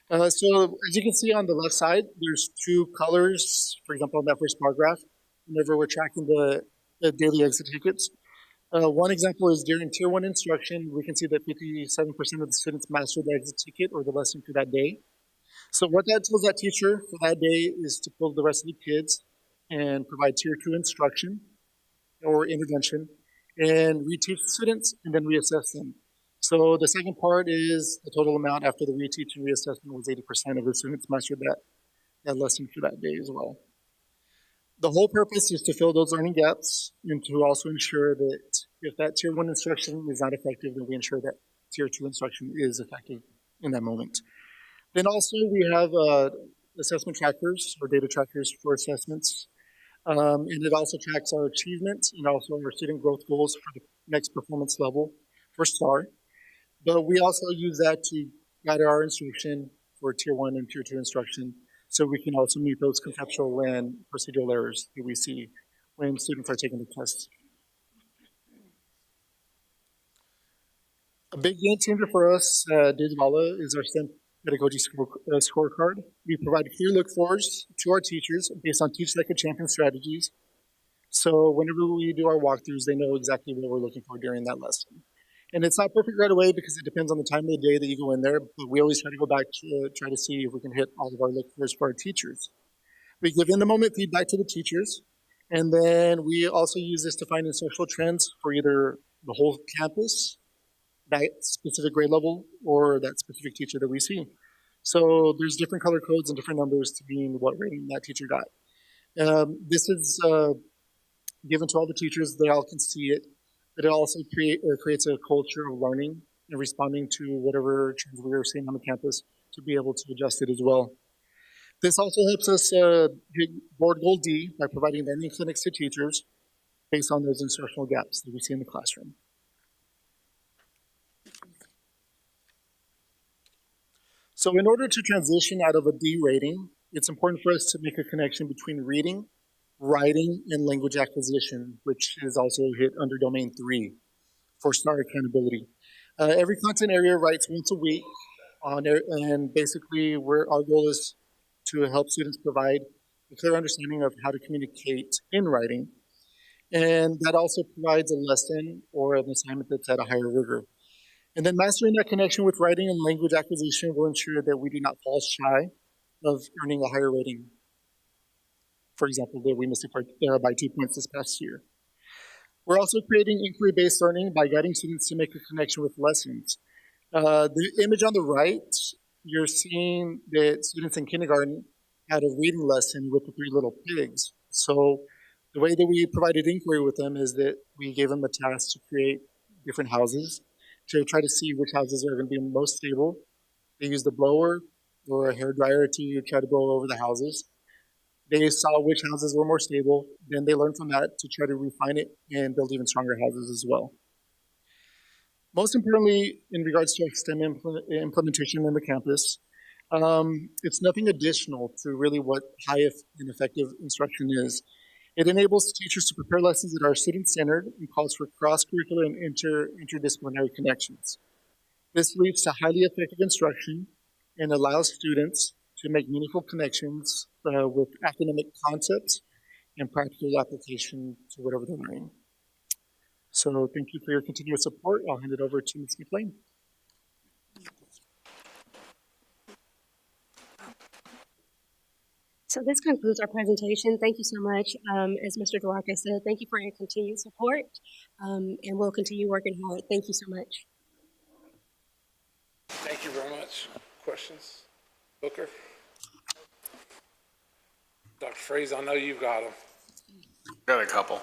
T: So as you can see on the left side, there's two colors, for example, on that first bar graph, whenever we're tracking the daily exit tickets. One example is during Tier 1 instruction, we can see that 57% of the students mastered the exit ticket or the lesson for that day. So what that tells that teacher for that day is to pull the rest of the kids and provide Tier 2 instruction or intervention and reteach the students and then reassess them. So the second part is the total amount after the reteach and reassessment was 80% of the students mastered that lesson for that day as well. The whole purpose is to fill those learning gaps and to also ensure that if that Tier 1 instruction is not effective, then we ensure that Tier 2 instruction is effective in that moment. Then also we have assessment trackers or data trackers for assessments. And it also tracks our achievement and also our student growth goals for the next performance level for STAR. But we also use that to guide our instruction for Tier 1 and Tier 2 instruction, so we can also meet those conceptual and procedural errors that we see when students are taking the tests. A big game changer for us at Days of Allah is our STEM pedagogy scorecard. We provide clear look-fors to our teachers based on Teach Like a Champion strategies. So whenever we do our walkthroughs, they know exactly what we're looking for during that lesson. And it's not perfect right away because it depends on the time of the day that you go in there, but we always try to go back to try to see if we can hit all of our look-fors for our teachers. We give in-the-moment feedback to the teachers, and then we also use this to find instructional trends for either the whole campus, that specific grade level, or that specific teacher that we see. So there's different color codes and different numbers to mean what rating that teacher got. This is given to all the teachers, they all can see it, but it also creates a culture of learning and responding to whatever trends we are seeing on the campus to be able to adjust it as well. This also helps us hit Board Goal D by providing learning clinics to teachers based on those instructional gaps that we see in the classroom. So in order to transition out of a D rating, it's important for us to make a connection between reading, writing, and language acquisition, which is also hit under Domain 3 for STAR accountability. Every content area writes once a week, and basically our goal is to help students provide a clear understanding of how to communicate in writing. And that also provides a lesson or an assignment that's at a higher rigor. And then mastering that connection with writing and language acquisition will ensure that we do not fall shy of earning a higher rating. For example, that we missed it by 2 points this past year. We're also creating inquiry-based learning by guiding students to make a connection with lessons. The image on the right, you're seeing that students in kindergarten had a reading lesson with the 3 little pigs. So the way that we provided inquiry with them is that we gave them a task to create different houses to try to see which houses are going to be most stable. They used a blower or a hairdryer to try to blow over the houses. They saw which houses were more stable. Then they learned from that to try to refine it and build even stronger houses as well. Most importantly, in regards to STEM implementation in the campus, it's nothing additional to really what high and effective instruction is. It enables teachers to prepare lessons that are student-centered and calls for cross-curricular and interdisciplinary connections. This leads to highly effective instruction and allows students to make meaningful connections with academic concepts and practical application to whatever they're learning. So thank you for your continuous support. I'll hand it over to Ms. McLean.
U: So this concludes our presentation. Thank you so much. As Mr. Duarte said, thank you for your continued support, and we'll continue working hard. Thank you so much.
A: Thank you very much. Questions? Booker? Dr. Freeze, I know you've got them.
L: Got a couple.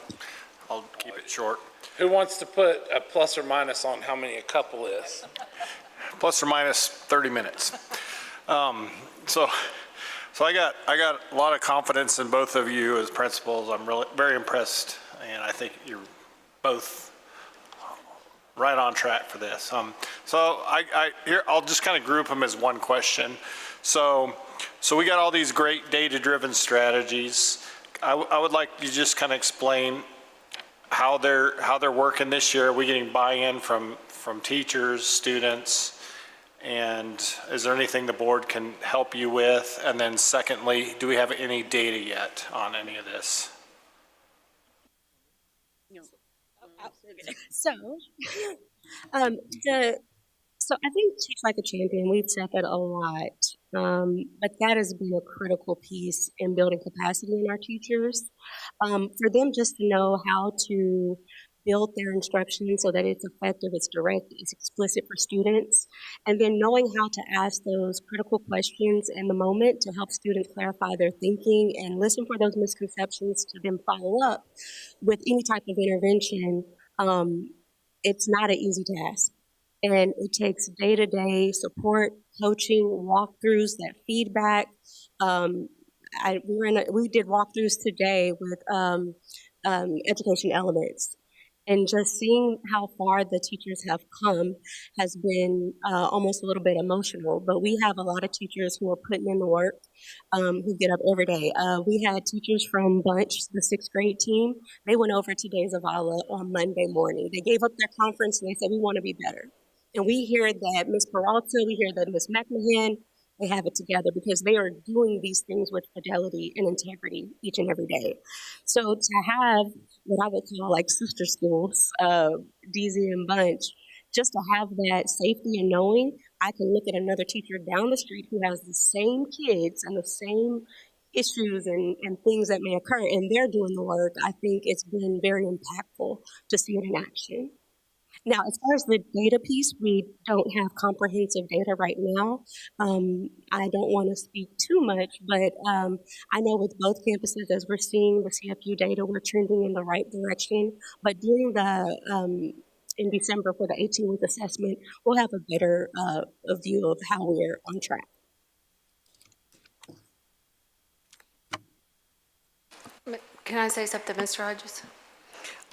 L: I'll keep it short.
A: Who wants to put a plus or minus on how many a couple is?
L: Plus or minus 30 minutes. So I got a lot of confidence in both of you as principals. I'm really very impressed, and I think you're both right on track for this. So here I'll just kind of group them as one question. So we got all these great data-driven strategies. I would like you to just kind of explain how they're working this year. Are we getting buy-in from teachers, students? And is there anything the board can help you with? And then secondly, do we have any data yet on any of this?
U: So I think Teach Like a Champion, we've said that a lot, but that has been a critical piece in building capacity in our teachers. For them just to know how to build their instruction so that it's effective, it's direct, it's explicit for students, and then knowing how to ask those critical questions in the moment to help students clarify their thinking and listen for those misconceptions to then follow up with any type of intervention. It's not an easy task. And it takes day-to-day support, coaching, walkthroughs, that feedback. We did walkthroughs today with education elements. And just seeing how far the teachers have come has been almost a little bit emotional. But we have a lot of teachers who are putting in the work, who get up every day. We had teachers from Bunch, the 6th grade team. They went over to De Zavala on Monday morning. They gave up their conference and they said, we want to be better. And we hear that Ms. Peralta, we hear that Ms. McMahon, they have it together because they are doing these things with fidelity and integrity each and every day. So to have what I would call like sister schools, DZ and Bunch, just to have that safety and knowing I can look at another teacher down the street who has the same kids and the same issues and things that may occur, and they're doing the work, I think it's been very impactful to see it in action. Now, as far as the data piece, we don't have comprehensive data right now. I don't want to speak too much, but I know with both campuses, as we're seeing the CFU data, we're trending in the right direction. But during the in December for the 18-week assessment, we'll have a better view of how we're on track.
K: Can I say something, Mr. Hodges?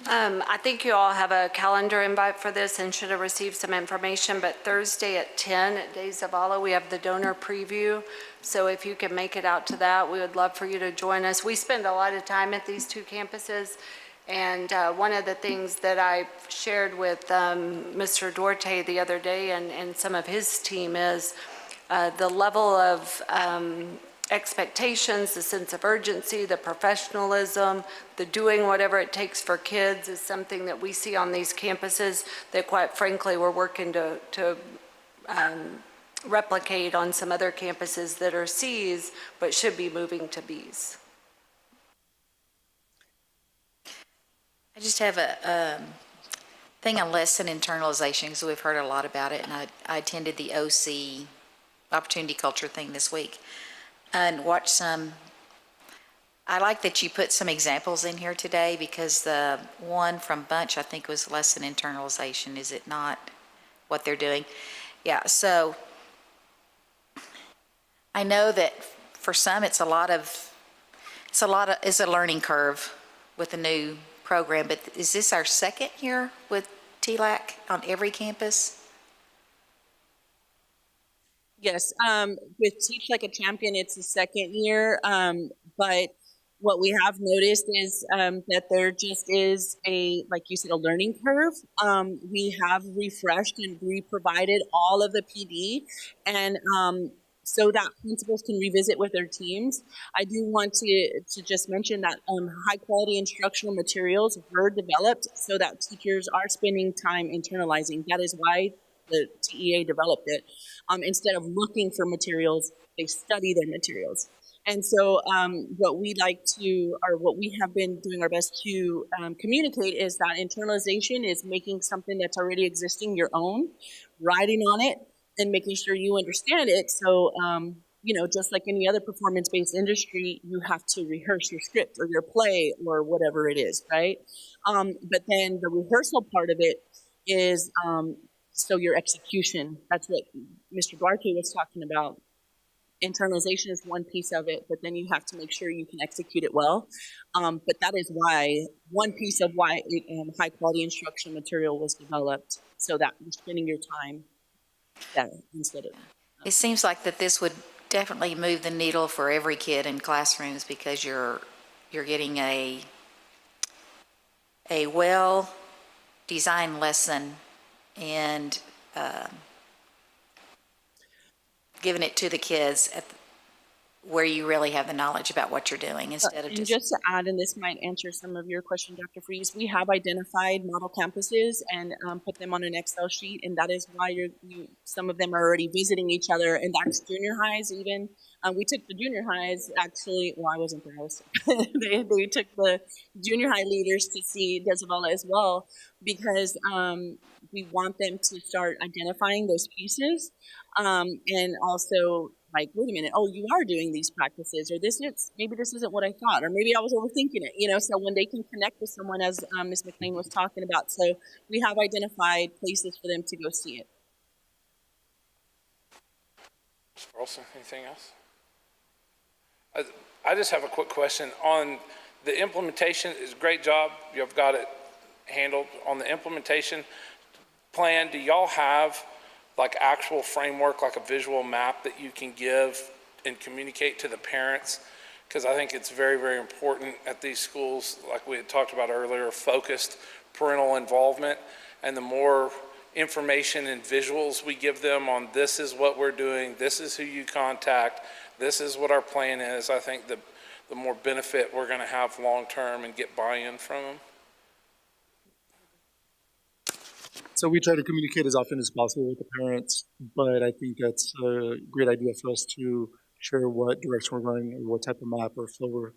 K: I think you all have a calendar invite for this and should have received some information, but Thursday at 10 at De Zavala, we have the donor preview. So if you can make it out to that, we would love for you to join us. We spend a lot of time at these two campuses, and one of the things that I shared with Mr. Duarte the other day and some of his team is the level of expectations, the sense of urgency, the professionalism, the doing whatever it takes for kids is something that we see on these campuses that quite frankly we're working to replicate on some other campuses that are C's but should be moving to B's.
I: I just have a thing on lesson internalization because we've heard a lot about it, and I attended the OC Opportunity Culture thing this week and watched some. I like that you put some examples in here today because the one from Bunch I think was lesson internalization. Is it not what they're doing? Yeah, so I know that for some it's a learning curve with the new program, but is this our second year with TLAC on every campus?
V: Yes, with Teach Like a Champion, it's the second year, but
B: what we have noticed is that there just is like you said, a learning curve. We have refreshed and re-provided all of the PD, and so that principals can revisit with their teams. I do want to just mention that high quality instructional materials were developed so that teachers are spending time internalizing. That is why the TEA developed it. Instead of looking for materials, they study their materials. And so what we have been doing our best to communicate is that internalization is making something that's already existing your own, writing on it, and making sure you understand it. So, just like any other performance-based industry, you have to rehearse your script or your play or whatever it is, right? But then the rehearsal part of it is so your execution. That's what Mr. Duarte was talking about. Internalization is one piece of it, but then you have to make sure you can execute it well. But that is one piece of why high quality instruction material was developed, so that you're spending your time there instead of.
I: It seems like that this would definitely move the needle for every kid in classrooms, because you're getting a well-designed lesson and giving it to the kids where you really have the knowledge about what you're doing, instead of
B: just to add, and this might answer some of your question, Dr. Freeze, we have identified model campuses and put them on an Excel sheet, and that is why some of them are already visiting each other, and that's junior highs even. We took the junior highs, actually, well, I wasn't there, they took the junior high leaders to see Desavella as well, because we want them to start identifying those pieces, and also, like, wait a minute, oh, you are doing these practices, or maybe this isn't what I thought, or maybe I was overthinking it, so when they can connect with someone, as Ms. McLean was talking about, so we have identified places for them to go see it.
A: Mr. Carlson, anything else? I just have a quick question on the implementation. Is a great job. You've got it handled. On the implementation plan, do y'all have like actual framework, like a visual map that you can give and communicate to the parents? Because I think it's very, very important at these schools, like we had talked about earlier, focused parental involvement, and the more information and visuals we give them on this is what we're doing, this is who you contact, this is what our plan is, I think the more benefit we're going to have long-term and get buy-in from them.
T: So we try to communicate as often as possible with the parents, but I think that's a great idea for us to share what direction we're going or what type of map or flow we're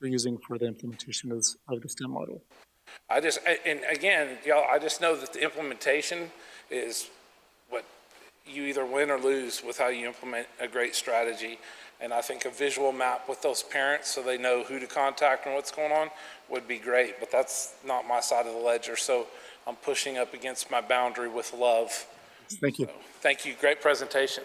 T: using for the implementation of the STEM model.
A: And again, y'all, I just know that the implementation is what you either win or lose with how you implement a great strategy. And I think a visual map with those parents so they know who to contact and what's going on would be great, but that's not my side of the ledger. So I'm pushing up against my boundary with love.
T: Thank you.
A: So, thank you. Great presentation.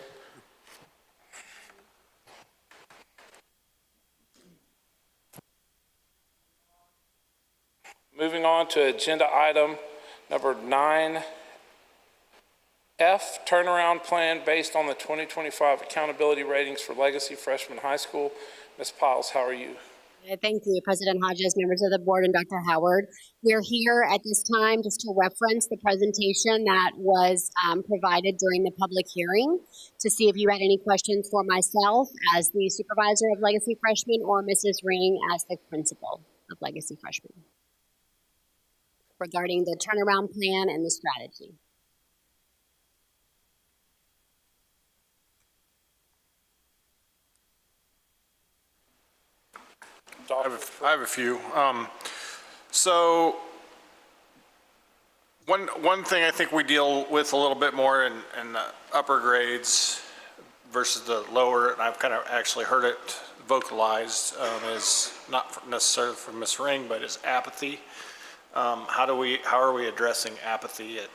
A: Moving on to agenda item number 9F, turnaround plan based on the 2025 accountability ratings for Legacy Freshman High School. Ms. Piles, how are you?
F: Thank you, President Hodges, members of the board, and Dr. Howard. We're here at this time just to reference the presentation that was provided during the public hearing to see if you had any questions for myself as the supervisor of Legacy Freshmen or Mrs. Ring as the principal of Legacy Freshmen regarding the turnaround plan and the strategy.
L: I have a few. So one thing I think we deal with a little bit more in the upper grades versus the lower, and I've kind of actually heard it vocalized, is not necessarily from Ms. Ring, but is apathy. How are we addressing apathy at?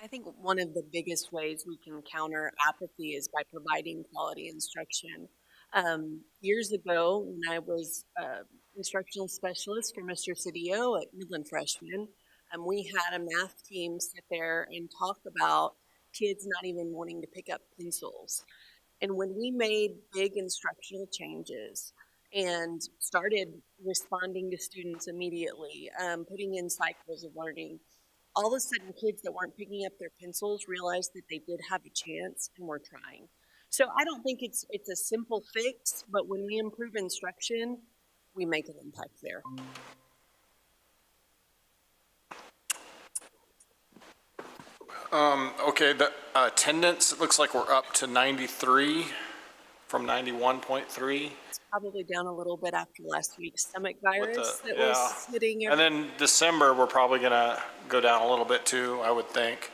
G: I think one of the biggest ways we can counter apathy is by providing quality instruction. Years ago, when I was instructional specialist for Mr. Cedillo at Midland Freshman, we had a math team sit there and talk about kids not even wanting to pick up pencils. And when we made big instructional changes and started responding to students immediately, putting in cycles of learning, all of a sudden kids that weren't picking up their pencils realized that they did have a chance and were trying. So I don't think it's a simple fix, but when we improve instruction, we make an impact there.
L: Okay, the attendance, it looks like we're up to 93 from 91.3.
G: It's probably down a little bit after last week's stomach virus that
L: yeah.
G: was hitting
L: And then December, we're probably gonna go down a little bit too, I would think.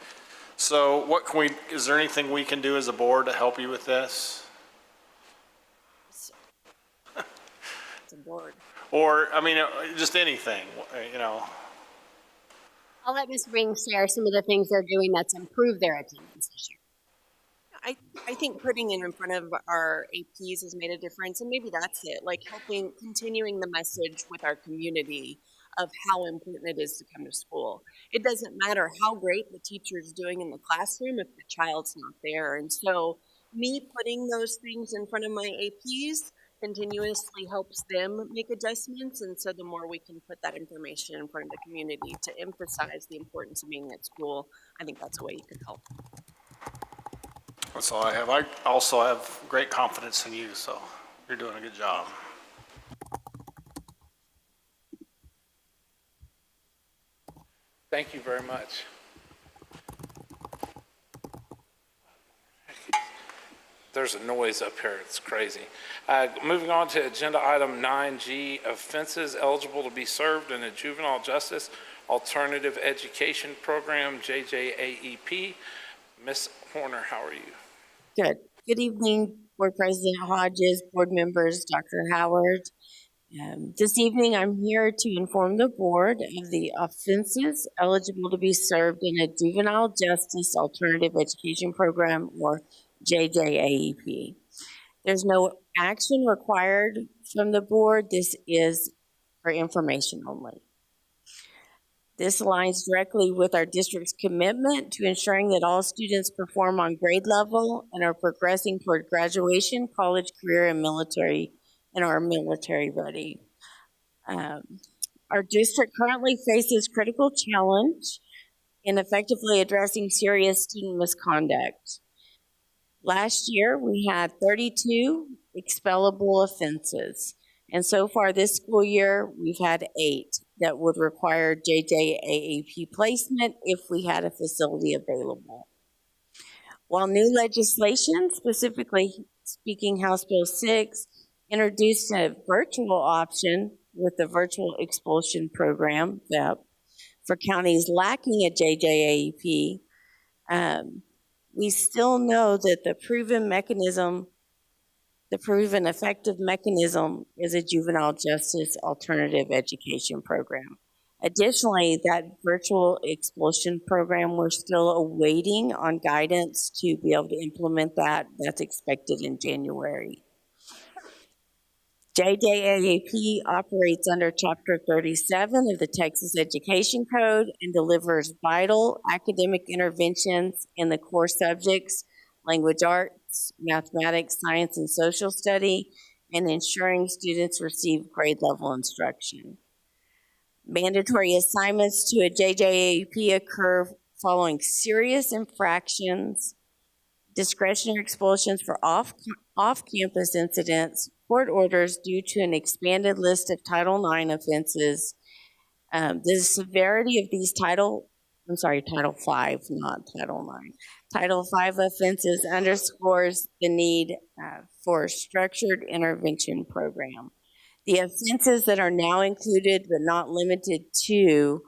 L: So what can we, is there anything we can do as a board to help you with this?
G: It's a board.
L: Or, I mean, just anything, you know?
F: I'll let Ms. Ring share some of the things they're doing that's improved their attendance this year.
G: I think putting it in front of our APs has made a difference, and maybe that's it, like continuing the message with our community of how important it is to come to school. It doesn't matter how great the teacher is doing in the classroom if the child's not there. And so me putting those things in front of my APs continuously helps them make adjustments, and so the more we can put that information in front of the community to emphasize the importance of being at school, I think that's a way you can help.
L: That's all I have. I also have great confidence in you, so you're doing a good job.
A: Thank you very much. There's a noise up here, it's crazy. Moving on to agenda item 9G, offenses eligible to be served in a juvenile justice alternative education program, JJAEP. Ms. Horner, how are you?
C: Good. Good evening, Board President Hodges, board members, Dr. Howard. This evening, I'm here to inform the board of the offenses eligible to be served in a juvenile justice alternative education program, or JJAEP. There's no action required from the board. This is for information only. This aligns directly with our district's commitment to ensuring that all students perform on grade level and are progressing toward graduation, college, career, and military, and are military ready. Our district currently faces critical challenge in effectively addressing serious student misconduct. Last year, we had 32 expellable offenses, and so far this school year, we've had 8 that would require JJAEP placement if we had a facility available. While new legislation, specifically speaking House Bill 6, introduced a virtual option with the Virtual Expulsion Program, VEP, for counties lacking a JJAEP, we still know that the proven effective mechanism is a juvenile justice alternative education program. Additionally, that virtual expulsion program, we're still awaiting on guidance to be able to implement that. That's expected in January. JJAEP operates under Chapter 37 of the Texas Education Code and delivers vital academic interventions in the core subjects, language arts, mathematics, science, and social study, and ensuring students receive grade level instruction. Mandatory assignments to a JJAEP occur following serious infractions, discretionary expulsions for off-campus incidents, court orders due to an expanded list of Title IX offenses. The severity of these Title V, not Title IX. Title V offenses underscores the need for a structured intervention program. The offenses that are now included but not limited to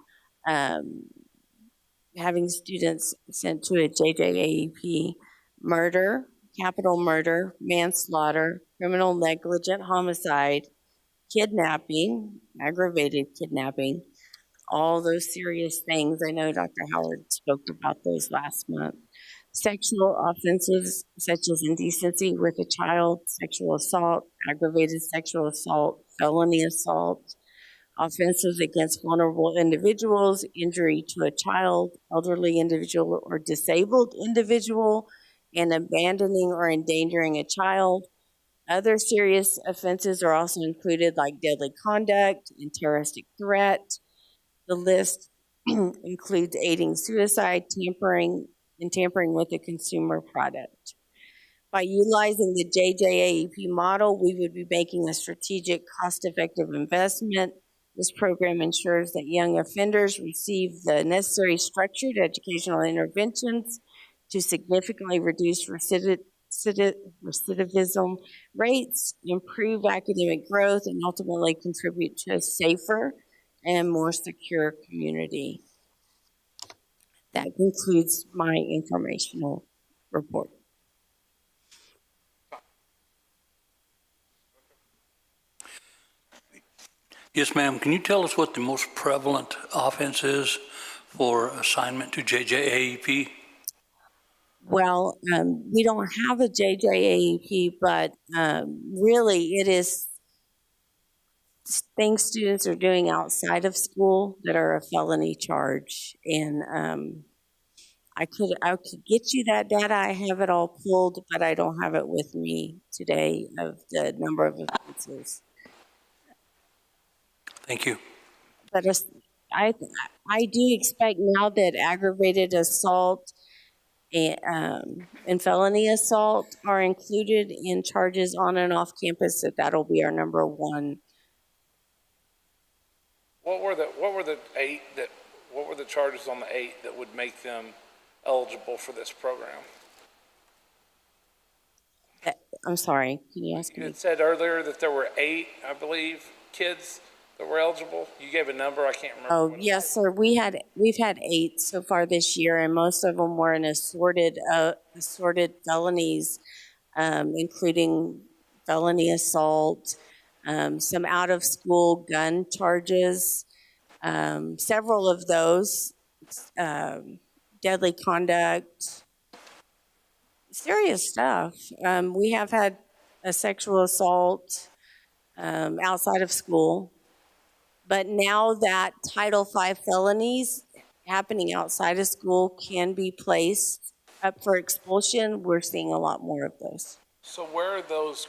C: having students sent to a JJAEP: murder, capital murder, manslaughter, criminal negligent homicide, kidnapping, aggravated kidnapping, all those serious things. I know Dr. Howard spoke about those last month. Sexual offenses such as indecency with a child, sexual assault, aggravated sexual assault, felony assault, offenses against vulnerable individuals, injury to a child, elderly individual, or disabled individual, and abandoning or endangering a child. Other serious offenses are also included, like deadly conduct and terroristic threat. The list includes aiding suicide, tampering with a consumer product. By utilizing the JJAEP model, we would be making a strategic, cost-effective investment. This program ensures that young offenders receive the necessary structured educational interventions to significantly reduce recidivism rates, improve academic growth, and ultimately contribute to a safer and more secure community. That concludes my informational report.
D: Yes, ma'am. Can you tell us what the most prevalent offense is for assignment to JJAEP?
C: Well, we don't have a JJAEP, but really it is things students are doing outside of school that are a felony charge. And I could get you that data. I have it all pulled, but I don't have it with me today of the number of offenses.
D: Thank you.
C: But I do expect now that aggravated assault and felony assault are included in charges on and off campus, that'll be our number one.
A: What were the charges on the 8 that would make them eligible for this program?
C: I'm sorry, can you ask me?
A: You had said earlier that there were 8, I believe, kids that were eligible. You gave a number, I can't remember.
C: Oh, yes, sir. We've had 8 so far this year, and most of them were in assorted felonies, including felony assault, some out-of-school gun charges, several of those, deadly conduct, serious stuff. We have had a sexual assault outside of school. But now that Title V felonies happening outside of school can be placed up for expulsion, we're seeing a lot more of those.
A: So where are those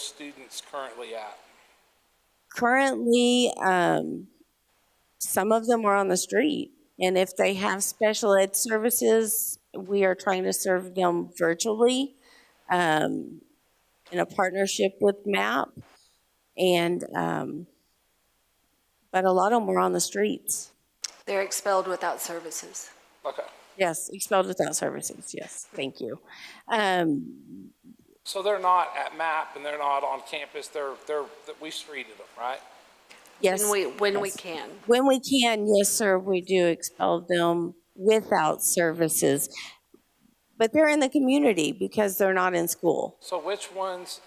A: students currently at?
C: Currently, some of them are on the street. And if they have special ed services, we are trying to serve them virtually in a partnership with MAP. And, but a lot of them are on the streets.
K: They're expelled without services.
A: Okay.
C: Yes, expelled without services, yes, thank you.
A: So they're not at MAP and they're not on campus, we streeted them, right?
C: Yes.
K: When we can.
C: When we can, yes, sir, we do expel them without services. But they're in the community because they're not in school.
A: So which ones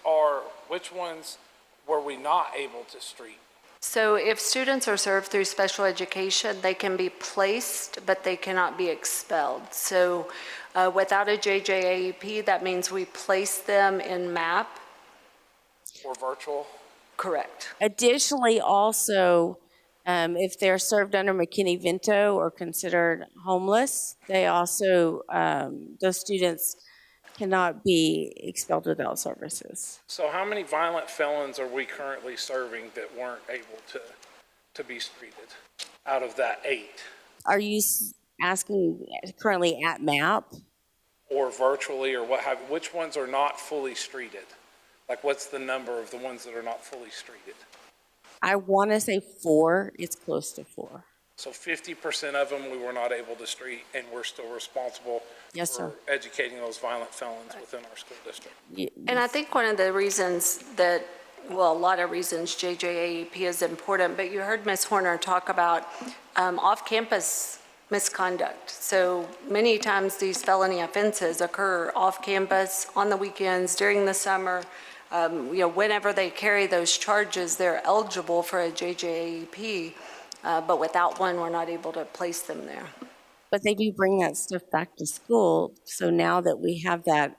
A: were we not able to street?
K: So if students are served through special education, they can be placed, but they cannot be expelled. So without a JJAEP, that means we place them in MAP.
A: Or virtual?
K: Correct.
C: Additionally, also, if they're served under McKinney-Vento or considered homeless, they also, those students cannot be expelled without services.
A: So how many violent felons are we currently serving that weren't able to be streeted out of that 8?
C: Are you asking currently at MAP?
A: Or virtually, or what have, which ones are not fully streeted? Like what's the number of the ones that are not fully streeted?
C: I want to say 4, it's close to 4.
A: So 50% of them we were not able to street, and we're still responsible for educating those violent felons within our school district.
K: And I think one of the reasons that, well, a lot of reasons JJAEP is important, but you heard Ms. Horner talk about off-campus misconduct. So many times these felony offenses occur off-campus, on the weekends, during the summer. Whenever they carry those charges, they're eligible for a JJAEP. But without one, we're not able to place them there.
C: But they do bring that stuff back to school. So now that we have that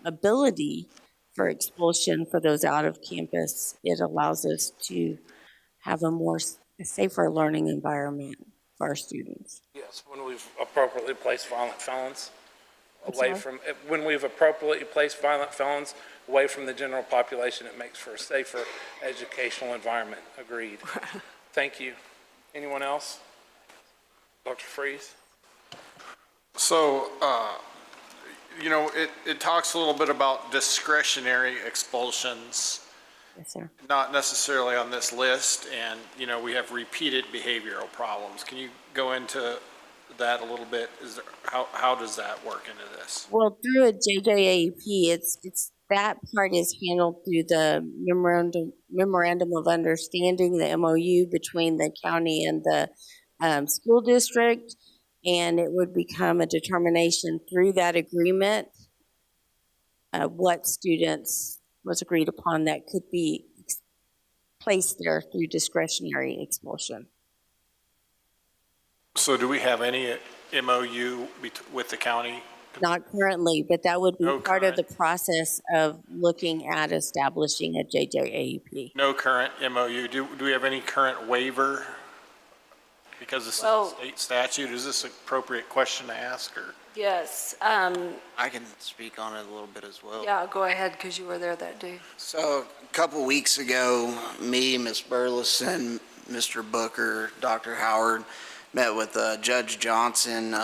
C: ability for expulsion for those out of campus, it allows us to have a safer learning environment for our students.
A: Yes, when we've appropriately placed violent felons away
C: sorry?
A: from, when we've appropriately placed violent felons away from the general population, it makes for a safer educational environment. Agreed. Thank you. Anyone else? Dr. Freeze?
L: So, you know, it talks a little bit about discretionary expulsions,
C: Yes, sir.
L: not necessarily on this list, and, you know, we have repeated behavioral problems. Can you go into that a little bit? How does that work into this?
C: Well, through a JJAP, it's that part is handled through the memorandum of understanding, the MOU between the county and the school district, and it would become a determination through that agreement what students was agreed upon that could be placed there through discretionary expulsion.
L: So do we have any MOU with the county?
C: Not currently, but that would be
L: No
C: part of the process of looking at establishing a JJAP.
L: No current MOU. Do we have any current waiver? Because this is a state statute, is this an appropriate question to ask, or?
K: Yes.
J: I can speak on it a little bit as well.
K: Yeah, go ahead, because you were there that day.
J: So a couple weeks ago, me, Ms. Burleson, Mr. Booker, Dr. Howard met with Judge Johnson.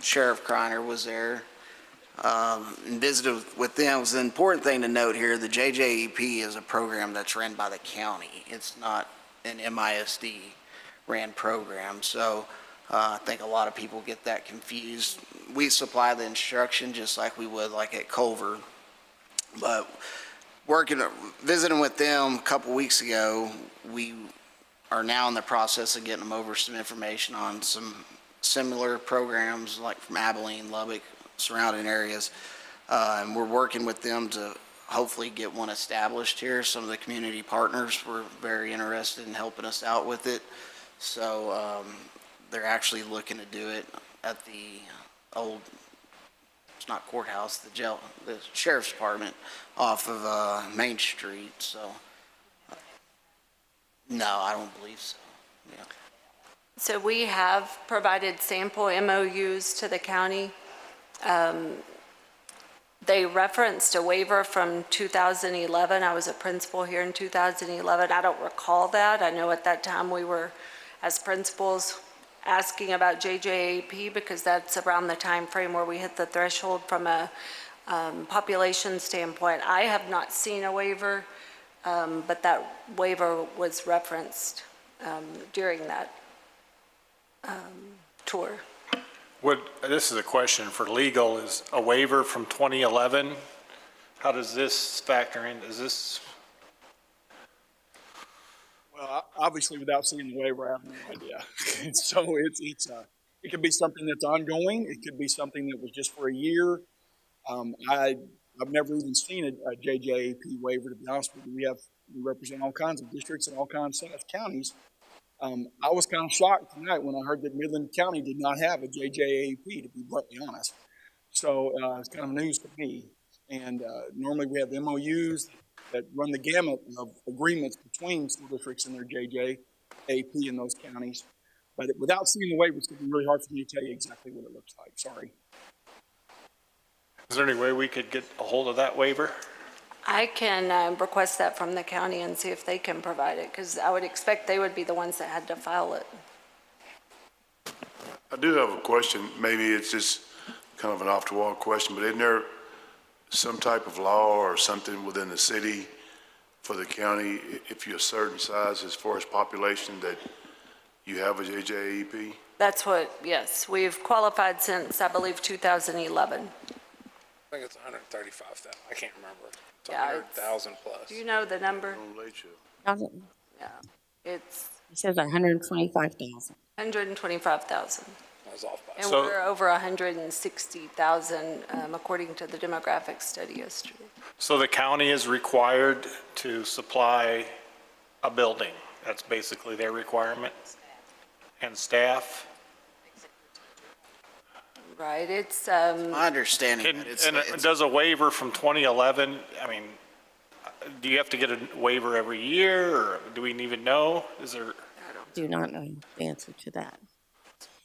J: Sheriff Kreiner was there and visited with them. It was an important thing to note here. The JJEP is a program that's run by the county. It's not an MISD ran program. So I think a lot of people get that confused. We supply the instruction just like we would like at Culver. But visiting with them a couple weeks ago, we are now in the process of getting them over some information on some similar programs like from Abilene, Lubbock, surrounding areas. And we're working with them to hopefully get one established here. Some of the community partners were very interested in helping us out with it. So they're actually looking to do it at the old, it's not courthouse, the jail, the sheriff's department off of Main Street. So no, I don't believe so. Yeah.
K: So we have provided sample MOUs to the county. They referenced a waiver from 2011. I was a principal here in 2011. I don't recall that. I know at that time we were, as principals, asking about JJAP because that's around the time frame where we hit the threshold from a population standpoint. I have not seen a waiver, but that waiver was referenced during that tour.
L: This is a question for legal, is a waiver from 2011, how does this factor in? Is this?
H: Well, obviously, without seeing the waiver, I have no idea. So it could be something that's ongoing. It could be something that was just for a year. I've never even seen a JJAP waiver, to be honest with you. We represent all kinds of districts and all kinds of counties. I was kind of shocked tonight when I heard that Midland County did not have a JJAP, to be bluntly honest. So it's kind of news to me. And normally we have MOUs that run the gamut of agreements between school districts and their JJAP in those counties. But without seeing the waiver, it's going to be really hard for me to tell you exactly what it looks like. Sorry.
L: Is there any way we could get a hold of that waiver?
K: I can request that from the county and see if they can provide it, because I would expect they would be the ones that had to file it.
M: I do have a question. Maybe it's just kind of an off-the-wall question, but isn't there some type of law or something within the city for the county, if you're a certain size as far as population, that you have a JJAP?
K: That's what, yes, we've qualified since, I believe, 2011.
A: I think it's 135,000. I can't remember. It's
K: Yeah,
A: 100,000 plus.
K: Do you know the number? Yeah, it's
C: It says 125,000.
K: 125,000.
A: I was off by.
K: And we're over 160,000 according to the demographic study yesterday.
L: So the county is required to supply a building. That's basically their requirement. And staff.
K: Right, it's,
J: My understanding.
L: Does a waiver from 2011, I mean, do you have to get a waiver every year, or do we even know? Is there?
C: Do not know the answer to that.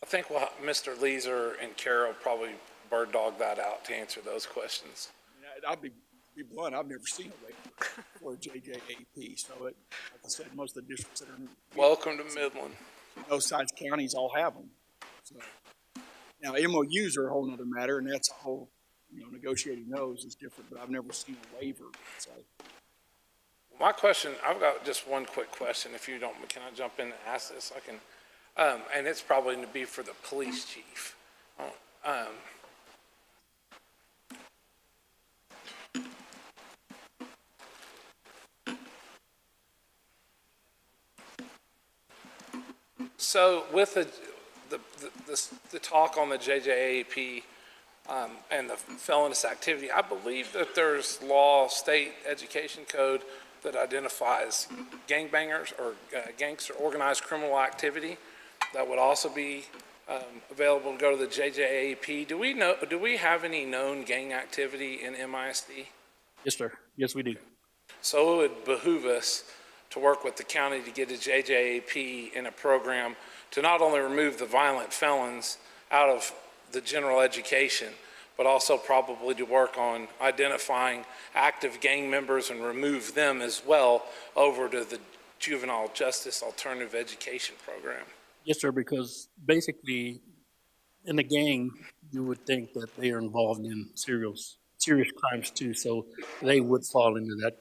A: I think Mr. Leeser and Carol probably bird dog that out to answer those questions.
E: I'll be blunt, I've never seen a waiver for a JJAP, so like I said, most of the districts that are.
A: Welcome to Midland.
E: Both sides counties all have them. So, now MOUs are a whole nother matter, and that's a whole, negotiating those is different, but I've never seen a waiver, so.
A: My question, I've got just one quick question, if you don't, can I jump in and ask this? I can, and it's probably going to be for the police chief. So with the talk on the JJAP and the felonious activity, I believe that there's law, state education code that identifies gangbangers or gangster organized criminal activity that would also be available to go to the JJAP. Do we have any known gang activity in MISD?
V: Yes, sir. Yes, we do.
A: So it would behoove us to work with the county to get a JJAP in a program to not only remove the violent felons out of the general education, but also probably to work on identifying active gang members and remove them as well over to the juvenile justice alternative education program.
V: Yes, sir, because basically in a gang, you would think that they are involved in serious crimes too, so they would fall into that.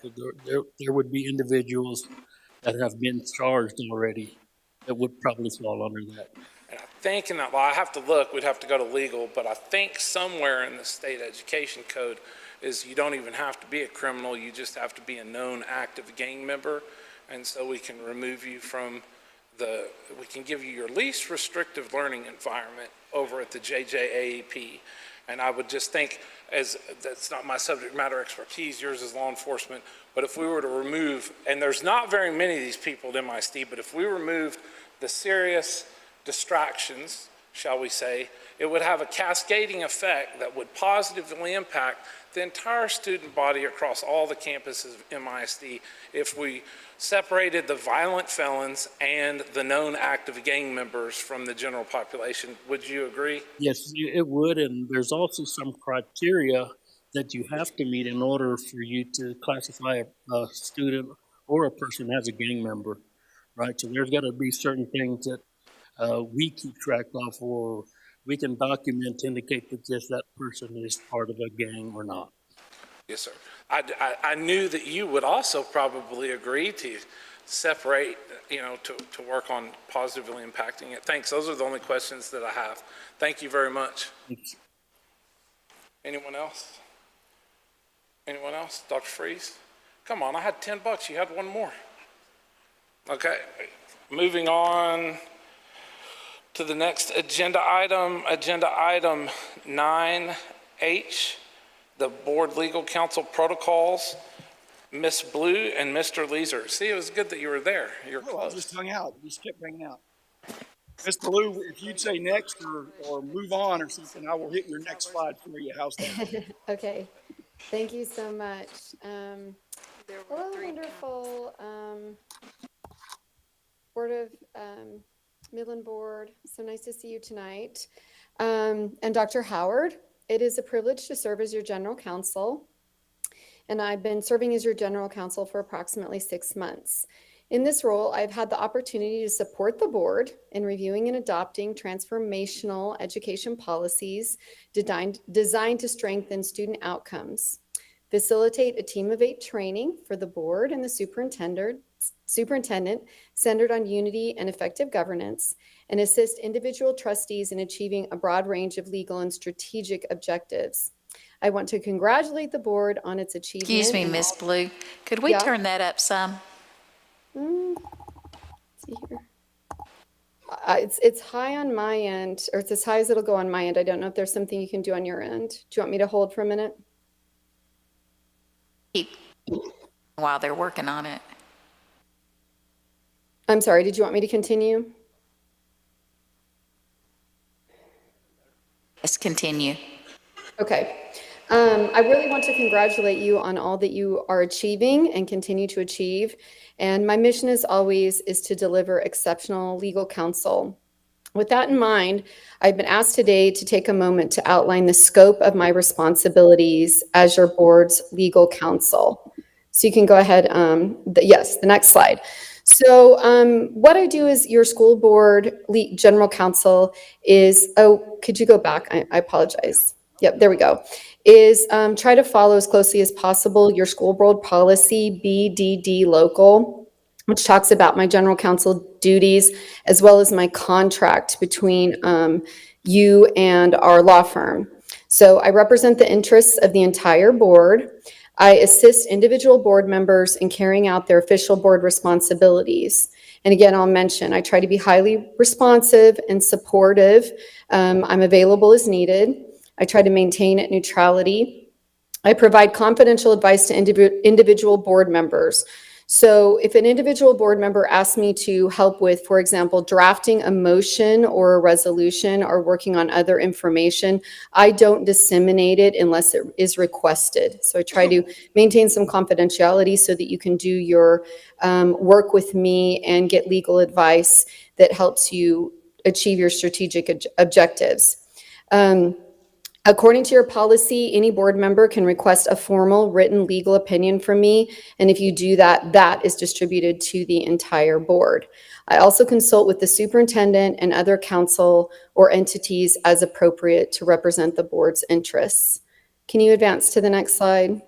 V: There would be individuals that have been charged already that would probably fall under that.
A: And I think, I have to look, we'd have to go to legal, but I think somewhere in the state education code is you don't even have to be a criminal, you just have to be a known active gang member, and so we can remove you from we can give you your least restrictive learning environment over at the JJAP. And I would just think, as that's not my subject matter expertise, yours is law enforcement, but if we were to remove, and there's not very many of these people at MISD, but if we removed the serious distractions, shall we say, it would have a cascading effect that would positively impact the entire student body across all the campuses of MISD if we separated the violent felons and the known active gang members from the general population. Would you agree?
V: Yes, it would, and there's also some criteria that you have to meet in order for you to classify a student or a person as a gang member, right? So there's got to be certain things that we keep track of, or we can document to indicate that yes, that person is part of a gang or not.
A: Yes, sir. I knew that you would also probably agree to separate, to work on positively impacting it. Thanks. Those are the only questions that I have. Thank you very much.
V: Thanks.
A: Anyone else? Anyone else? Dr. Freeze? Come on, I had $10. You had one more. Okay. Moving on to the next agenda item 9H, the Board Legal Counsel Protocols. Ms. Blue and Mr. Leeser. See, it was good that you were there. You're close.
E: I just hung out. Just kept hanging out. Ms. Blue, if you'd say next or move on or something, I will hit your next slide for you. How's that?
W: Okay. Thank you so much. Hello, wonderful Board of Midland Board. So nice to see you tonight. And Dr. Howard, it is a privilege to serve as your general counsel. And I've been serving as your general counsel for approximately 6 months. In this role, I've had the opportunity to support the board in reviewing and adopting transformational education policies designed to strengthen student outcomes, facilitate a team of 8 training for the board and the superintendent centered on unity and effective governance, and assist individual trustees in achieving a broad range of legal and strategic objectives. I want to congratulate the board on its achievement.
I: Excuse me, Ms. Blue. Could we turn that up some?
W: Let's see here. It's high on my end, or it's as high as it'll go on my end. I don't know if there's something you can do on your end. Do you want me to hold for a minute?
I: While they're working on it.
W: I'm sorry, did you want me to continue?
I: Let's continue.
W: Okay. I really want to congratulate you on all that you are achieving and continue to achieve. And my mission, as always, is to deliver exceptional legal counsel. With that in mind, I've been asked today to take a moment to outline the scope of my responsibilities as your board's legal counsel. So you can go ahead, yes, the next slide. So what I do as your school board general counsel is, oh, could you go back? I apologize. Yep, there we go. Is try to follow as closely as possible your school board policy, BDD local, which talks about my general counsel duties, as well as my contract between you and our law firm. So I represent the interests of the entire board. I assist individual board members in carrying out their official board responsibilities. And again, I'll mention, I try to be highly responsive and supportive. I'm available as needed. I try to maintain neutrality. I provide confidential advice to individual board members. So if an individual board member asks me to help with, for example, drafting a motion or a resolution or working on other information, I don't disseminate it unless it is requested. So I try to maintain some confidentiality so that you can do your work with me and get legal advice that helps you achieve your strategic objectives. According to your policy, any board member can request a formal written legal opinion from me, and if you do that, that is distributed to the entire board. I also consult with the superintendent and other council or entities as appropriate to represent the board's interests. Can you advance to the next slide?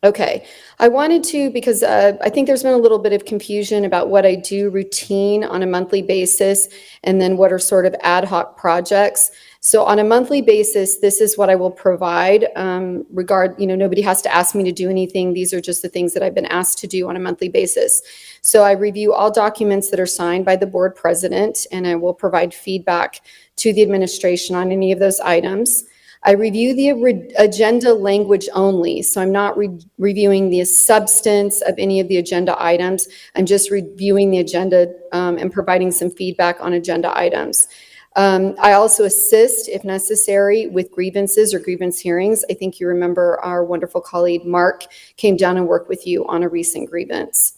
W: Okay, I wanted to, because I think there's been a little bit of confusion about what I do routine on a monthly basis and then what are sort of ad hoc projects. So on a monthly basis, this is what I will provide. Nobody has to ask me to do anything. These are just the things that I've been asked to do on a monthly basis. So I review all documents that are signed by the board president, and I will provide feedback to the administration on any of those items. I review the agenda language only, so I'm not reviewing the substance of any of the agenda items. I'm just reviewing the agenda and providing some feedback on agenda items. I also assist, if necessary, with grievances or grievance hearings. I think you remember our wonderful colleague, Mark, came down and worked with you on a recent grievance.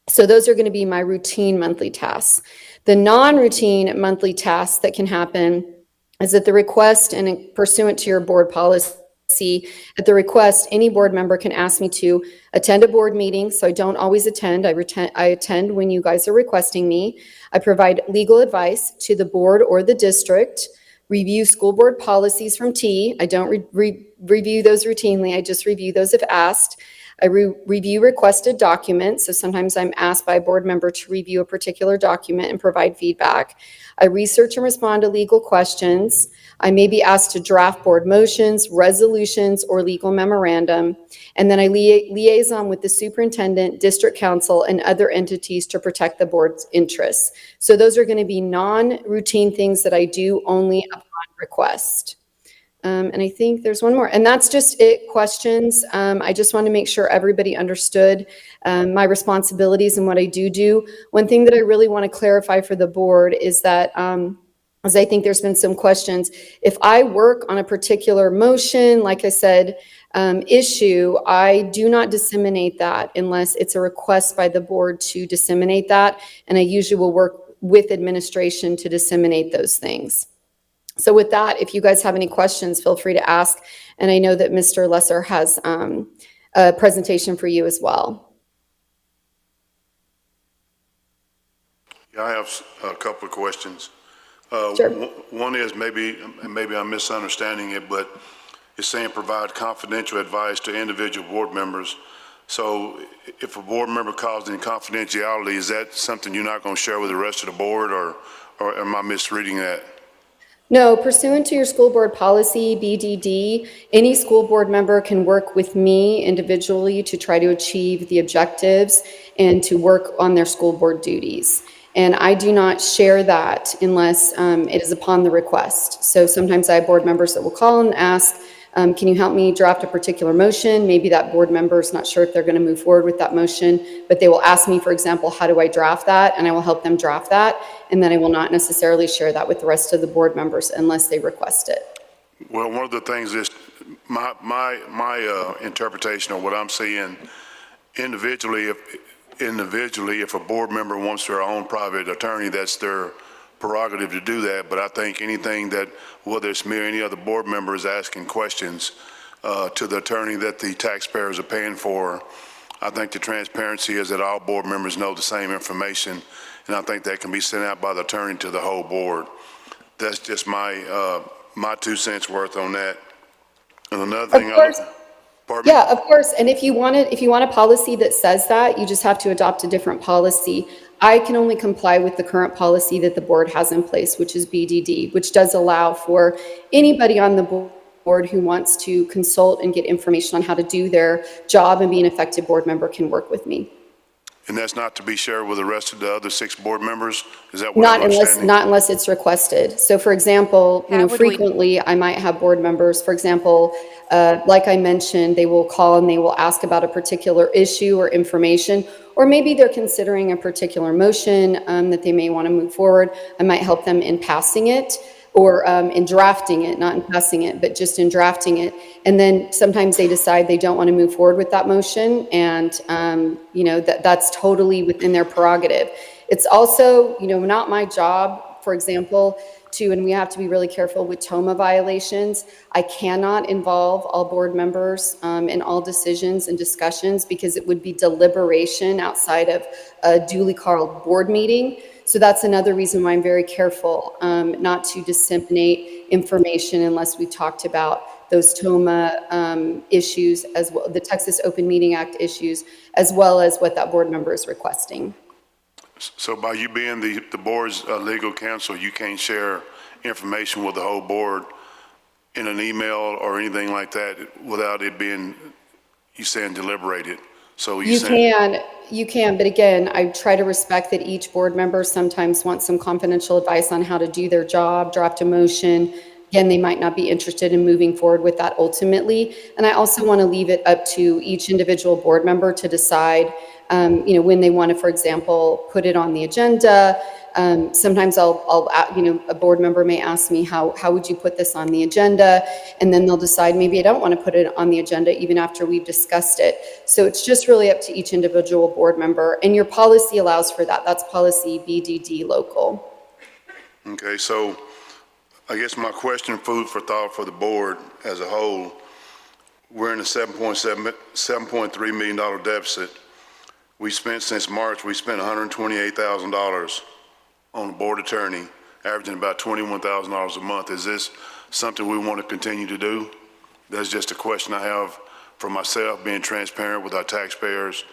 W: So those are going to be my routine monthly tasks. The non-routine monthly tasks that can happen is at the request and pursuant to your board policy, at the request, any board member can ask me to attend a board meeting. So I don't always attend. I attend when you guys are requesting me. I provide legal advice to the board or the district, review school board policies from T. I don't review those routinely. I just review those if asked. I review requested documents. So sometimes I'm asked by a board member to review a particular document and provide feedback. I research and respond to legal questions. I may be asked to draft board motions, resolutions, or legal memorandum. And then I liaison with the superintendent, district council, and other entities to protect the board's interests. So those are going to be non-routine things that I do only upon request. And I think there's one more, and that's just it. Questions. I just want to make sure everybody understood my responsibilities and what I do. One thing that I really want to clarify for the board is that, as I think there's been some questions, if I work on a particular motion, like I said, issue, I do not disseminate that unless it's a request by the board to disseminate that, and I usually will work with administration to disseminate those things. So with that, if you guys have any questions, feel free to ask. And I know that Mr. Lesser has a presentation for you as well.
M: Yeah, I have a couple of questions.
W: Sure.
M: One is maybe I'm misunderstanding it, but it's saying provide confidential advice to individual board members. So if a board member calls in confidentiality, is that something you're not going to share with the rest of the board, or am I misreading that?
W: No, pursuant to your school board policy, BDD, any school board member can work with me individually to try to achieve the objectives and to work on their school board duties. And I do not share that unless it is upon the request. So sometimes I have board members that will call and ask, can you help me draft a particular motion? Maybe that board member is not sure if they're going to move forward with that motion, but they will ask me, for example, how do I draft that? And I will help them draft that. And then I will not necessarily share that with the rest of the board members unless they request it.
M: Well, one of the things is my interpretation of what I'm seeing individually, if a board member wants their own private attorney, that's their prerogative to do that, but I think anything that, whether it's me or any other board member is asking questions to the attorney that the taxpayers are paying for, I think the transparency is that all board members know the same information, and I think that can be sent out by the attorney to the whole board. That's just my 2 cents worth on that. And another thing, pardon me?
N: Yeah, of course. And if you want a policy that says that, you just have to adopt a different policy. I can only comply with the current policy that the board has in place, which is BDD, which does allow for anybody on the board who wants to consult and get information on how to do their job and be an effective board member can work with me.
M: And that's not to be shared with the rest of the other 6 board members? Is that what I'm understanding?
N: Not unless it's requested. So for example, frequently I might have board members, for example, like I mentioned, they will call and they will ask about a particular issue or information, or maybe they're considering a particular motion that they may want to move forward. I might help them in passing it, or in drafting it, not in passing it, but just in drafting it. And then sometimes they decide they don't want to move forward with that motion, and that's totally within their prerogative. It's also, not my job, for example, and we have to be really careful with TOMA violations. I cannot involve all board members in all decisions and discussions because it would be deliberation outside of a duly called board meeting. So that's another reason why I'm very careful not to disseminate information unless we talked about those TOMA issues as well, the Texas Open Meeting Act issues, as well as what that board member is requesting.
M: So by you being the board's legal counsel, you can't share information with the whole board in an email or anything like that without it being, you saying, deliberated? So you can, but again, I try to respect that each board member sometimes wants some confidential advice on how to do their job, draft a motion. Again, they might not be interested in moving forward with that ultimately. And I also want to leave it up to each individual board member to decide, when they want to, for example, put it on the agenda. Sometimes a board member may ask me, how would you put this on the agenda? And then they'll decide, maybe I don't want to put it on the agenda even after we've discussed it. So it's just really up to each individual board member. And your policy allows for that. That's policy BDD local. Okay, so I guess my question, food for thought for the board as a whole, we're in a $7.3 million deficit. Since March, we spent $128,000 on the board attorney, averaging about $21,000 a month. Is this something we want to continue to do? That's just a question I have for myself, being transparent with our taxpayers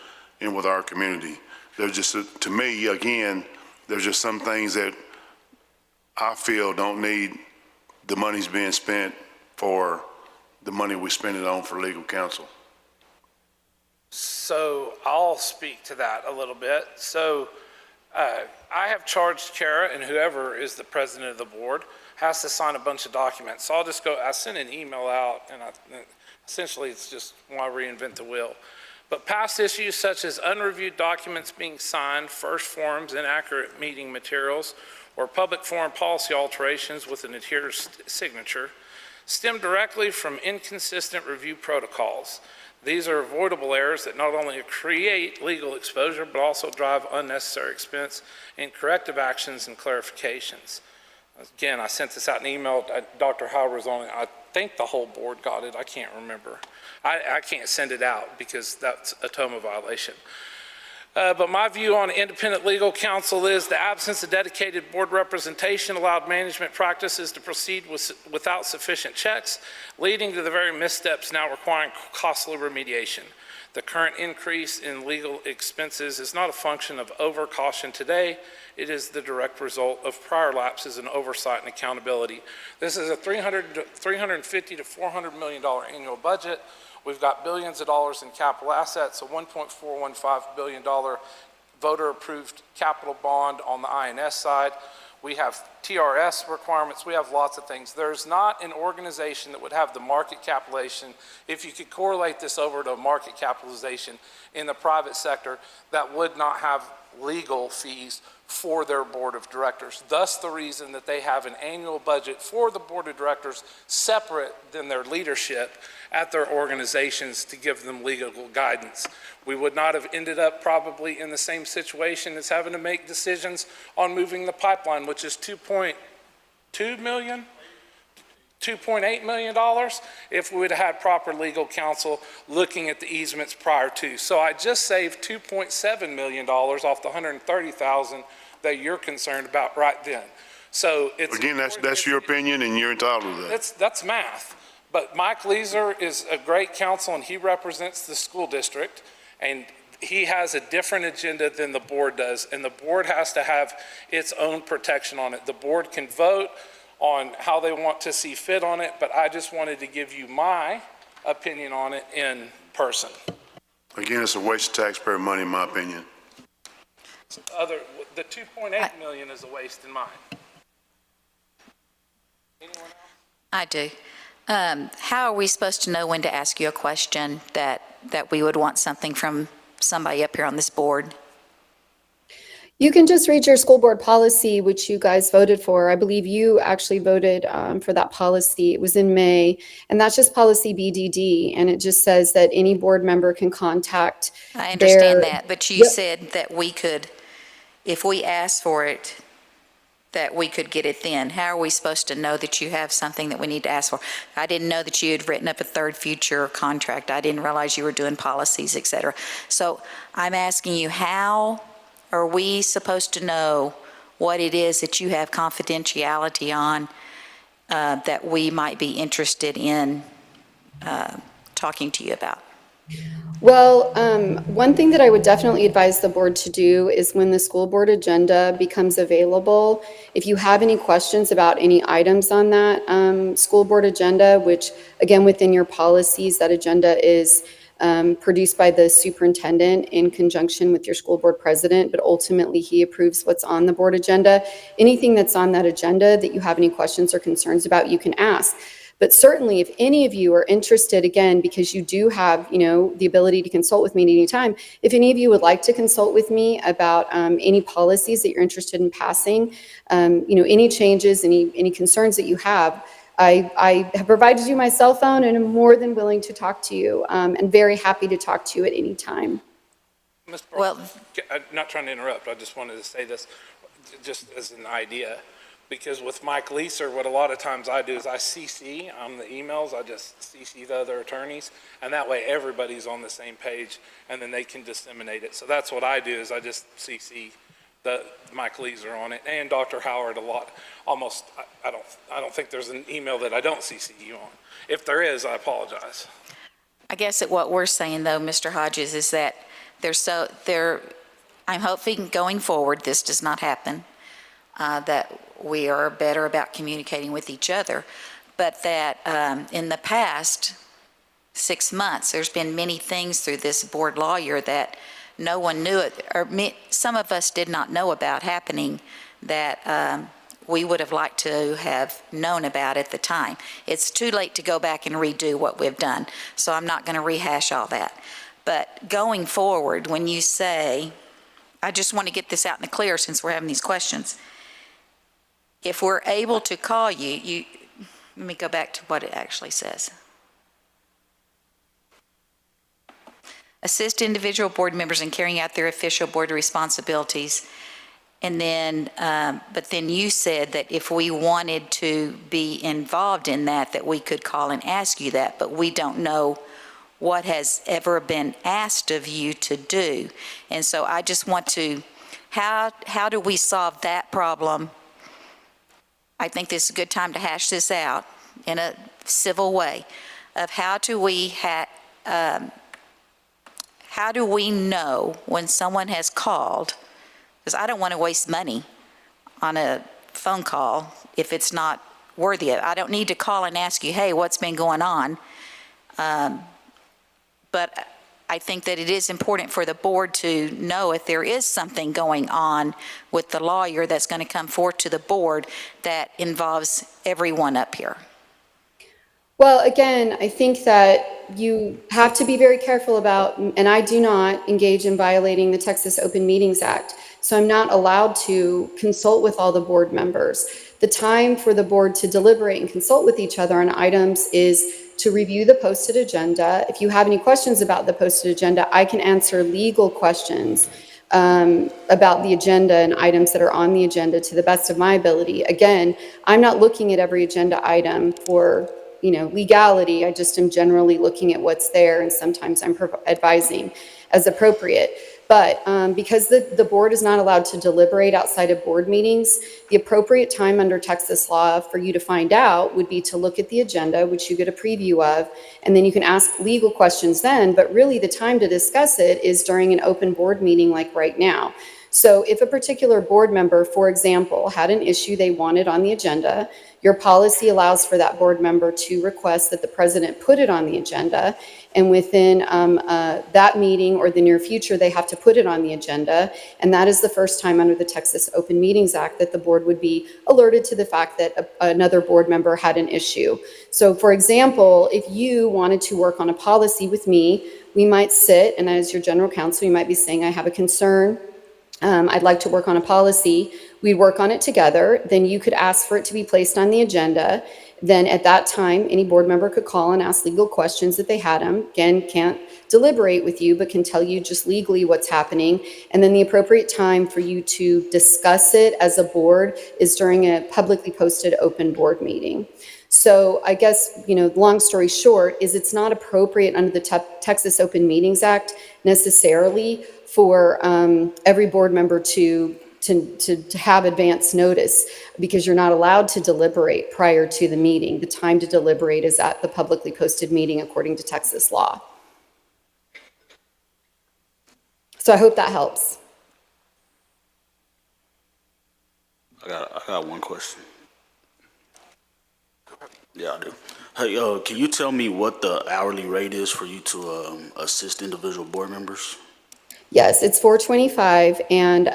M: and with our community. There's just, to me, again, there's just some things that I feel don't need the money's being spent for the money we spend it on for legal counsel.
A: So I'll speak to that a little bit. So I have charged Kara, and whoever is the president of the board has to sign a bunch of documents. So I sent an email out, and essentially it's just why reinvent the wheel. But past issues such as unreviewed documents being signed, first forms, inaccurate meeting materials, or public forum policy alterations with an adherer's signature stem directly from inconsistent review protocols. These are avoidable errors that not only create legal exposure, but also drive unnecessary expense in corrective actions and clarifications. Again, I sent this out in an email. Dr. Howard was on it. I think the whole board got it. I can't remember. I can't send it out because that's a TOMA violation. But my view on independent legal counsel is the absence of dedicated board representation allowed management practices to proceed without sufficient checks, leading to the very missteps now requiring costly remediation. The current increase in legal expenses is not a function of over-caution today. It is the direct result of prior lapses in oversight and accountability. This is a $350 to $400 million annual budget. We've got billions of dollars in capital assets, a $1.415 billion voter-approved capital bond on the INS side. We have TRS requirements, we have lots of things. There's not an organization that would have the market capitalization, if you could correlate this over to market capitalization in the private sector, that would not have legal fees for their board of directors. Thus the reason that they have an annual budget for the board of directors separate than their leadership at their organizations to give them legal guidance. We would not have ended up probably in the same situation as having to make decisions on moving the pipeline, which is $2.2 million, $2.8 million, if we would have had proper legal counsel looking at the easements prior to. So I just saved $2.7 million off the $130,000 that you're concerned about right then. So it's
M: Again, that's your opinion, and you're entitled to that.
A: that's math. But Mike Leeser is a great counsel, and he represents the school district, and he has a different agenda than the board does, and the board has to have its own protection on it. The board can vote on how they want to see fit on it, but I just wanted to give you my opinion on it in person.
M: Again, it's a waste of taxpayer money, in my opinion.
A: The 2.8 million is a waste in mine. Anyone else?
I: I do. How are we supposed to know when to ask you a question that we would want something from somebody up here on this board?
N: You can just read your school board policy, which you guys voted for. I believe you actually voted for that policy. It was in May, and that's just policy BDD, and it just says that any board member can contact
I: I understand that, but you said that we could, if we asked for it, that we could get it then. How are we supposed to know that you have something that we need to ask for? I didn't know that you had written up a third future contract. I didn't realize you were doing policies, et cetera. So I'm asking you, how are we supposed to know what it is that you have confidentiality on that we might be interested in talking to you about?
N: Well, one thing that I would definitely advise the board to do is when the school board agenda becomes available, if you have any questions about any items on that school board agenda, which again, within your policies, that agenda is produced by the superintendent in conjunction with your school board president, but ultimately he approves what's on the board agenda. Anything that's on that agenda that you have any questions or concerns about, you can ask. But certainly if any of you are interested, again, because you do have, the ability to consult with me at any time, if any of you would like to consult with me about any policies that you're interested in passing, any changes, any concerns that you have, I have provided you my cell phone and I'm more than willing to talk to you and very happy to talk to you at any time.
A: Ms. Burles, I'm not trying to interrupt. I just wanted to say this just as an idea. Because with Mike Leeser, what a lot of times I do is I CC on the emails, I just CC the other attorneys, and that way everybody's on the same page, and then they can disseminate it. So that's what I do, is I just CC the Mike Leeser on it, and Dr. Howard a lot. Almost, I don't think there's an email that I don't CC you on. If there is, I apologize.
I: I guess that what we're saying though, Mr. Hodges, is that I'm hoping going forward, this does not happen, that we are better about communicating with each other, but that in the past 6 months, there's been many things through this board lawyer that no one knew it, or some of us did not know about happening that we would have liked to have known about at the time. It's too late to go back and redo what we've done, so I'm not going to rehash all that. But going forward, when you say, I just want to get this out in the clear since we're having these questions. If we're able to call you, let me go back to what it actually says. Assist individual board members in carrying out their official board responsibilities. And then, but then you said that if we wanted to be involved in that we could call and ask you that, but we don't know what has ever been asked of you to do. And so I just want to, how do we solve that problem? I think this is a good time to hash this out in a civil way of how do we know when someone has called, because I don't want to waste money on a phone call if it's not worthy of it. I don't need to call and ask you, hey, what's been going on? But I think that it is important for the board to know if there is something going on with the lawyer that's going to come forth to the board that involves everyone up here.
N: Well, again, I think that you have to be very careful about, and I do not engage in violating the Texas Open Meetings Act, so I'm not allowed to consult with all the board members. The time for the board to deliberate and consult with each other on items is to review the posted agenda. If you have any questions about the posted agenda, I can answer legal questions about the agenda and items that are on the agenda to the best of my ability. Again, I'm not looking at every agenda item for legality. I just am generally looking at what's there, and sometimes I'm advising as appropriate. But because the board is not allowed to deliberate outside of board meetings, the appropriate time under Texas law for you to find out would be to look at the agenda, which you get a preview of, and then you can ask legal questions then, but really the time to discuss it is during an open board meeting like right now. So if a particular board member, for example, had an issue they wanted on the agenda, your policy allows for that board member to request that the president put it on the agenda, and within that meeting or the near future, they have to put it on the agenda, and that is the first time under the Texas Open Meetings Act that the board would be alerted to the fact that another board member had an issue. So for example, if you wanted to work on a policy with me, we might sit, and as your general counsel, you might be saying, I have a concern, I'd like to work on a policy. We'd work on it together. Then you could ask for it to be placed on the agenda. Then at that time, any board member could call and ask legal questions if they had them. Again, can't deliberate with you, but can tell you just legally what's happening. And then the appropriate time for you to discuss it as a board is during a publicly posted open board meeting. So I guess, long story short is it's not appropriate under the Texas Open Meetings Act necessarily for every board member to have advance notice, because you're not allowed to deliberate prior to the meeting. The time to deliberate is at the publicly posted meeting according to Texas law. So I hope that helps.
R: I got one question. Yeah, I do. Hey, can you tell me what the hourly rate is for you to assist individual board members?
N: Yes, it's $4.25, and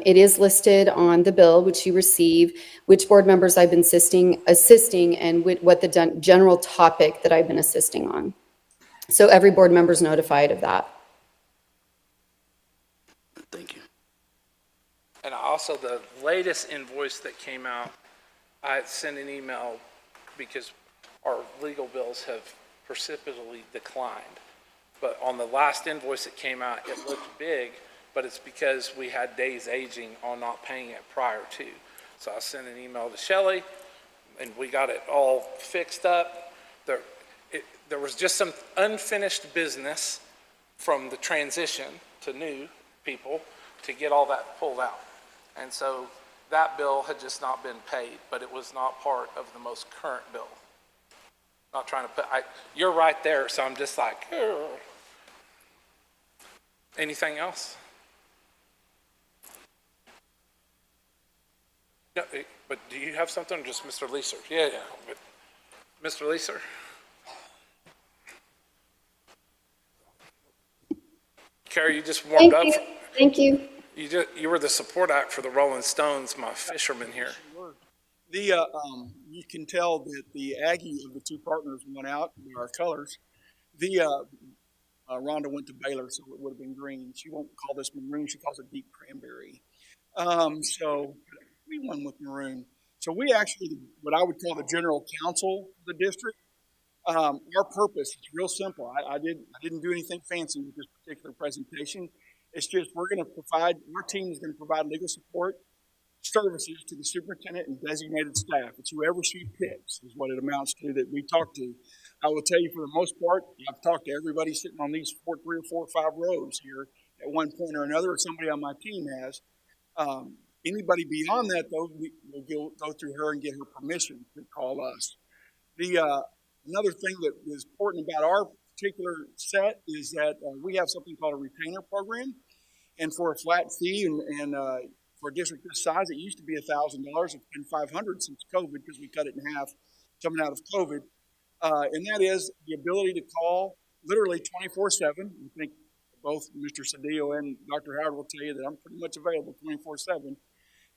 N: it is listed on the bill which you receive, which board members I've been assisting, and what the general topic that I've been assisting on. So every board member is notified of that.
R: Thank you.
A: And also the latest invoice that came out, I sent an email because our legal bills have precipitously declined. But on the last invoice that came out, it looked big, but it's because we had days aging on not paying it prior to. So I sent an email to Shelley, and we got it all fixed up. There was just some unfinished business from the transition to new people to get all that pulled out. And so that bill had just not been paid, but it was not part of the most current bill. Not trying to you're right there, so I'm just like, ugh. Anything else? No, but do you have something, or just Mr. Leeser? Yeah. But Mr. Leeser? Carrie, you just warmed up.
N: Thank you.
A: You were the support act for the Rolling Stones, my fisherman here.
E: You can tell that the Aggie of the two partners went out, our colors. Rhonda went to Baylor, so it would have been green. She won't call this maroon, she calls it deep cranberry. So we won with maroon. So we actually, what I would call the general counsel of the district, our purpose is real simple. I didn't do anything fancy with this particular presentation. It's just our team is going to provide legal support services to the superintendent and designated staff. It's whoever she picks is what it amounts to that we talk to. I will tell you, for the most part, I've talked to everybody sitting on these 3 or 4 or 5 rows here at one point or another, or somebody on my team has. Anybody beyond that, though, we'll go through her and get her permission to call us. Another thing that is important about our particular set is that we have something called a retainer program, and for a flat fee and for a district this size, it used to be $1,000. It's been $500 since COVID because we cut it in half coming out of COVID. And that is the ability to call literally 24/7. I think both Mr. Cedillo and Dr. Howard will tell you that I'm pretty much available 24/7.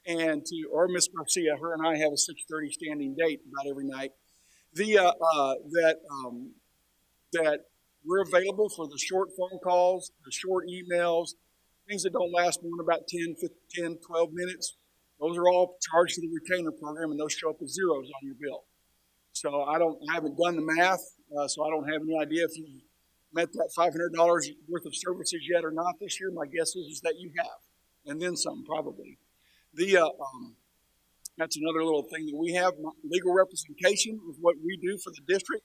E: And or Miss Garcia, her and I have a 6:30 standing date about every night. That we're available for the short phone calls, the short emails, things that don't last more than about 10, 12 minutes. Those are all charged to the retainer program, and those show up as zeros on your bill. So I haven't done the math, so I don't have any idea if you met that $500 worth of services yet or not this year. My guess is that you have, and then some probably. That's another little thing that we have. Legal representation is what we do for the district.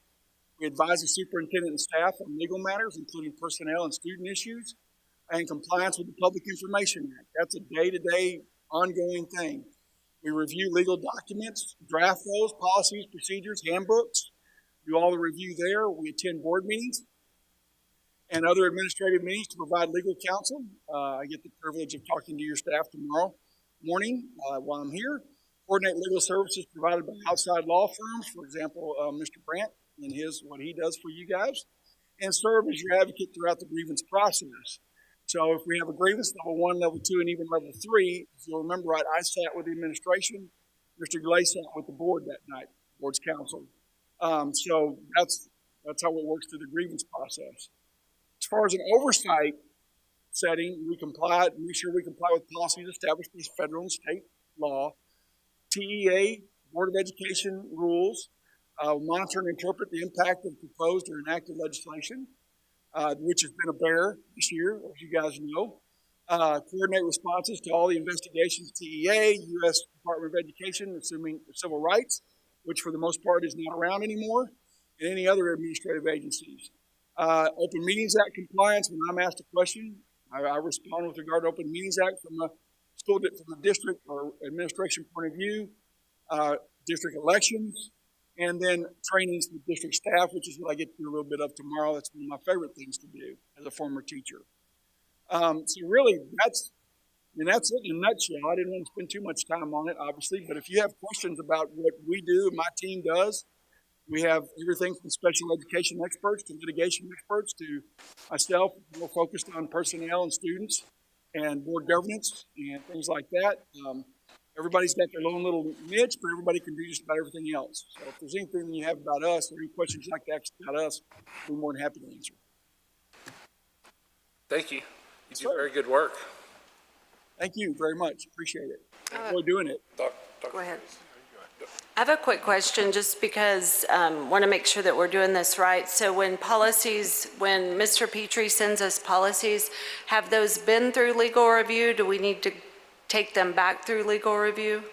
E: We advise the superintendent and staff on legal matters, including personnel and student issues, and compliance with the Public Information Act. That's a day-to-day, ongoing thing. We review legal documents, draft those, policies, procedures, handbooks, do all the review there. We attend board meetings and other administrative meetings to provide legal counsel. I get the privilege of talking to your staff tomorrow morning while I'm here. Coordinate legal services provided by outside law firms, for example, Mr. Brandt and what he does for you guys, and serve as your advocate throughout the grievance process. So if we have a grievance, level 1, level 2, and even level 3, if you'll remember right, I sat with the administration. Mr. Goulet sat with the board that night, board's counsel. So that's how it works through the grievance process. As far as an oversight setting, make sure we comply with policies established by federal and state law, TEA, Board of Education rules, monitor and interpret the impact of proposed or enacted legislation, which has been a bear this year, as you guys know. Coordinate responses to all the investigations, TEA, U.S. Department of Education, assuming civil rights, which for the most part is not around anymore, and any other administrative agencies. Open Meetings Act compliance, when I'm asked a question, I respond with regard to Open Meetings Act from the district or administration point of view, district elections, and then trainings for district staff, which is what I get to do a little bit of tomorrow. That's one of my favorite things to do as a former teacher. So really, that's it in a nutshell. I didn't want to spend too much time on it, obviously, but if you have questions about what we do, my team does, we have everything from special education experts to litigation experts to myself, more focused on personnel and students and board governance and things like that. Everybody's got their own little niche, but everybody can do just about everything else. So if there's anything you have about us or any questions you'd like to ask about us, we're more than happy to answer.
A: Thank you. You do very good work.
E: Thank you very much. Appreciate it. Enjoy doing it.
K: Go ahead. I have a quick question just because I want to make sure that we're doing this right. So when Mr. Petrie sends us policies, have those been through legal review? Do we need to take them back through legal review?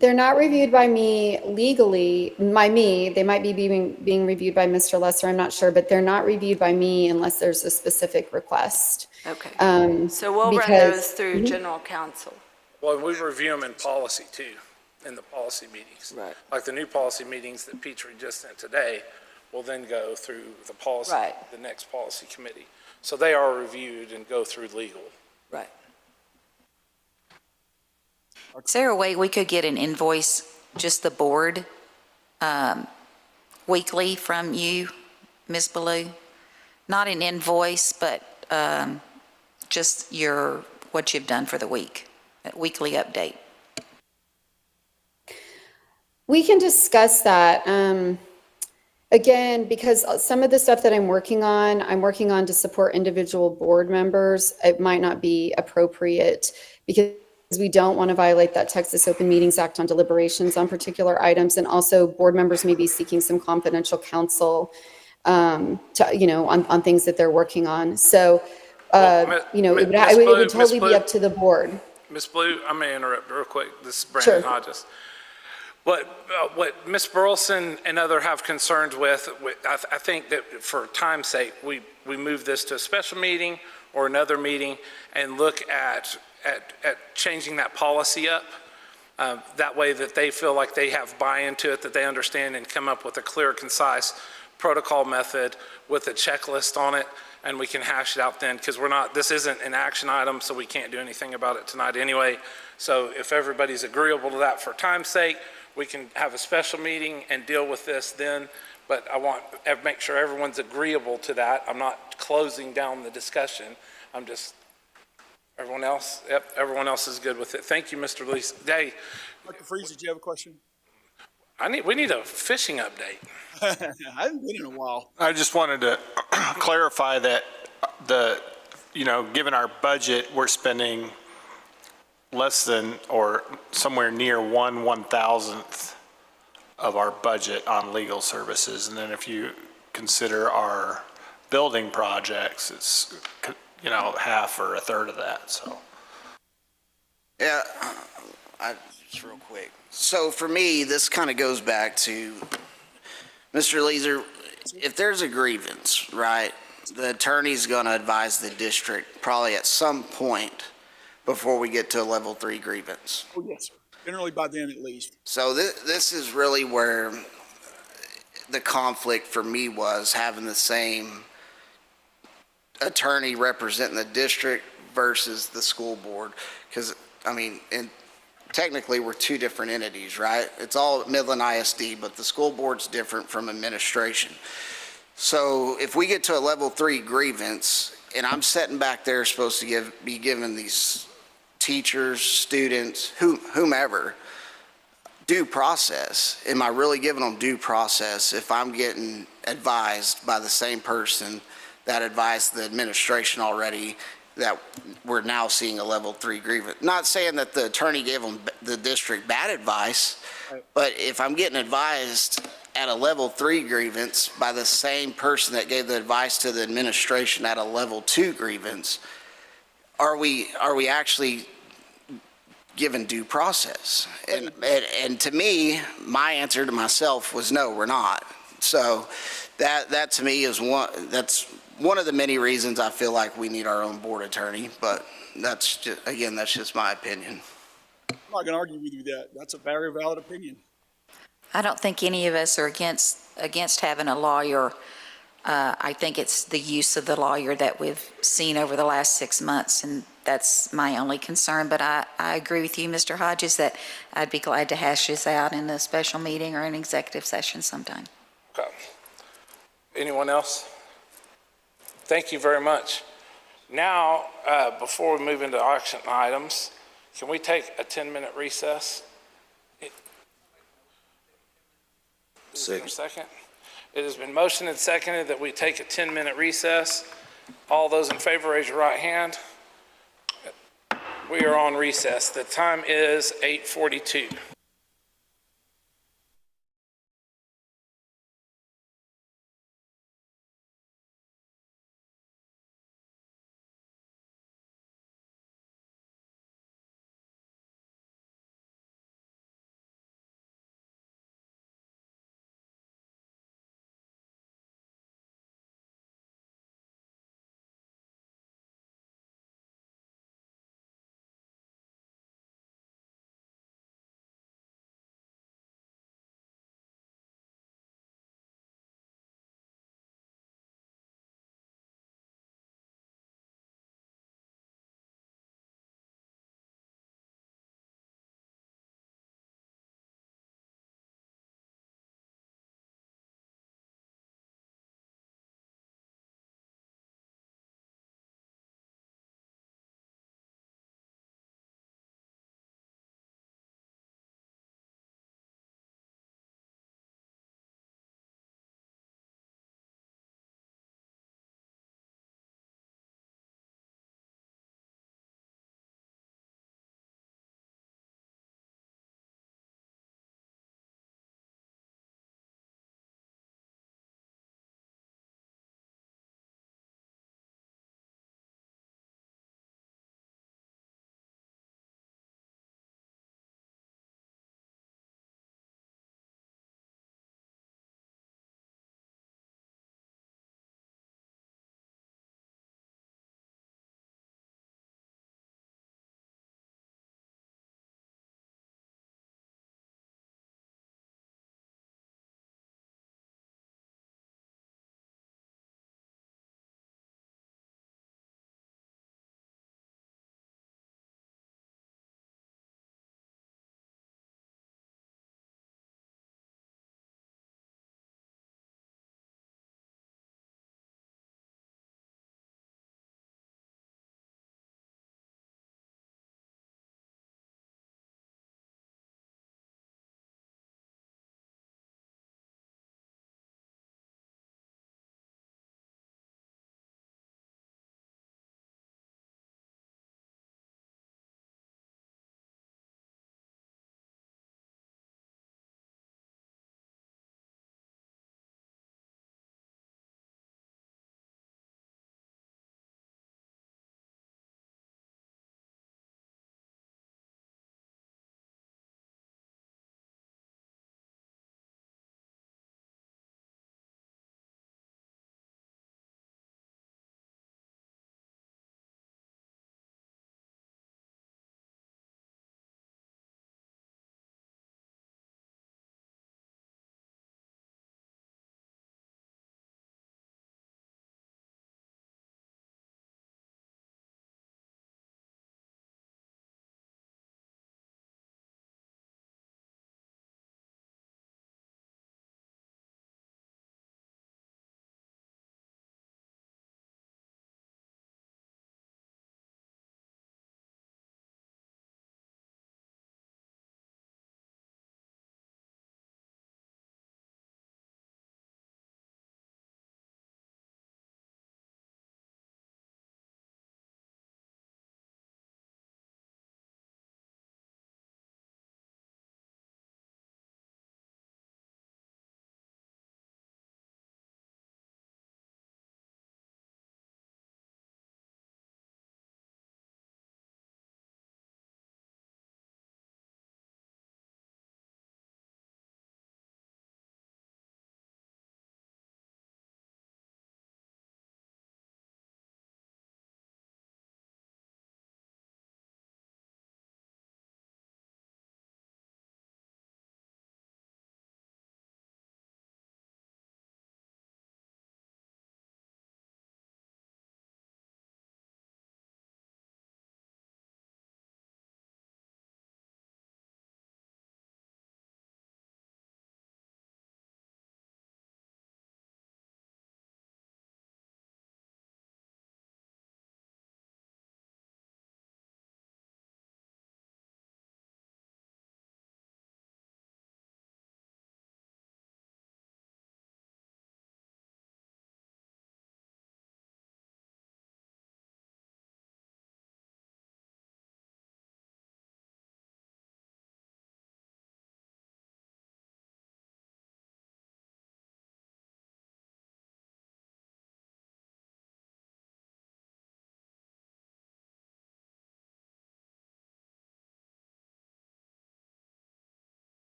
N: They're not reviewed by me legally, They might be being reviewed by Mr. Lesser, I'm not sure, but they're not reviewed by me unless there's a specific request.
K: Okay. So we'll run those through general counsel.
A: Well, we review them in policy too, in the policy meetings.
K: Right.
A: Like the new policy meetings that Petrie just sent today will then go through the policy, the next policy committee. So they are reviewed and go through legal.
K: Right.
I: Is there a way we could get an invoice, just the board, weekly from you, Ms. Ballou? Not an invoice, but just what you've done for the week, a weekly update.
N: We can discuss that. Again, because some of the stuff that I'm working on to support individual board members. It might not be appropriate because we don't want to violate that Texas Open Meetings Act on deliberations on particular items. And also board members may be seeking some confidential counsel on things that they're working on. So, it would totally be up to the board.
A: Ms. Blue, I'm going to interrupt real quick. This is Brandon Hodges. What Ms. Burleson and others have concerns with, I think that for time's sake, we move this to a special meeting or another meeting and look at changing that policy up. That way that they feel like they have buy-in to it, that they understand and come up with a clear, concise protocol method with a checklist on it, and we can hash it out then, because this isn't an action item, so we can't do anything about it tonight anyway. So if everybody's agreeable to that for time's sake, we can have a special meeting and deal with this then. but I want to make sure everyone's agreeable to that. I'm not closing down the discussion. I'm just, everyone else? Yep, everyone else is good with it. Thank you, Mr. Lees. Hey,
E: Dr. Freeze, did you have a question?
A: we need a fishing update.
E: I haven't been in a while.
L: I just wanted to clarify that given our budget, we're spending less than or somewhere near 1/1000th of our budget on legal services. And then if you consider our building projects, it's, half or a third of that, so.
J: Yeah, just real quick. So for me, this kind of goes back to, Mr. Leeser, if there's a grievance, right, the attorney's going to advise the district probably at some point before we get to a level 3 grievance.
E: Oh, yes, sir. Generally by then at least.
J: So this is really where the conflict for me was, having the same attorney representing the district versus the school board. Because, technically we're two different entities, right? It's all Midland ISD, but the school board's different from administration. So if we get to a level 3 grievance, and I'm sitting back there supposed to be giving these teachers, students, whomever, due process, am I really giving them due process if I'm getting advised by the same person that advised the administration already that we're now seeing a level 3 grievance? Not saying that the attorney gave them, the district, bad advice, but if I'm getting advised at a level 3 grievance by the same person that gave the advice to the administration at a level 2 grievance, are we actually given due process? And to me, my answer to myself was no, we're not. So that to me is that's one of the many reasons I feel like we need our own board attorney, but that's just my opinion.
E: I'm not going to argue with you that. That's a very valid opinion.
I: I don't think any of us are against having a lawyer. I think it's the use of the lawyer that we've seen over the last 6 months, and that's my only concern. But I agree with you, Mr. Hodges, that I'd be glad to hash this out in a special meeting or an executive session sometime.
A: Okay. Anyone else? Thank you very much. Now, before we move into action items, can we take a 10-minute recess? Is there a second? It has been motioned and seconded that we take a 10-minute recess. All those in favor, raise your right hand. We are on recess. The time is 8:42.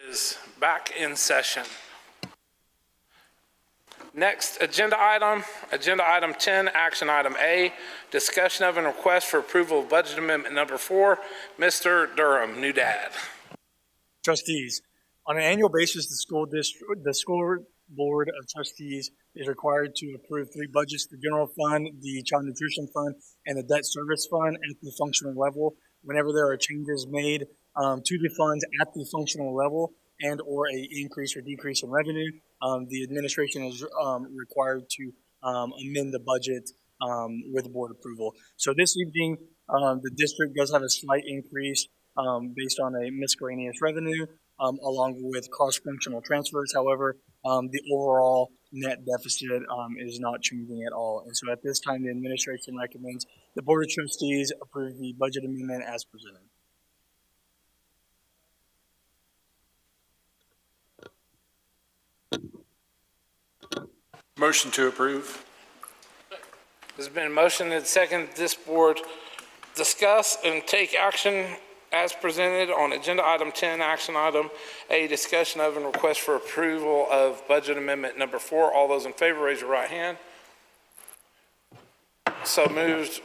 A: Is back in session. Next agenda item 10, action item A, discussion of and request for approval of budget amendment number 4. Mr. Durham, new dad.
H: Trustees, on an annual basis, the school board of trustees is required to approve 3 budgets: the general fund, the child nutrition fund, and the debt service fund at the functional level. Whenever there are changes made to the funds at the functional level and or a increase or decrease in revenue, the administration is required to amend the budget with board approval. So this evening, the district does have a slight increase based on a miscellaneous revenue along with cross-functional transfers. However, the overall net deficit is not changing at all. And so at this time, the administration recommends the board of trustees approve the budget amendment as presented.
L: Motion to approve.
A: There's been motion and second. This board discuss and take action as presented on agenda item 10, action item A, discussion of and request for approval of budget amendment number 4. All those in favor, raise your right hand. So moved.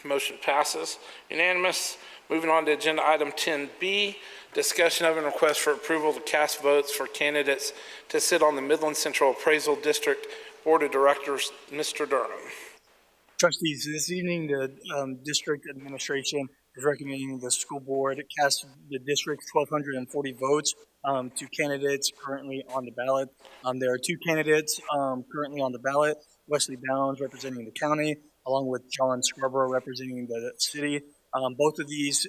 A: Motion passes. Unanimous. Moving on to agenda item 10B, discussion of and request for approval to cast votes for candidates to sit on the Midland Central Appraisal District Board of Directors. Mr. Durham.
H: Trustees, this evening, the district administration is recommending the school board cast the district's 1,240 votes to candidates currently on the ballot. There are 2 candidates currently on the ballot: Wesley Bounds representing the county, along with John Scarborough representing the city. Both of these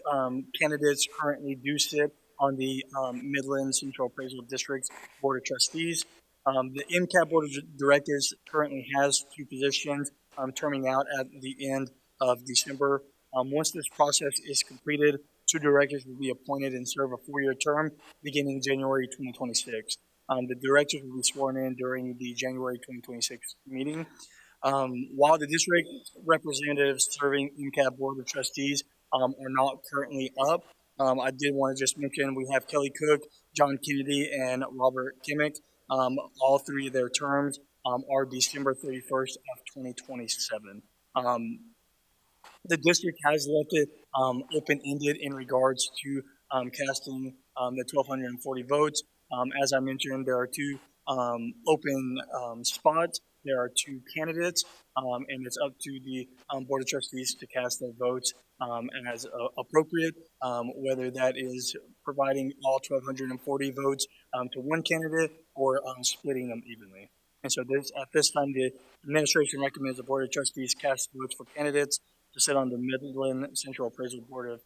H: candidates currently do sit on the Midland Central Appraisal District Board of Trustees. The MCAP Board of Directors currently has 2 positions terming out at the end of December. Once this process is completed, 2 directors will be appointed and serve a 4-year term beginning January 2026. The directors will be sworn in during the January 2026 meeting. While the district representatives serving MCAP Board of Trustees are not currently up, I did want to just mention we have Kelly Cook, John Kennedy, and Robert Kimmick. All 3 of their terms are December 31st of 2027. The district has left it open-ended in regards to casting the 1,240 votes. As I mentioned, there are 2 open spots. There are 2 candidates, and it's up to the Board of Trustees to cast their votes as appropriate, whether that is providing all 1,240 votes to one candidate or splitting them evenly. And so at this time, the administration recommends the Board of Trustees cast votes for candidates to sit on the Midland Central Appraisal Board of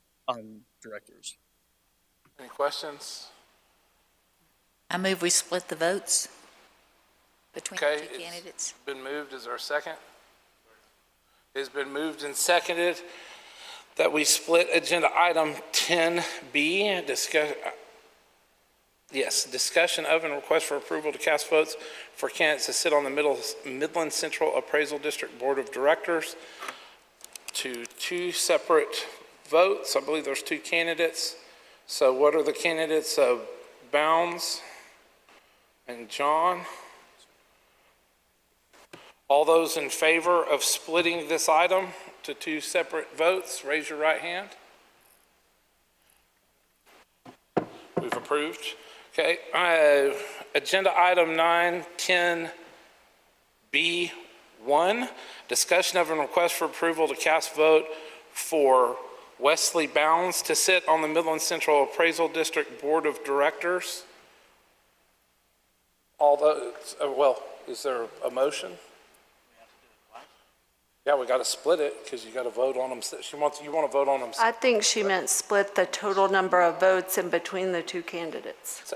H: Directors.
A: Any questions?
I: I move we split the votes between the 2 candidates.
A: It's been moved. Is there a second? It's been moved and seconded that we split agenda item 10B, discussion of and request for approval to cast votes for candidates to sit on the Midland Central Appraisal District Board of Directors to 2 separate votes. I believe there's 2 candidates. So what are the candidates of Bounds and John? All those in favor of splitting this item to 2 separate votes, raise your right hand. We've approved. Okay. Agenda item 910B1, discussion of a request for approval to cast vote for Wesley Bounds to sit on the Midland Central Appraisal District Board of Directors. All those, is there a motion? Yeah, we got to split it because you got to vote on them. You want to vote on them.
K: I think she meant split the total number of votes in between the 2 candidates.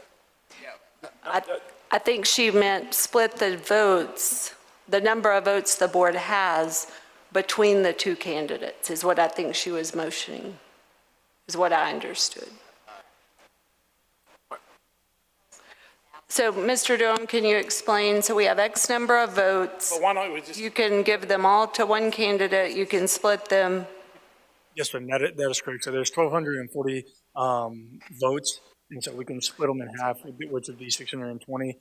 K: I think she meant split the votes, the number of votes the board has between the 2 candidates is what I think she was motioning, is what I understood. So, Mr. Durham, can you explain? So we have X number of votes.
A: Well, why don't we just...
K: You can give them all to one candidate. You can split them.
H: Yes, ma'am. That is correct. So there's 1,240 votes And so we can split them in half, which would be 620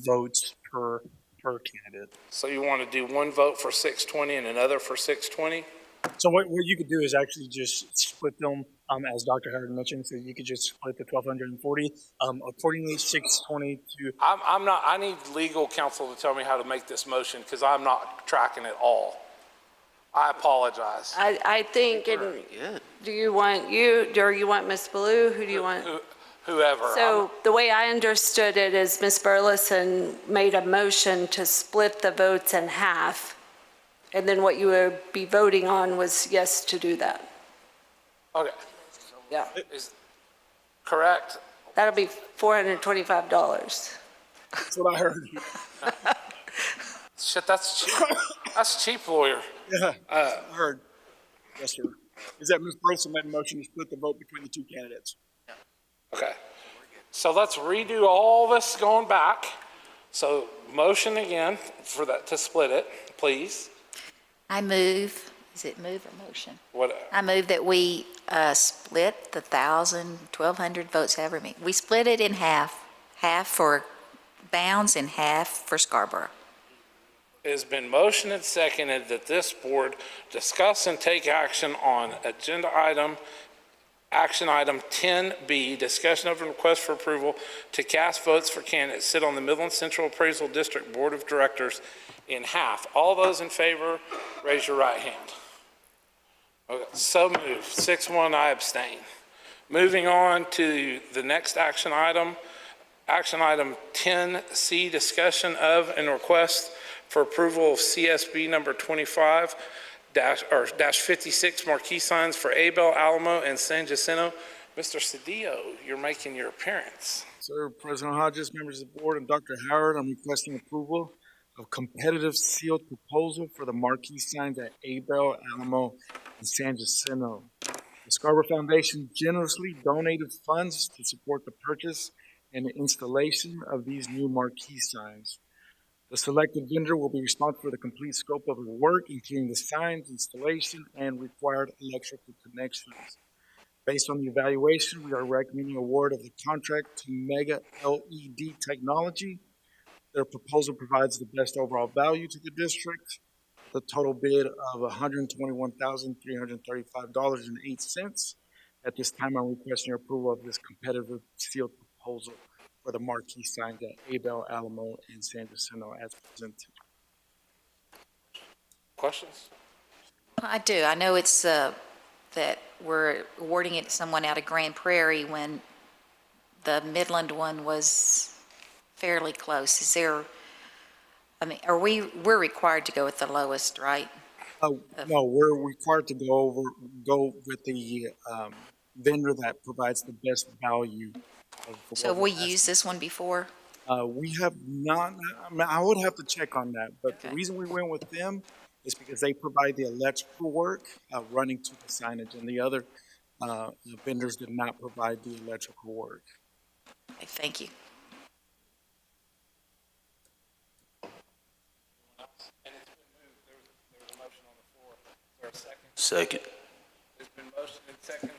H: votes per candidate.
A: So you want to do one vote for 620 and another for 620?
H: So what you could do is actually just split them, as Dr. Howard mentioned, so you could just split the 1,240, accordingly 620 to.
A: I'm not, I need legal counsel to tell me how to make this motion because I'm not tracking it all. I apologize.
K: I think, do you want or you want Ms. Blue? Who do you want?
A: Whoever.
K: So the way I understood it is Ms. Burleson made a motion to split the votes in half. And then what you would be voting on was yes to do that.
A: Okay.
K: Yeah.
A: Is correct?
K: That'll be $425.
E: That's what I heard.
A: Shit, that's cheap. That's cheap, lawyer.
E: Yeah, I heard. Yes, sir. Is that Ms. Burleson made a motion to split the vote between the two candidates?
A: Okay. So let's redo all this going back. So motion again for that to split it, please.
I: I move, is it move or motion?
A: What?
I: I move that we split the 1,000, 1,200 votes, however many. We split it in half, half for Bounds and half for Scarborough.
A: It has been motioned and seconded that this board discuss and take action on action item 10B, discussion of a request for approval to cast votes for candidates sit on the Midland Central Appraisal District Board of Directors in half. All those in favor, raise your right hand. Okay, so moved. 6-1, I abstain. Moving on to the next action item 10C, discussion of and request for approval of CSB number 25-56 marquee signs for Abel, Alamo, and San Jacinto. Mr. Cedillo, you're making your appearance.
T: Sir, President Hodges, members of the board, and Dr. Howard, I'm requesting approval of competitive sealed proposal for the marquee signs at Abel, Alamo, and San Jacinto. The Scarborough Foundation generously donated funds to support the purchase and the installation of these new marquee signs. The selected vendor will be responsible for the complete scope of the work, including the signs, installation, and required electrical connections. Based on the evaluation, we are recommending award of the contract to Mega LED Technology. Their proposal provides the best overall value to the district. The total bid of $121,335.08. At this time, I'm requesting approval of this competitive sealed proposal for the marquee signs at Abel, Alamo, and San Jacinto as presented.
A: Questions?
I: I do. I know it's that we're awarding it to someone out of Grand Prairie when the Midland one was fairly close. Is there, I mean, we're required to go with the lowest, right?
T: No, we're required to go with the vendor that provides the best value.
I: So have we used this one before?
T: We have not. I mean, I would have to check on that, but the reason we went with them is because they provide the electrical work running to the signage, and the other vendors did not provide the electrical work.
I: Okay, thank you.
R: Second.
A: There's been motion and second.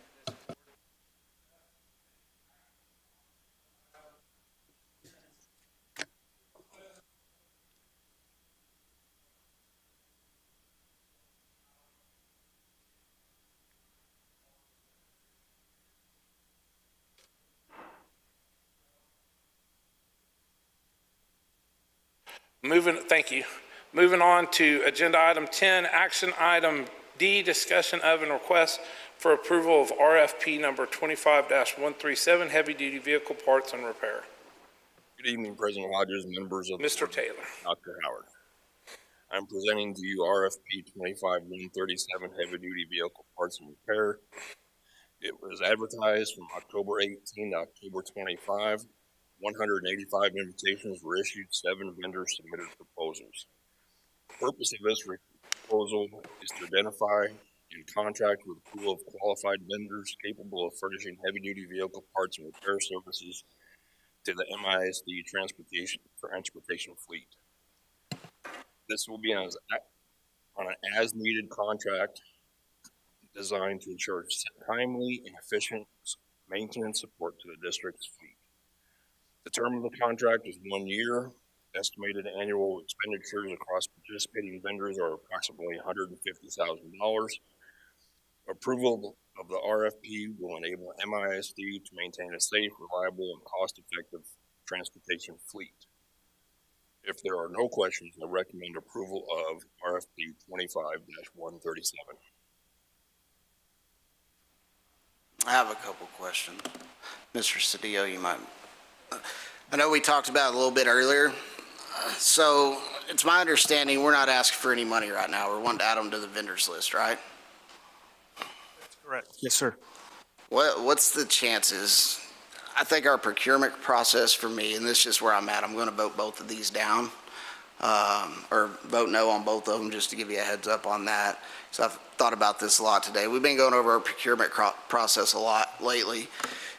A: Thank you. Moving on to agenda item 10, action item D, discussion of and request for approval of RFP number 25-137, heavy duty vehicle parts and repair.
O: Good evening, President Hodges, members of
A: Mr. Taylor.
O: Dr. Howard. I'm presenting to you RFP 25-137, heavy duty vehicle parts and repair. It was advertised from October 18 to October 25. 185 invitations were issued, 7 vendors submitted proposals. The purpose of this proposal is to identify and contract with a pool of qualified vendors capable of furnishing heavy-duty vehicle parts and repair services to the MISD transportation fleet. This will be on an as-needed contract designed to ensure timely and efficient maintenance support to the district's fleet. The term of the contract is 1 year. Estimated annual expenditures across participating vendors are approximately $150,000. Approval of the RFP will enable MISD to maintain a safe, reliable, and cost-effective transportation fleet. If there are no questions, I recommend approval of RFP 25-137.
J: I have a couple questions. Mr. Cedillo, you might. I know we talked about it a little bit earlier. So it's my understanding we're not asking for any money right now. We're wanting to add them to the vendors list, right?
E: That's correct. Yes, sir.
J: What's the chances? I think our procurement process for me, and this is just where I'm at, I'm going to vote both of these down, or vote no on both of them, just to give you a heads up on that. So I've thought about this a lot today. We've been going over our procurement process a lot lately,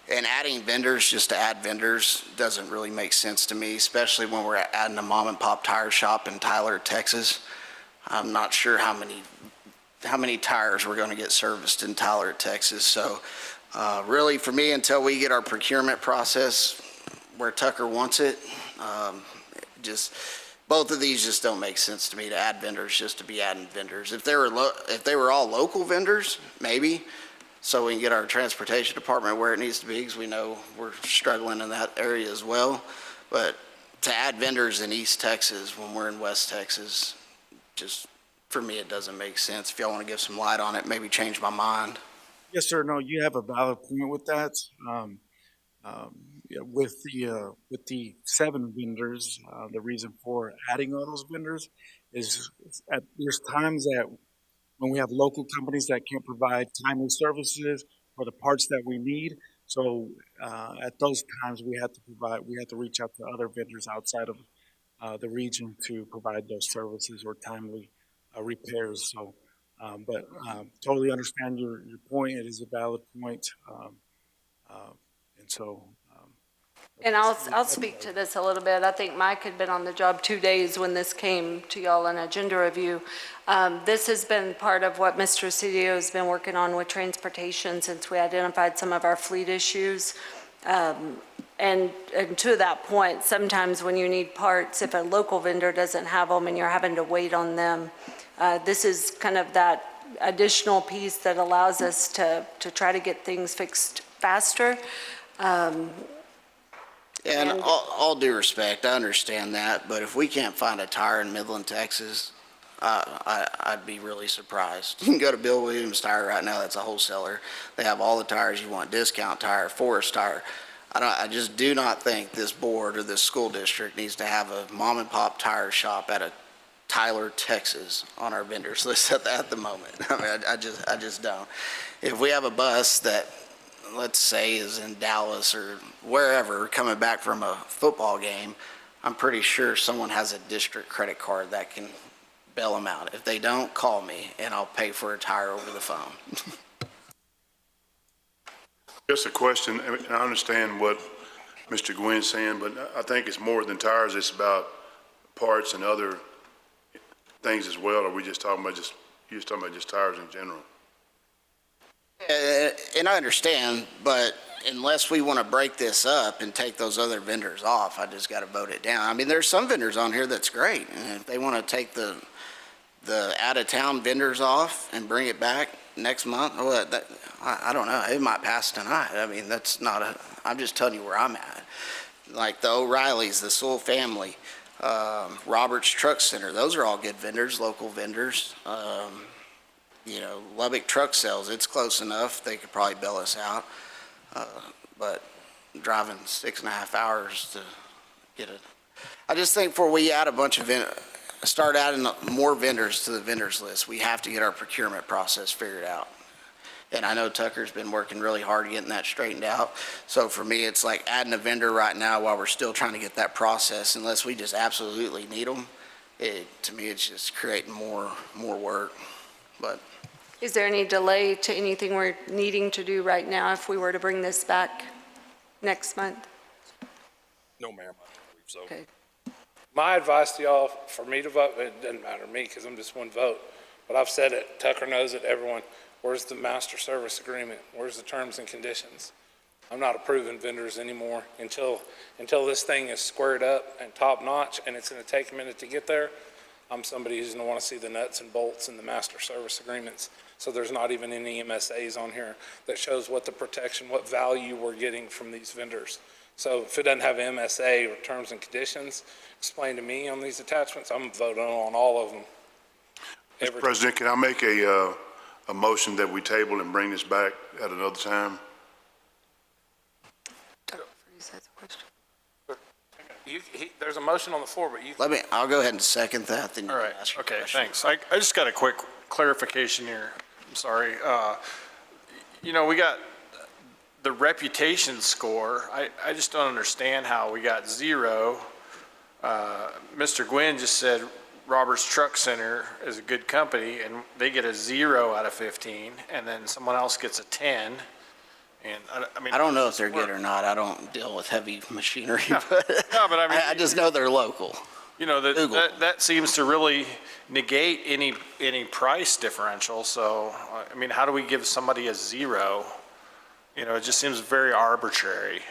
J: and adding vendors just to add vendors doesn't really make sense to me, especially when we're adding a mom and pop tire shop in Tyler, Texas. I'm not sure how many tires we're going to get serviced in Tyler, Texas. So really, for me, until we get our procurement process where Tucker wants it, both of these just don't make sense to me, to add vendors just to be adding vendors. If they were all local vendors, maybe, so we can get our transportation department where it needs to be, because we know we're struggling in that area as well. But to add vendors in East Texas when we're in West Texas, just for me, it doesn't make sense. If y'all want to give some light on it, maybe change my mind.
E: Yes, sir. No, you have a valid point with that. Yeah, with the 7 vendors, the reason for adding all those vendors is there's times that when we have local companies that can't provide timely services or the parts that we need. So at those times, we have to reach out to other vendors outside of the region to provide those services or timely repairs. So, but totally understand your point. It is a valid point, and so.
K: And I'll speak to this a little bit. I think Mike had been on the job 2 days when this came to y'all in agenda review. This has been part of what Mr. Cedillo has been working on with transportation since we identified some of our fleet issues. And to that point, sometimes when you need parts, if a local vendor doesn't have them and you're having to wait on them, this is kind of that additional piece that allows us to try to get things fixed faster.
J: And all due respect, I understand that, but if we can't find a tire in Midland, Texas, I'd be really surprised. You can go to Bill Williams Tire right now, that's a wholesaler. They have all the tires you want, Discount Tire, Forest Tire. I just do not think this board or this school district needs to have a mom and pop tire shop at a Tyler, Texas on our vendors list at the moment. I mean, I just don't. If we have a bus that, let's say, is in Dallas or wherever coming back from a football game, I'm pretty sure someone has a district credit card that can bail them out. If they don't, call me and I'll pay for a tire over the phone.
M: Just a question. I mean, I understand what Mr. Gwynn's saying, but I think it's more than tires. It's about parts and other things as well. Or we just talking about you're just talking about just tires in general?
J: And I understand, but unless we want to break this up and take those other vendors off, I just got to vote it down. I mean, there's some vendors on here that's great. And if they want to take the out-of-town vendors off and bring it back next month, I don't know. It might pass tonight. I mean, I'm just telling you where I'm at. Like the O'Reillys, the Sewell family, Roberts Truck Center, those are all good vendors, local vendors. Lubbock Truck Sales, it's close enough. They could probably bail us out. But driving 6.5 hours to get it. I just think before we add a bunch of start adding more vendors to the vendors list, we have to get our procurement process figured out. And I know Tucker's been working really hard getting that straightened out. So for me, it's like adding a vendor right now while we're still trying to get that process, unless we just absolutely need them. To me, it's just creating more work. But
K: is there any delay to anything we're needing to do right now if we were to bring this back next month?
O: No, ma'am, I don't believe so.
K: Okay.
A: My advice to y'all, for me to vote, it doesn't matter to me because I'm just one vote, but I've said it, Tucker knows it, everyone, where's the master service agreement? Where's the terms and conditions? I'm not approving vendors anymore until this thing is squared up and top notch, and it's gonna take a minute to get there. I'm somebody who's gonna wanna see the nuts and bolts and the master service agreements. So there's not even any MSAs on here that shows what the protection, what value we're getting from these vendors. So if it doesn't have MSA or terms and conditions explained to me on these attachments, I'm voting on all of them.
M: Mr. President, can I make a motion that we table and bring this back at another time?
A: There's a motion on the floor, but
J: I'll go ahead and second that, then you
L: All
J: can
L: right,
J: ask your
L: okay,
J: question.
L: thanks. I just got a quick clarification here. I'm sorry. You know, we got the reputation score. I just don't understand how we got 0. Mr. Gwynn just said Roberts Truck Center is a good company, and they get a 0 out of 15, and then someone else gets a 10. And I mean,
J: I don't know if they're good or not. I don't deal with heavy machinery,
L: No,
J: but
L: but I mean,
J: I just know they're local.
L: you know, that seems to really negate any price differential. So, I mean, how do we give somebody a 0? You know, it just seems very arbitrary.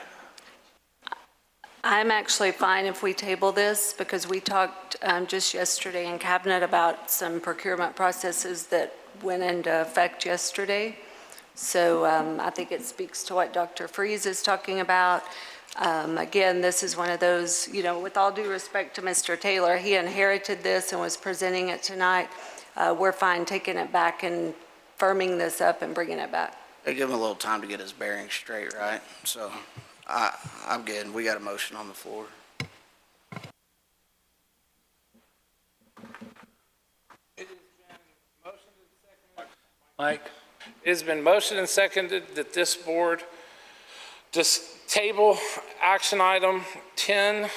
K: I'm actually fine if we table this because we talked just yesterday in cabinet about some procurement processes that went into effect yesterday. So I think it speaks to what Dr. Freeze is talking about. Again, this is one of those, you know, with all due respect to Mr. Taylor, he inherited this and was presenting it tonight. We're fine taking it back and firming this up and bringing it back.
J: They give him a little time to get his bearings straight, right? So I'm good. We got a motion on the floor.
D: Mike?
A: It has been motioned and seconded that this board just table action item 10E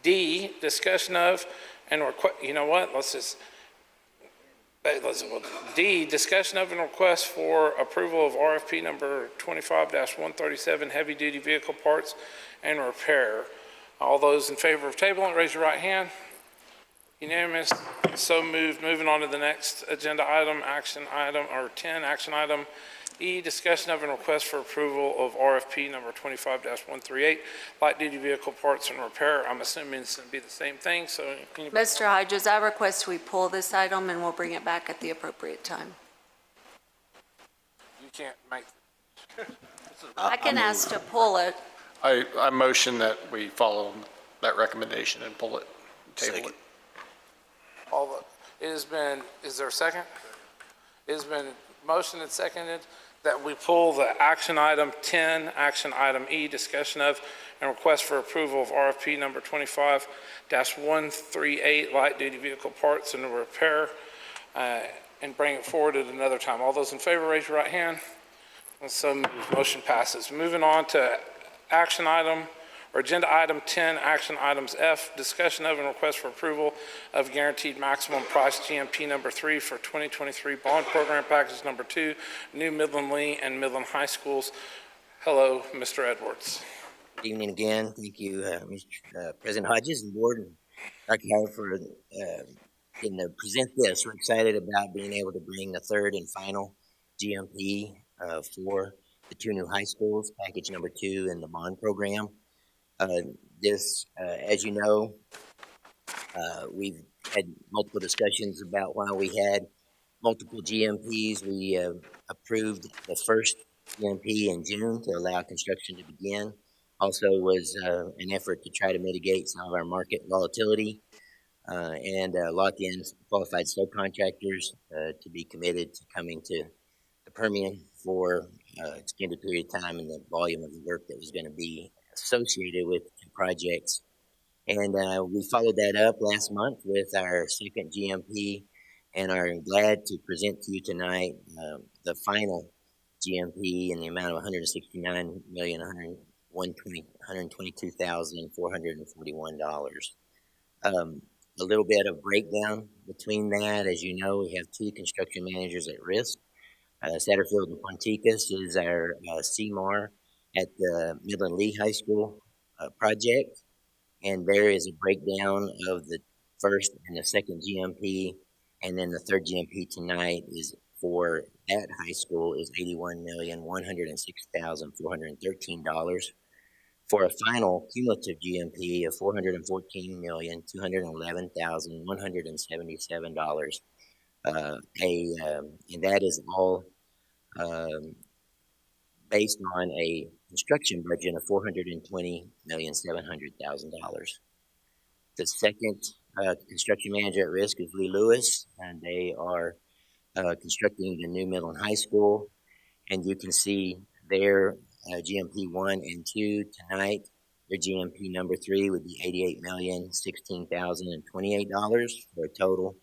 A: D, discussion of and you know what? D, discussion of and request for approval of RFP number 25-137, heavy duty vehicle parts and repair. All those in favor of tabling, raise your right hand. Unanimous, so moved. Moving on to the next agenda item, action item, or 10, action item E, discussion of and request for approval of RFP number 25-138, light duty vehicle parts and repair. I'm assuming it's going to be the same thing, so.
K: Mr. Hodges, I request we pull this item and we'll bring it back at the appropriate time.
A: You can't make.
K: I can ask to pull it.
L: I motion that we follow that recommendation and pull it, table it.
A: It has been, is there a second? It has been motioned and seconded that we pull the action item 10, action item E, discussion of and request for approval of RFP number 25-138, light duty vehicle parts and repair, and bring it forward at another time. All those in favor, raise your right hand. And so moved. Motion passes. Moving on to action item, or agenda item 10, action items F, discussion of and request for approval of guaranteed maximum price GMP number 3 for 2023 bond program package number 2, New Midland Lee and Midland High Schools. Hello, Mr. Edwards.
P: Good evening again. Thank you, Mr. President Hodges and board and Dr. Howard for getting to present this. We're excited about being able to bring the third and final GMP for the 2 new high schools, package number 2 in the bond program. As you know, we've had multiple discussions about why we had multiple GMPs. We approved the first GMP in June to allow construction to begin. Also was an effort to try to mitigate some of our market volatility and lock in qualified subcontractors to be committed to coming to the Permian for extended period of time and the volume of the work that was going to be associated with the projects. And we followed that up last month with our second GMP and are glad to present to you tonight the final GMP in the amount of $169,122,441. A little bit of breakdown between that. As you know, we have 2 construction managers at risk. Satterfield and Ponticus is our CMAR at the Midland Lee High School project, and there is a breakdown of the first and the second GMP, and then the third GMP tonight is for that high school is $81,106,413 for a final cumulative GMP of $414,211,177. And that is all based on a construction budget of $420,700,000. The second construction manager at risk is Lee Lewis, and they are constructing the new Midland High School. And you can see their GMP 1 and 2 tonight. Their GMP number 3 would be $88,016,028 for a total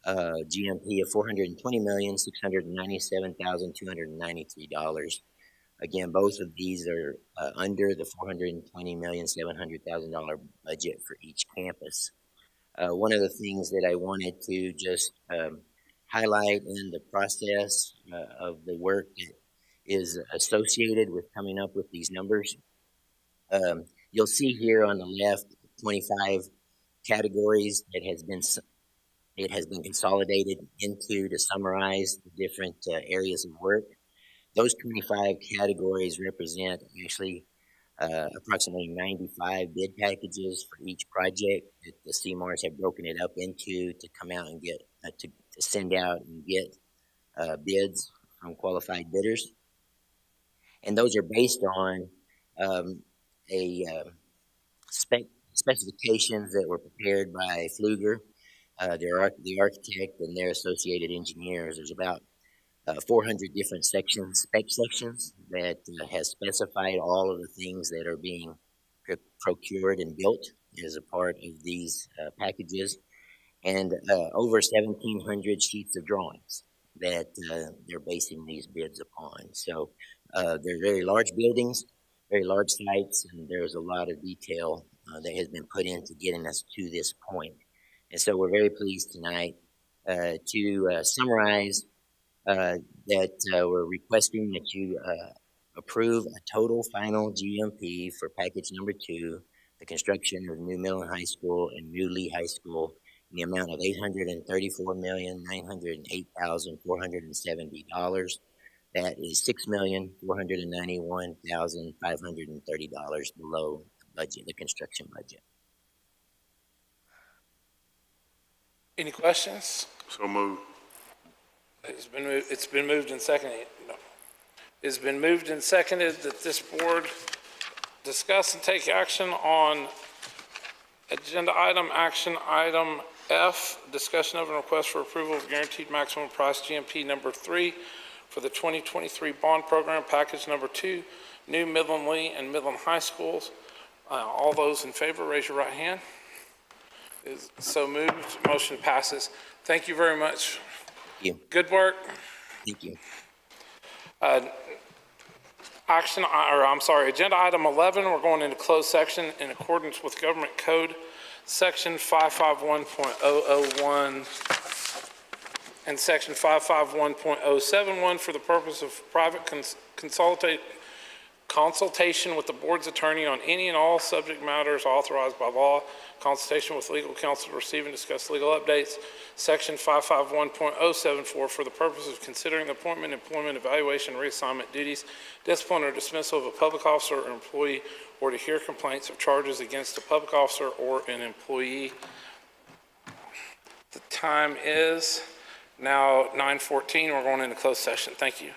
P: GMP of $420,697,293. Again, both of these are under the $420,700,000 budget for each campus. One of the things that I wanted to just highlight in the process of the work that is associated with coming up with these numbers, you'll see here on the left 25 categories that it has been consolidated into to summarize the different areas of work. Those 25 categories represent actually approximately 95 bid packages for each project that the CMARs have broken it up into to come out and get to send out and get bids from qualified bidders. And those are based on specifications that were prepared by Pfluger, the architect, and their associated engineers. There's about 400 different spec sections that has specified all of the things that are being procured and built as a part of these packages, and over 1,700 sheets of drawings that they're basing these bids upon. So they're very large buildings, very large sites, and there's a lot of detail that has been put into getting us to this point. And so we're very pleased tonight to summarize that we're requesting that you approve a total final GMP for package number 2, the construction of new Midland High School and new Lee High School, in the amount of $834,908,470. That is $6,491,530 below the budget, the construction budget.
A: Any questions?
M: So moved.
A: It's been moved and seconded. No. It's been moved and seconded that this board discuss and take action on agenda item, action item F, discussion of a request for approval of guaranteed maximum price GMP number 3 for the 2023 bond program, package number 2, new Midland Lee and Midland High Schools. All those in favor, raise your right hand. Is so moved. Motion passes. Thank you very much.
P: Thank you.
A: Good work.
P: Thank you.
A: Agenda item 11, we're going into closed section in accordance with Government Code Section 551.001 and Section 551.071 for the purpose of private consultation with the board's attorney on any and all subject matters authorized by law, consultation with legal counsel to receive and discuss legal updates, Section 551.074 for the purpose of considering appointment, employment, evaluation, reassignment duties, discipline or dismissal of a public officer or employee, or to hear complaints of charges against a public officer or an employee. The time is now 9:14. We're going into closed session. Thank you.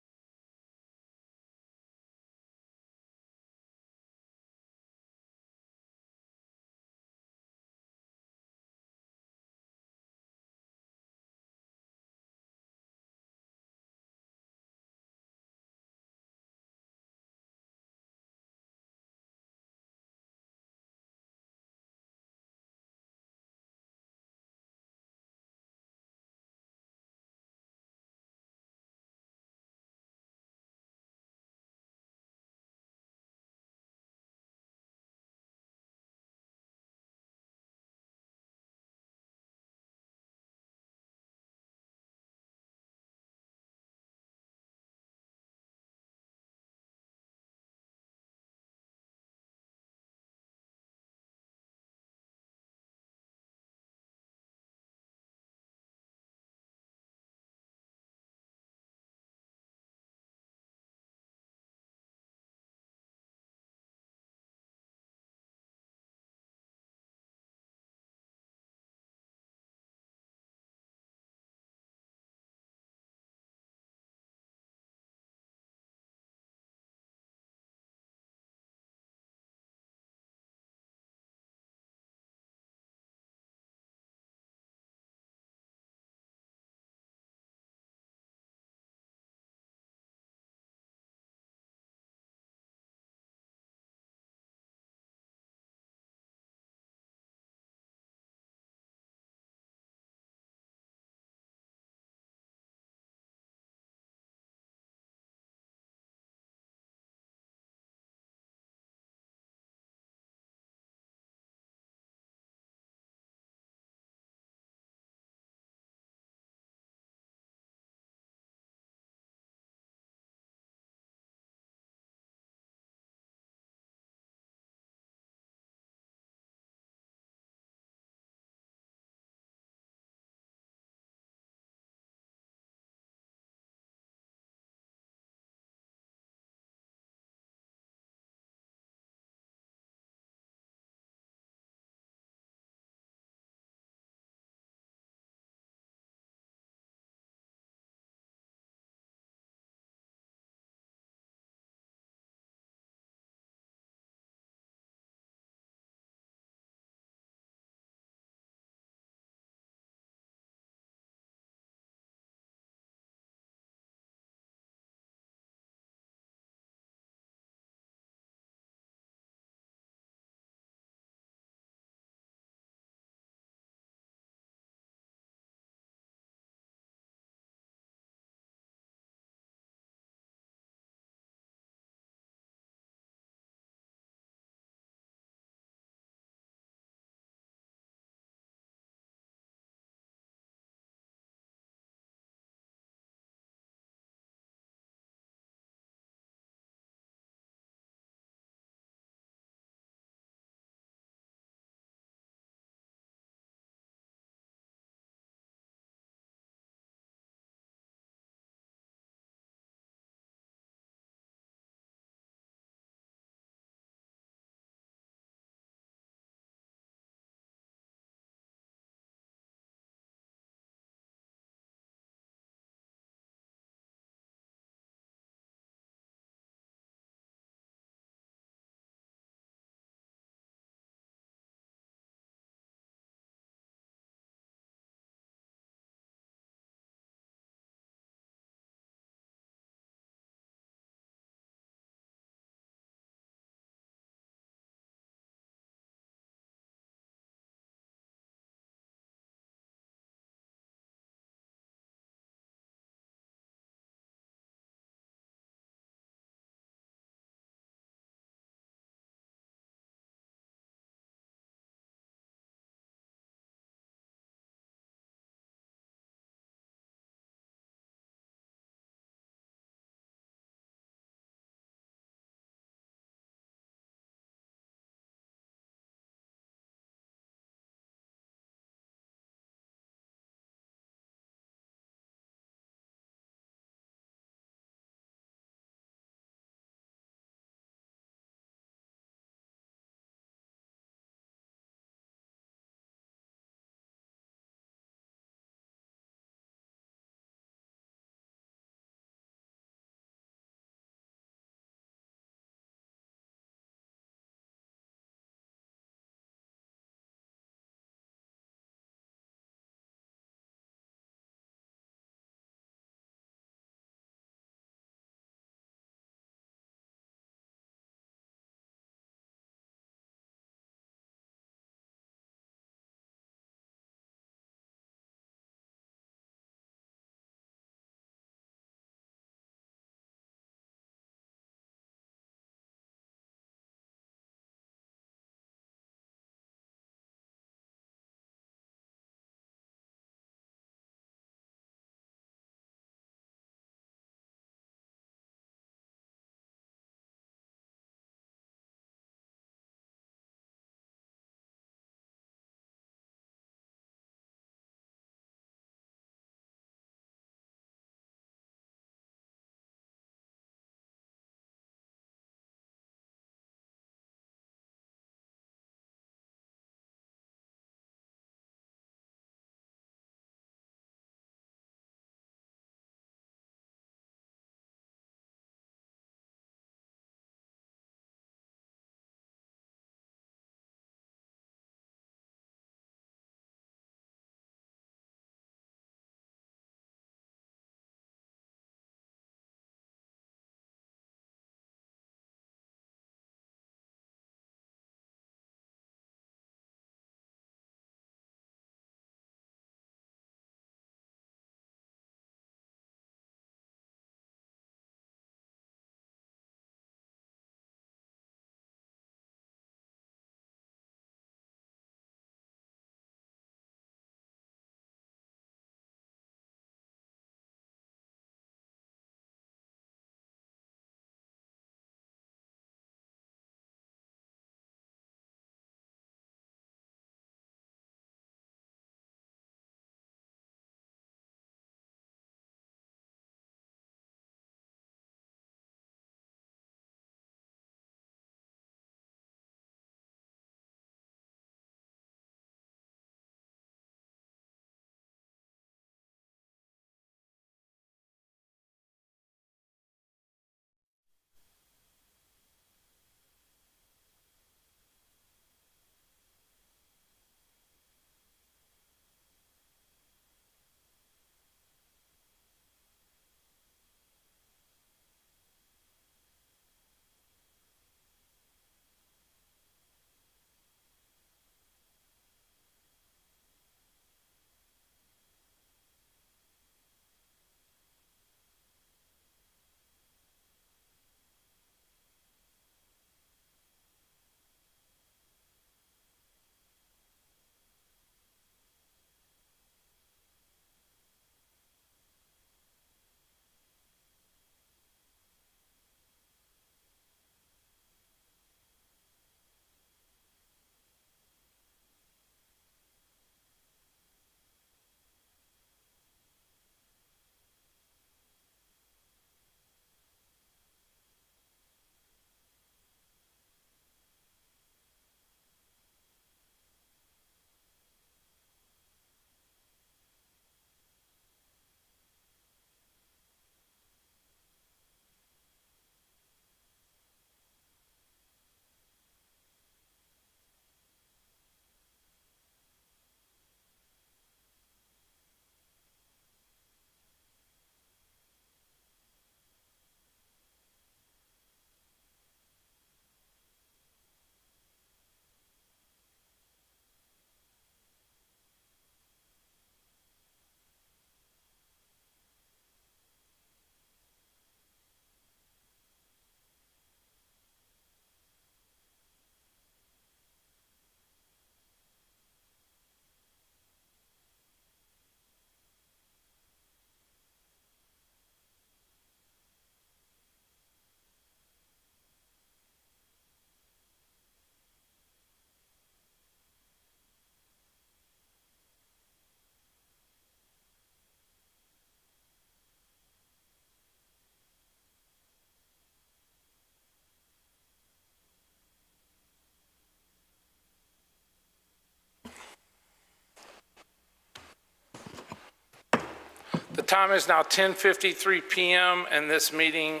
A: The time is now 10:53 p.m. and this meeting,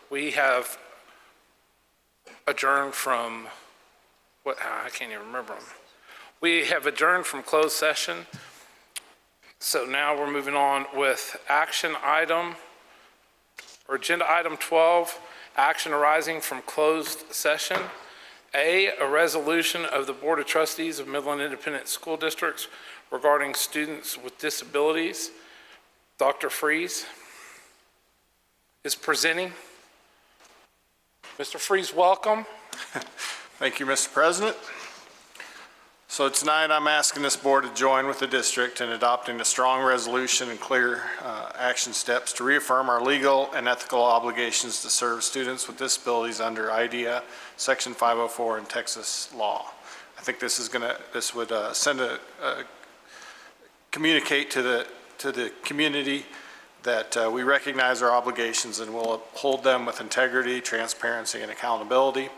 A: we have adjourned from, I can't even remember them. We have adjourned from closed session. So now we're moving on with action item, or agenda item 12, action arising from closed session. A resolution of the Board of Trustees of Midland Independent School Districts regarding students with disabilities. Dr. Freeze is presenting. Mr. Freeze, welcome.
L: Thank you, Mr. President. So tonight I'm asking this board to join with the district in adopting a strong resolution and clear action steps to reaffirm our legal and ethical obligations to serve students with disabilities under IDEA Section 504 in Texas law. I think this would send communicate to the community that we recognize our obligations and will uphold them with integrity, transparency, and accountability.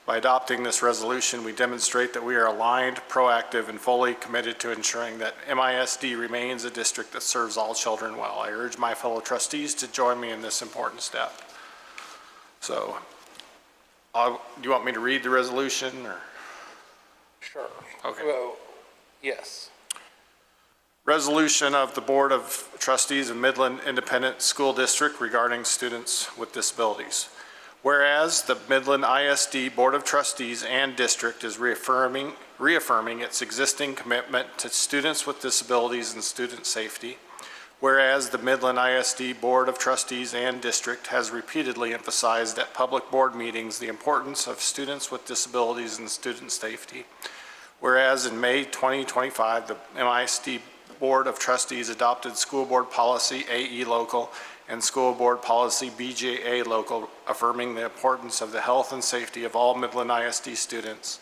L: By adopting this resolution, we demonstrate that we are aligned, proactive, and fully committed to ensuring that MISD remains a district that serves all children well. I urge my fellow trustees to join me in this important step. So, do you want me to read the resolution, or?
A: Sure.
L: Okay.
A: Well, yes.
L: Resolution of the Board of Trustees of Midland Independent School District regarding students with disabilities. Whereas the Midland ISD Board of Trustees and District is reaffirming its existing commitment to students with disabilities and student safety. Whereas the Midland ISD Board of Trustees and District has repeatedly emphasized at public board meetings the importance of students with disabilities and student safety. Whereas in May 2025, the MISD Board of Trustees adopted School Board Policy AE Local and School Board Policy BJA Local, affirming the importance of the health and safety of all Midland ISD students.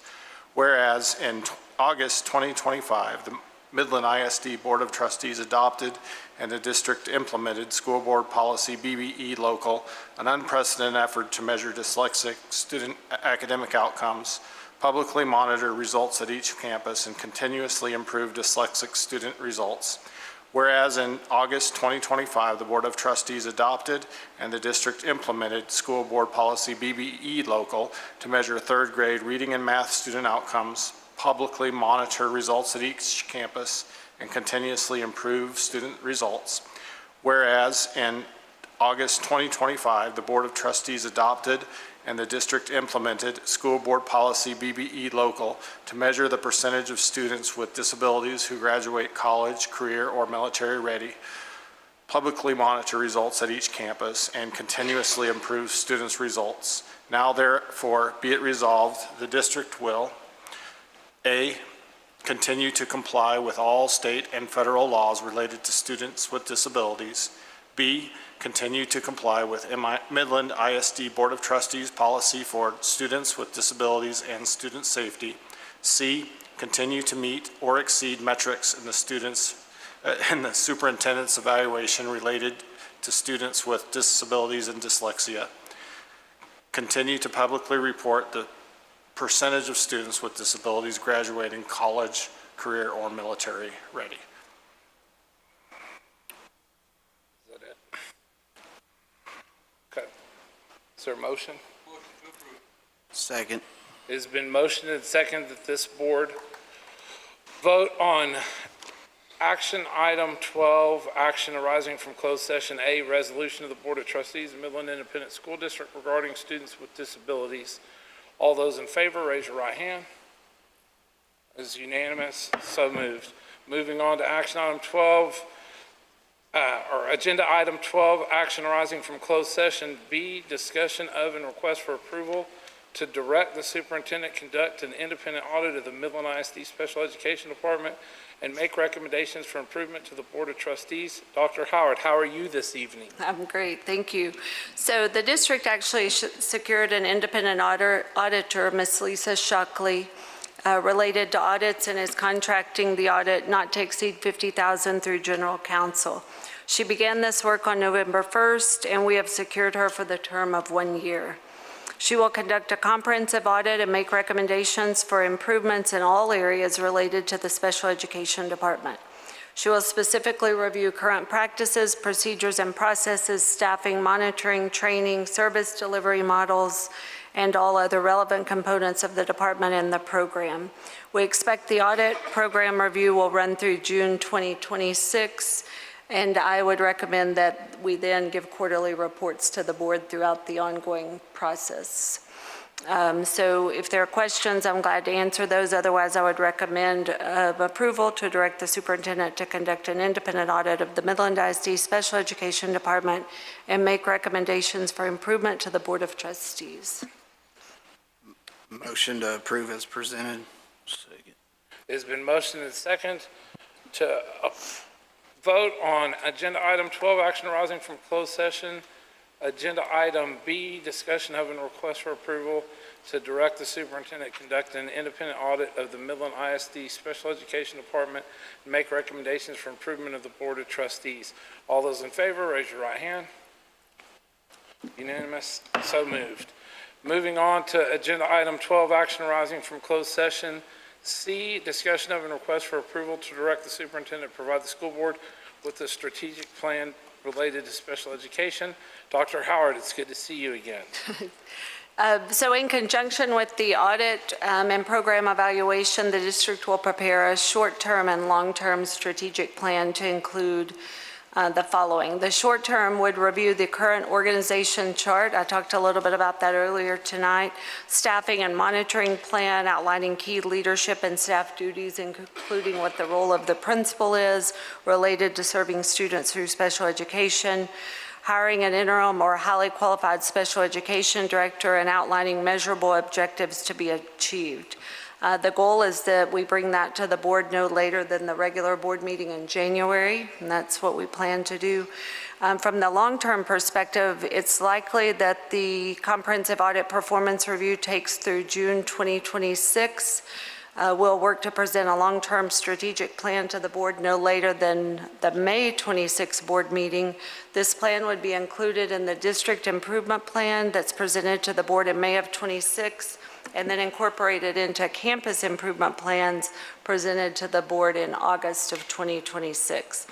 L: Whereas in August 2025, the Midland ISD Board of Trustees adopted and the district implemented School Board Policy BBE Local, an unprecedented effort to measure dyslexic student academic outcomes, publicly monitor results at each campus, and continuously improve dyslexic student results. Whereas in August 2025, the Board of Trustees adopted and the district implemented School Board Policy BBE Local to measure third grade reading and math student outcomes, publicly monitor results at each campus, and continuously improve student results. Whereas in August 2025, the Board of Trustees adopted and the district implemented School Board Policy BBE Local to measure the percentage of students with disabilities who graduate college, career, or military ready, publicly monitor results at each campus, and continuously improve students' results. Now therefore be it resolved, the district will A, continue to comply with all state and federal laws related to students with disabilities. B, continue to comply with Midland ISD Board of Trustees policy for students with disabilities and student safety. C, continue to meet or exceed metrics in the superintendent's evaluation related to students with disabilities and dyslexia. Continue to publicly report the percentage of students with disabilities graduating college, career, or military ready.
A: Is that it? Okay. Is there a motion?
J: Second.
A: It has been motioned and seconded that this board vote on action item 12, action arising from closed session A, resolution of the Board of Trustees of Midland Independent School District regarding students with disabilities. All those in favor, raise your right hand. It is unanimous, so moved. Moving on to action item 12, or agenda item 12, action arising from closed session B, discussion of and request for approval to direct the superintendent conduct an independent audit of the Midland ISD Special Education Department and make recommendations for improvement to the Board of Trustees. Dr. Howard, how are you this evening?
K: I'm great, thank you. So the district actually secured an independent auditor, Ms. Lisa Shockley, related to audits, and is contracting the audit not to exceed $50,000 through general counsel. She began this work on November 1st, and we have secured her for the term of 1 year. She will conduct a comprehensive audit and make recommendations for improvements in all areas related to the special education department. She will specifically review current practices, procedures, and processes, staffing, monitoring, training, service delivery models, and all other relevant components of the department and the program. We expect the audit program review will run through June 2026, and I would recommend that we then give quarterly reports to the board throughout the ongoing process. So if there are questions, I'm glad to answer those. Otherwise, I would recommend approval to direct the superintendent to conduct an independent audit of the Midland ISD Special Education Department and make recommendations for improvement to the Board of Trustees.
J: Motion to approve as presented.
A: It has been motioned and second to vote on agenda item 12, action arising from closed session. Agenda item B, discussion of and request for approval to direct the superintendent conduct an independent audit of the Midland ISD Special Education Department and make recommendations for improvement of the Board of Trustees. All those in favor, raise your right hand. Unanimous, so moved. Moving on to agenda item 12, action arising from closed session. C, discussion of and request for approval to direct the superintendent to provide the school board with a strategic plan related to special education. Dr. Howard, it's good to see you again.
K: So in conjunction with the audit and program evaluation, the district will prepare a short-term and long-term strategic plan to include the following. The short term would review the current organization chart. I talked a little bit about that earlier tonight. Staffing and monitoring plan outlining key leadership and staff duties, including what the role of the principal is related to serving students through special education. Hiring an interim or highly qualified special education director and outlining measurable objectives to be achieved. The goal is that we bring that to the board no later than the regular board meeting in January, and that's what we plan to do. From the long-term perspective, it's likely that the comprehensive audit performance review takes through June 2026. We'll work to present a long-term strategic plan to the board no later than the May 26 board meeting. This plan would be included in the district improvement plan that's presented to the board in May of 26, and then incorporated into campus improvement plans presented to the board in August of 2026.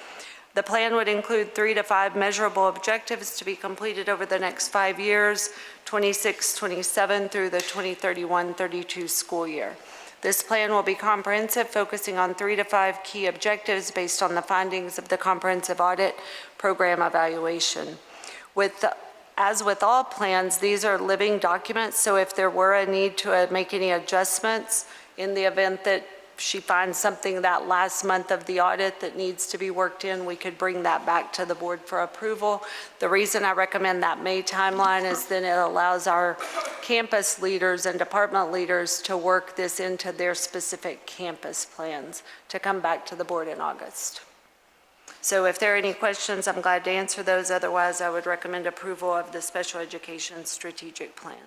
K: The plan would include 3 to 5 measurable objectives to be completed over the next 5 years, 26-27 through the 2031-32 school year. This plan will be comprehensive, focusing on 3 to 5 key objectives based on the findings of the comprehensive audit program evaluation. As with all plans, these are living documents, so if there were a need to make any adjustments in the event that she finds something that last month of the audit that needs to be worked in, we could bring that back to the board for approval. The reason I recommend that May timeline is then it allows our campus leaders and department leaders to work this into their specific campus plans to come back to the board in August. So if there are any questions, I'm glad to answer those. Otherwise, I would recommend approval of the special education strategic plan.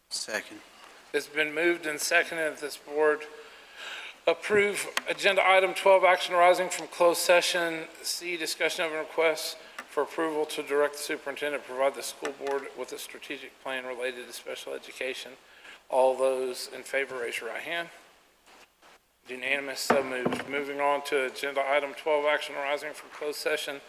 J: Second.
A: It's been moved and seconded that this board approve agenda item 12, action arising from closed session. C, discussion of a request for approval to direct the superintendent to provide the school board with a strategic plan related to special education. All those in favor, raise your right hand. Unanimous, so moved. Moving on to agenda item 12, action arising from closed session.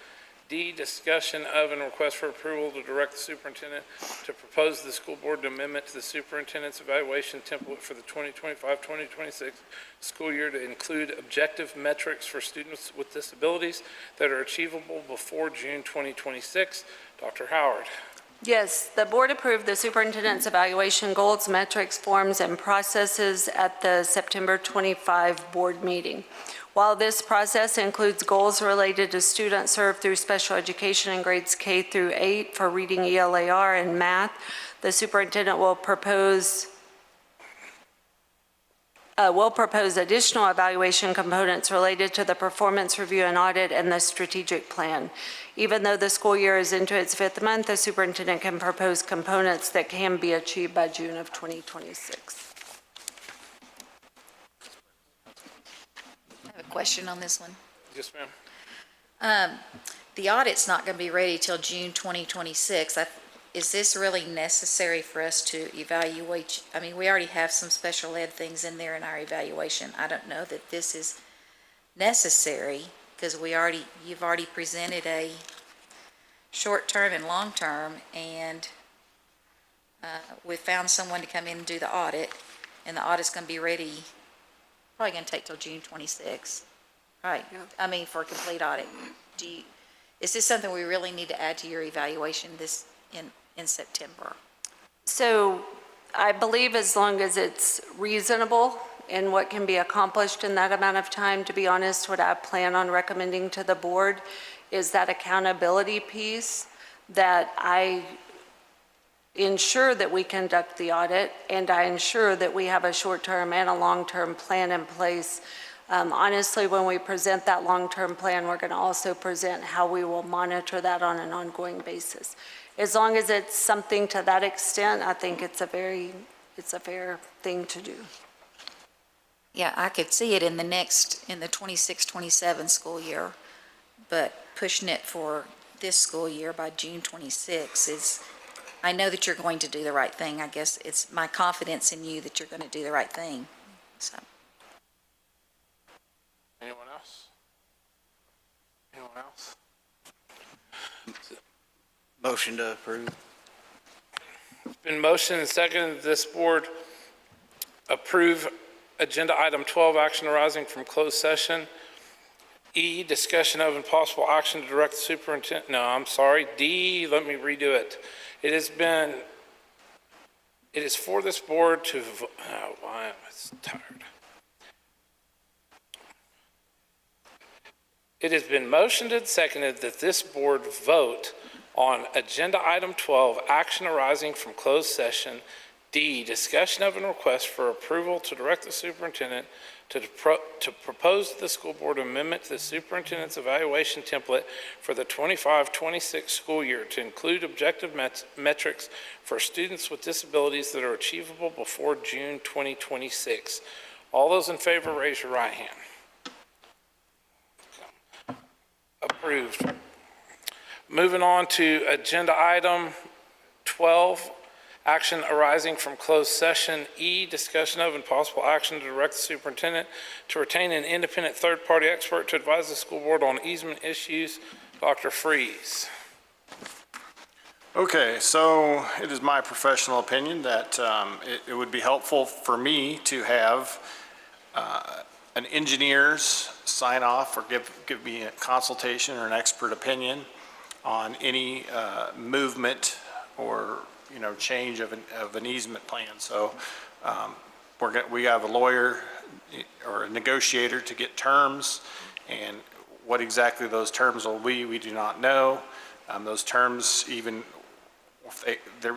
A: D, discussion of and request for approval to direct the superintendent to propose the school board amendment to the superintendent's evaluation template for the 2025-2026 school year to include objective metrics for students with disabilities that are achievable before June 2026. Dr. Howard.
K: Yes, the board approved the superintendent's evaluation goals, metrics, forms, and processes at the September 25 board meeting. While this process includes goals related to students served through special education in grades K through 8 for reading, ELAR, and math, the superintendent will propose additional evaluation components related to the performance review and audit and the strategic plan. Even though the school year is into its 5th month, the superintendent can propose components that can be achieved by June of 2026.
I: I have a question on this one.
A: Yes, ma'am.
I: The audit's not going to be ready till June 2026. is this really necessary for us to evaluate? I mean, we already have some special ed things in there in our evaluation. I don't know that this is necessary because you've already presented a short-term and long-term, and we found someone to come in and do the audit, and the audit's going to be ready, probably going to take till June 26th. Right. I mean, for a complete audit. Is this something we really need to add to your evaluation in September?
K: So I believe as long as it's reasonable and what can be accomplished in that amount of time, to be honest, what I plan on recommending to the board is that accountability piece, that I ensure that we conduct the audit and I ensure that we have a short-term and a long-term plan in place. Honestly, when we present that long-term plan, we're going to also present how we will monitor that on an ongoing basis. As long as it's something to that extent, I think it's a fair thing to do.
I: Yeah, I could see it in the 26-27 school year, but pushing it for this school year by June 26 is, I know that you're going to do the right thing. I guess it's my confidence in you that you're going to do the right thing. So.
A: Anyone else? Anyone else?
J: Motion to approve.
A: It's been motioned and seconded that this board approve agenda item 12, action arising from closed session. E, discussion of and possible action to direct the superintendent. No, I'm sorry. D, let me redo it. It is for this board to, why am I tired? It has been motioned and seconded that this board vote on agenda item 12, action arising from closed session. D, discussion of and request for approval to direct the superintendent to propose to the school board amendment to the superintendent's evaluation template for the 25-26 school year to include objective metrics for students with disabilities that are achievable before June 2026. All those in favor, raise your right hand. Approved. Moving on to agenda item 12, action arising from closed session. E, discussion of and possible action to direct the superintendent to retain an independent third-party expert to advise the school board on easement issues. Dr. Freeze.
L: Okay, so it is my professional opinion that it would be helpful for me to have an engineer's sign off or give me a consultation or an expert opinion on any movement or change of an easement plan. So we have a lawyer or a negotiator to get terms, and what exactly those terms will be, we do not know. Those terms, even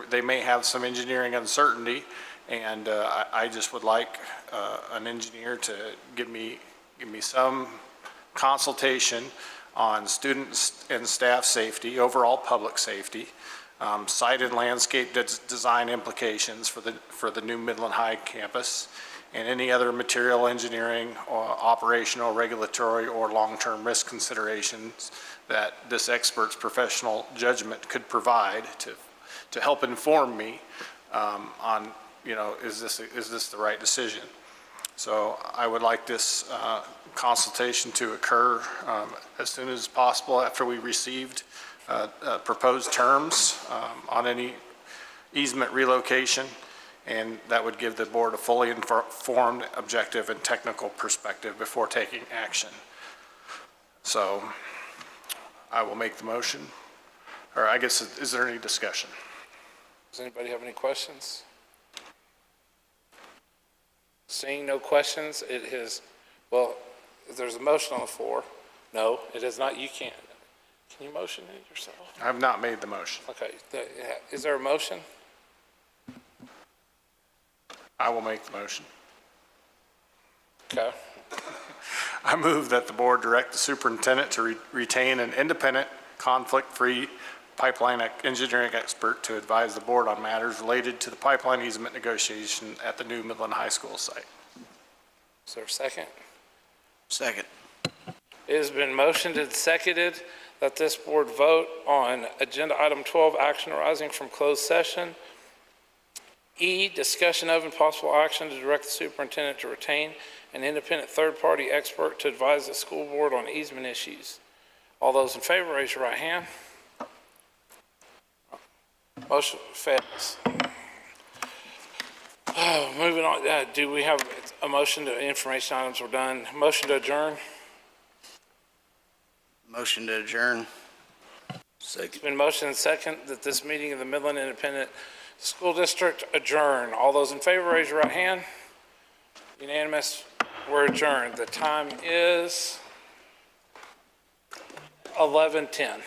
L: they may have some engineering uncertainty, and I just would like an engineer to give me some consultation on student and staff safety, overall public safety, site and landscape design implications for the new Midland High campus, and any other material engineering or operational, regulatory, or long-term risk considerations that this expert's professional judgment could provide to help inform me on, is this the right decision? So I would like this consultation to occur as soon as possible after we received proposed terms on any easement relocation, and that would give the board a fully informed, objective, and technical perspective before taking action. So I will make the motion, or I guess, is there any discussion?
A: Does anybody have any questions? Seeing no questions, there's a motion on the floor. No, it is not. You can't. Can you motion it yourself?
L: I have not made the motion.
A: Okay. Is there a motion?
L: I will make the motion.
A: Okay.
L: I move that the board direct the superintendent to retain an independent, conflict-free pipeline engineering expert to advise the board on matters related to the pipeline easement negotiation at the new Midland High School site.
A: Is there a second?
J: Second.
A: It has been motioned and seconded that this board vote on agenda item 12, action arising from closed session. E, discussion of and possible action to direct the superintendent to retain an independent third-party expert to advise the school board on easement issues. All those in favor, raise your right hand. Motion fails. Moving on, do we have a motion to information items were done? Motion to adjourn?
J: Motion to adjourn.
A: It's been motioned and second that this meeting of the Midland Independent School District adjourn. All those in favor, raise your right hand. Unanimous, we're adjourned. The time is 11:10.